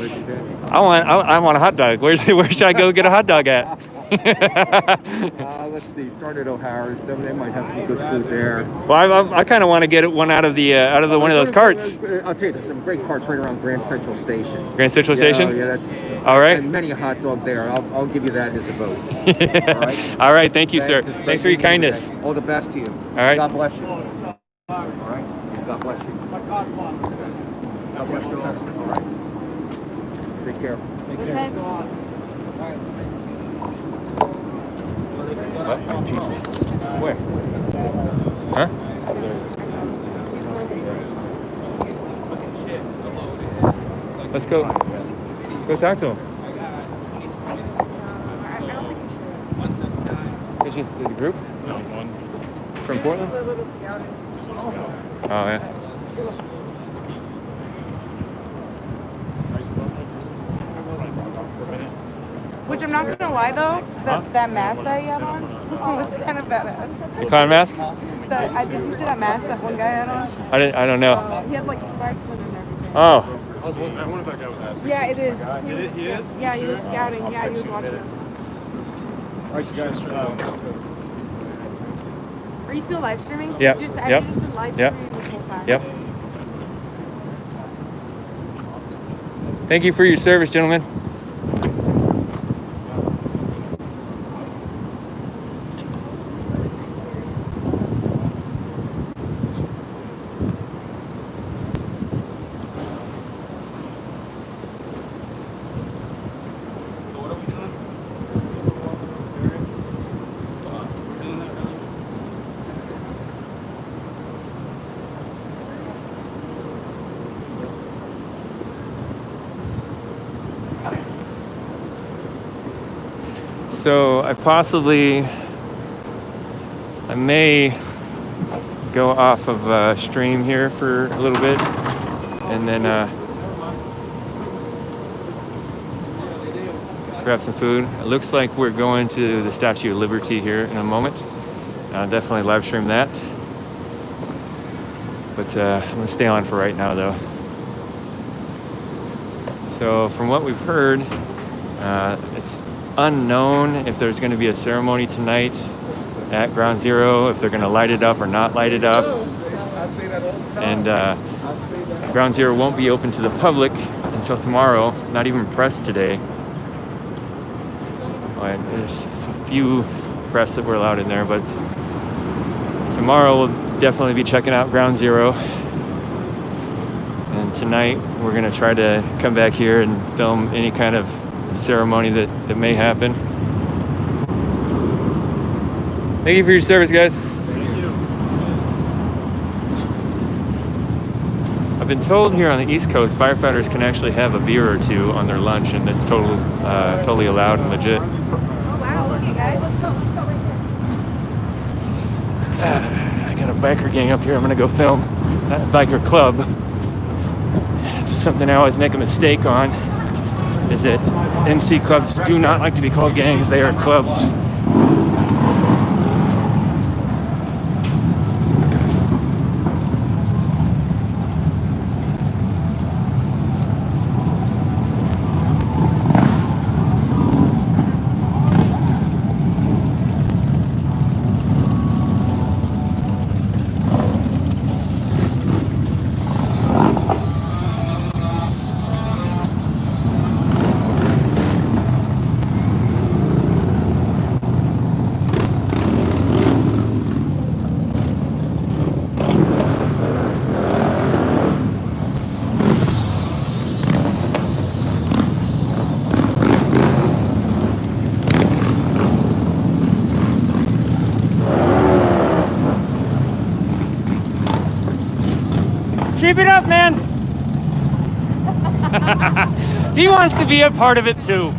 I want a hot dog. Where should I go get a hot dog at? Let's see. Start at O'Hara's. They might have some good food there. Well, I kind of want to get one out of one of those carts. I'll tell you, there's some great carts right around Grand Central Station. Grand Central Station? Oh, yeah, that's all right. And many a hot dog there. I'll give you that as a vote. All right. All right. Thank you, sir. Thanks for your kindness. All the best to you. All right. God bless you. All right. God bless you. God bless you. All right. Take care. Take care. What? Where? Huh? Let's go. Go talk to him. It's just a group? No, one. From Portland? The little scouters. Oh, yeah. Which I'm not gonna lie though, that mask that he had on was kind of badass. The clown mask? Did you see that mask that one guy had on? I don't know. He had like spikes in it and everything. Oh. I wonder if that guy was asking. Yeah, it is. He is? Yeah, he was scouting. Yeah, he was watching us. All right, you guys. Are you still live streaming? Yeah. Have you just been live streaming this whole time? Yep. Thank you for your service, gentlemen. So I may go off of stream here for a little bit, and then grab some food. It looks like we're going to the Statue of Liberty here in a moment. Definitely live stream that. But I'm gonna stay on for right now though. So from what we've heard, it's unknown if there's going to be a ceremony tonight at Ground Zero, if they're going to light it up or not light it up. I say that all the time. And I say that. Ground Zero won't be open to the public until tomorrow, not even press today. But there's a few press that were allowed in there, but tomorrow we'll definitely be checking out Ground Zero. And tonight we're going to try to come back here and film any kind of ceremony that may happen. Thank you for your service, guys. Thank you. I've been told here on the East Coast, firefighters can actually have a beer or two on their lunch, and it's totally allowed and legit. Oh wow, okay guys. I got a biker gang up here. I'm gonna go film that biker club. It's something I always make a mistake on, is that MC clubs do not like to be called gangs. They are clubs. Keep it up, man! He wants to be a part of it too.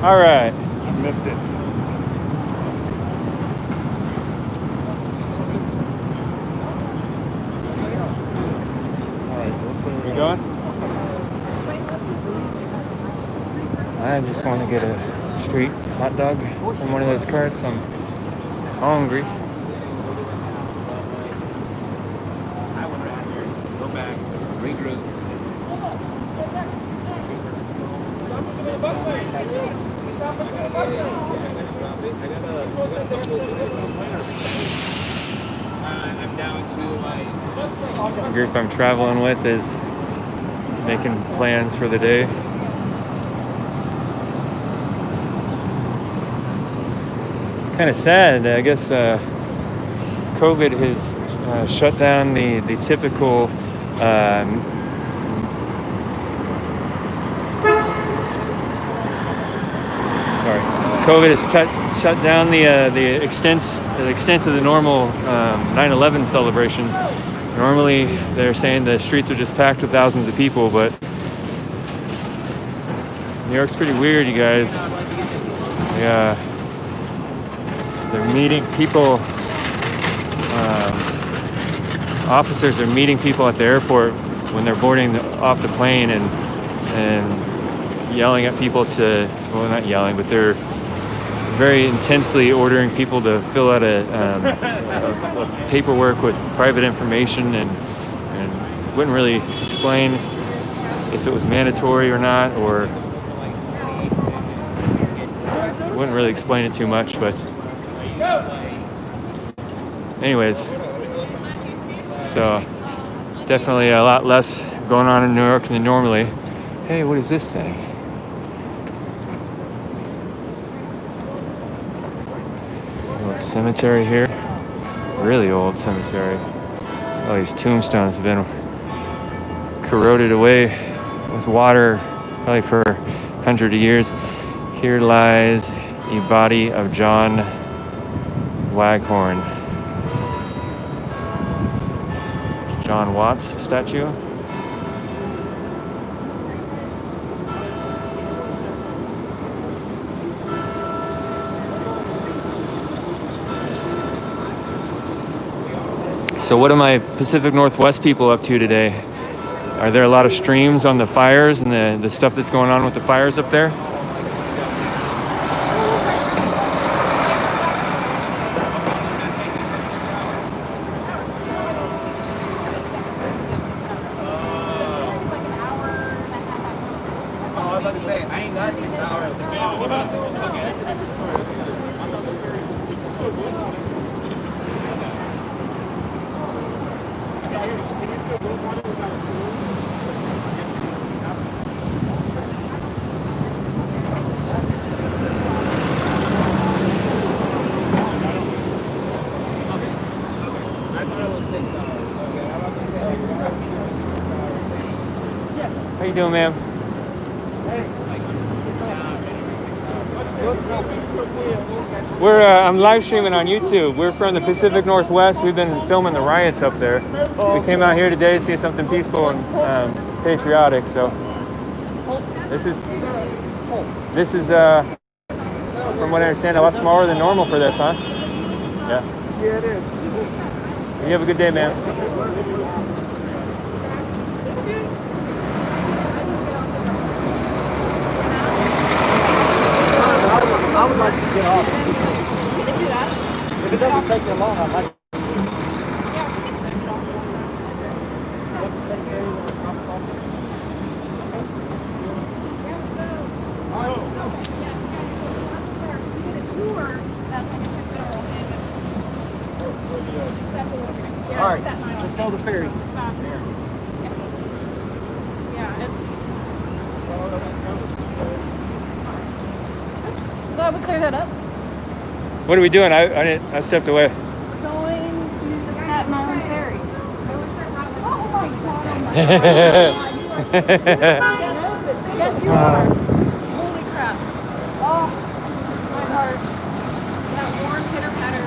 All right. I missed it. All right, You going? I just want to get a street hot dog from one of those carts. I'm hungry. I would rather go back, regroup. I'm down to The group I'm traveling with is making plans for the day. It's kind of sad. I guess COVID has shut down the typical COVID has shut down the extent of the normal 9/11 celebrations. Normally, they're saying the streets are just packed with thousands of people, but New York's pretty weird, you guys. Yeah, they're meeting people. Officers are meeting people at the airport when they're boarding off the plane and yelling at people to, well, not yelling, but they're very intensely ordering people to fill out a paperwork with private information and wouldn't really explain if it was mandatory or not, or wouldn't really explain it too much, but anyways, so definitely a lot less going on in New York than normally. Hey, what is this thing? Cemetery here, really old cemetery. All these tombstones have been corroded away with water probably for 100 years. Here lies the body of John Waghorn. John Watts statue. So what are my Pacific Northwest people up to today? Are there a lot of streams on the fires and the stuff that's going on with the fires up there? I ain't got 6 hours. How you doing, ma'am? I'm live streaming on YouTube. We're from the Pacific Northwest. We've been filming the riots up there. We came out here today to see something peaceful and patriotic. So this is from what I understand, a lot smaller than normal for this, huh? Yeah. Yeah, it is. You have a good day, man. I would like to get off. If it doesn't take me long, I'd like to. All right, let's go to the ferry. Yeah, it's. Glad we cleared that up. What are we doing? I stepped away. We're going to the Staten Island ferry. Oh my god. Yes, you are. Holy crap. Oh, my heart. That warm pitter patter.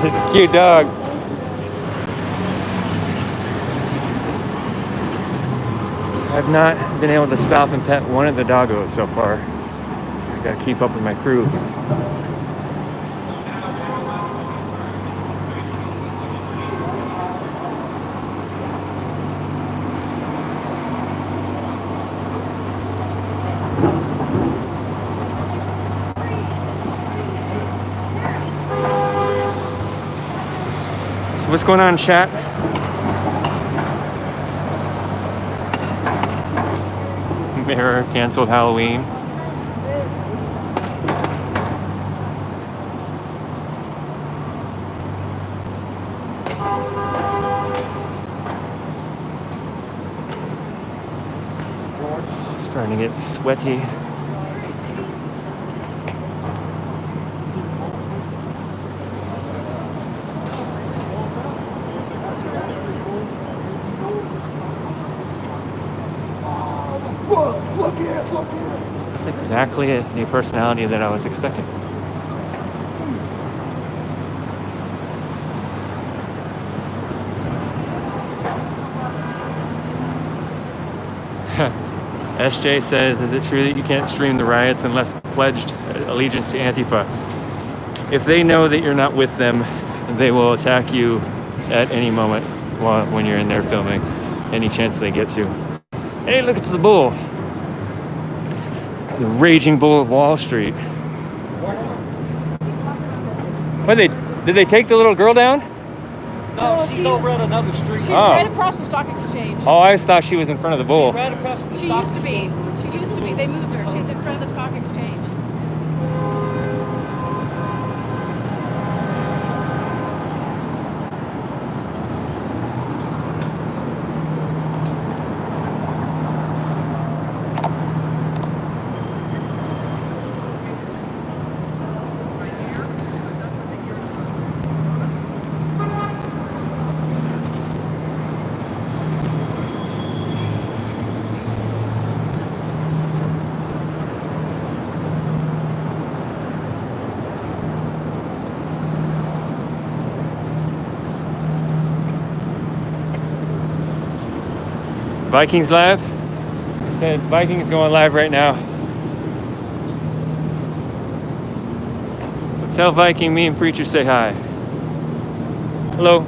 It's a cute dog. I've not been able to stop and pet one of the doggos so far. I gotta keep up with my crew. So what's going on, chat? Mirror canceled Halloween. Starting to get sweaty. That's exactly the personality that I was expecting. SJ says, is it true that you can't stream the riots unless pledged allegiance to Antifa? If they know that you're not with them, they will attack you at any moment when you're in there filming, any chance they get to. Hey, look, it's the bull. The raging bull of Wall Street. What, did they take the little girl down? No, she's over at another street. She's right across the stock exchange. Oh, I just thought she was in front of the bull. She's right across from the She stock used to be. She used to be. They moved her. She's in front of the stock exchange. Vikings live? I said Vikings going live right now. Tell Viking me and Preacher say hi. Hello.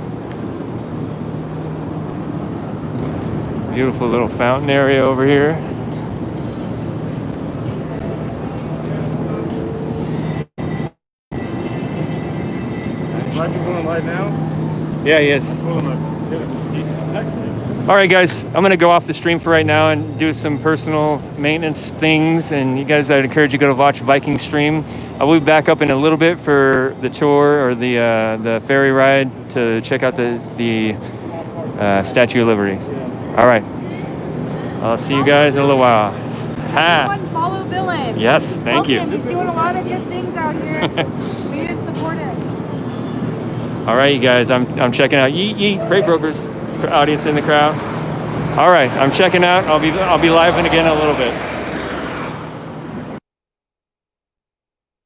Beautiful little fountain area over here. Viking going live now? Yeah, he is. All right, guys, I'm gonna go off the stream for right now and do some personal maintenance things. And you guys, I'd encourage you to go to watch Viking stream. I will be back up in a little bit for the tour or the ferry ride to check out the Statue of Liberty. All right, I'll see you guys in a little while. Everyone follow Villain. Yes, thank you. Him. He's doing a lot of good things out here. We need to support him. All right, you guys, I'm checking out. Yeet yeet, freight brokers audience in the crowd. All right, I'm checking out. I'll be live in again in a little bit.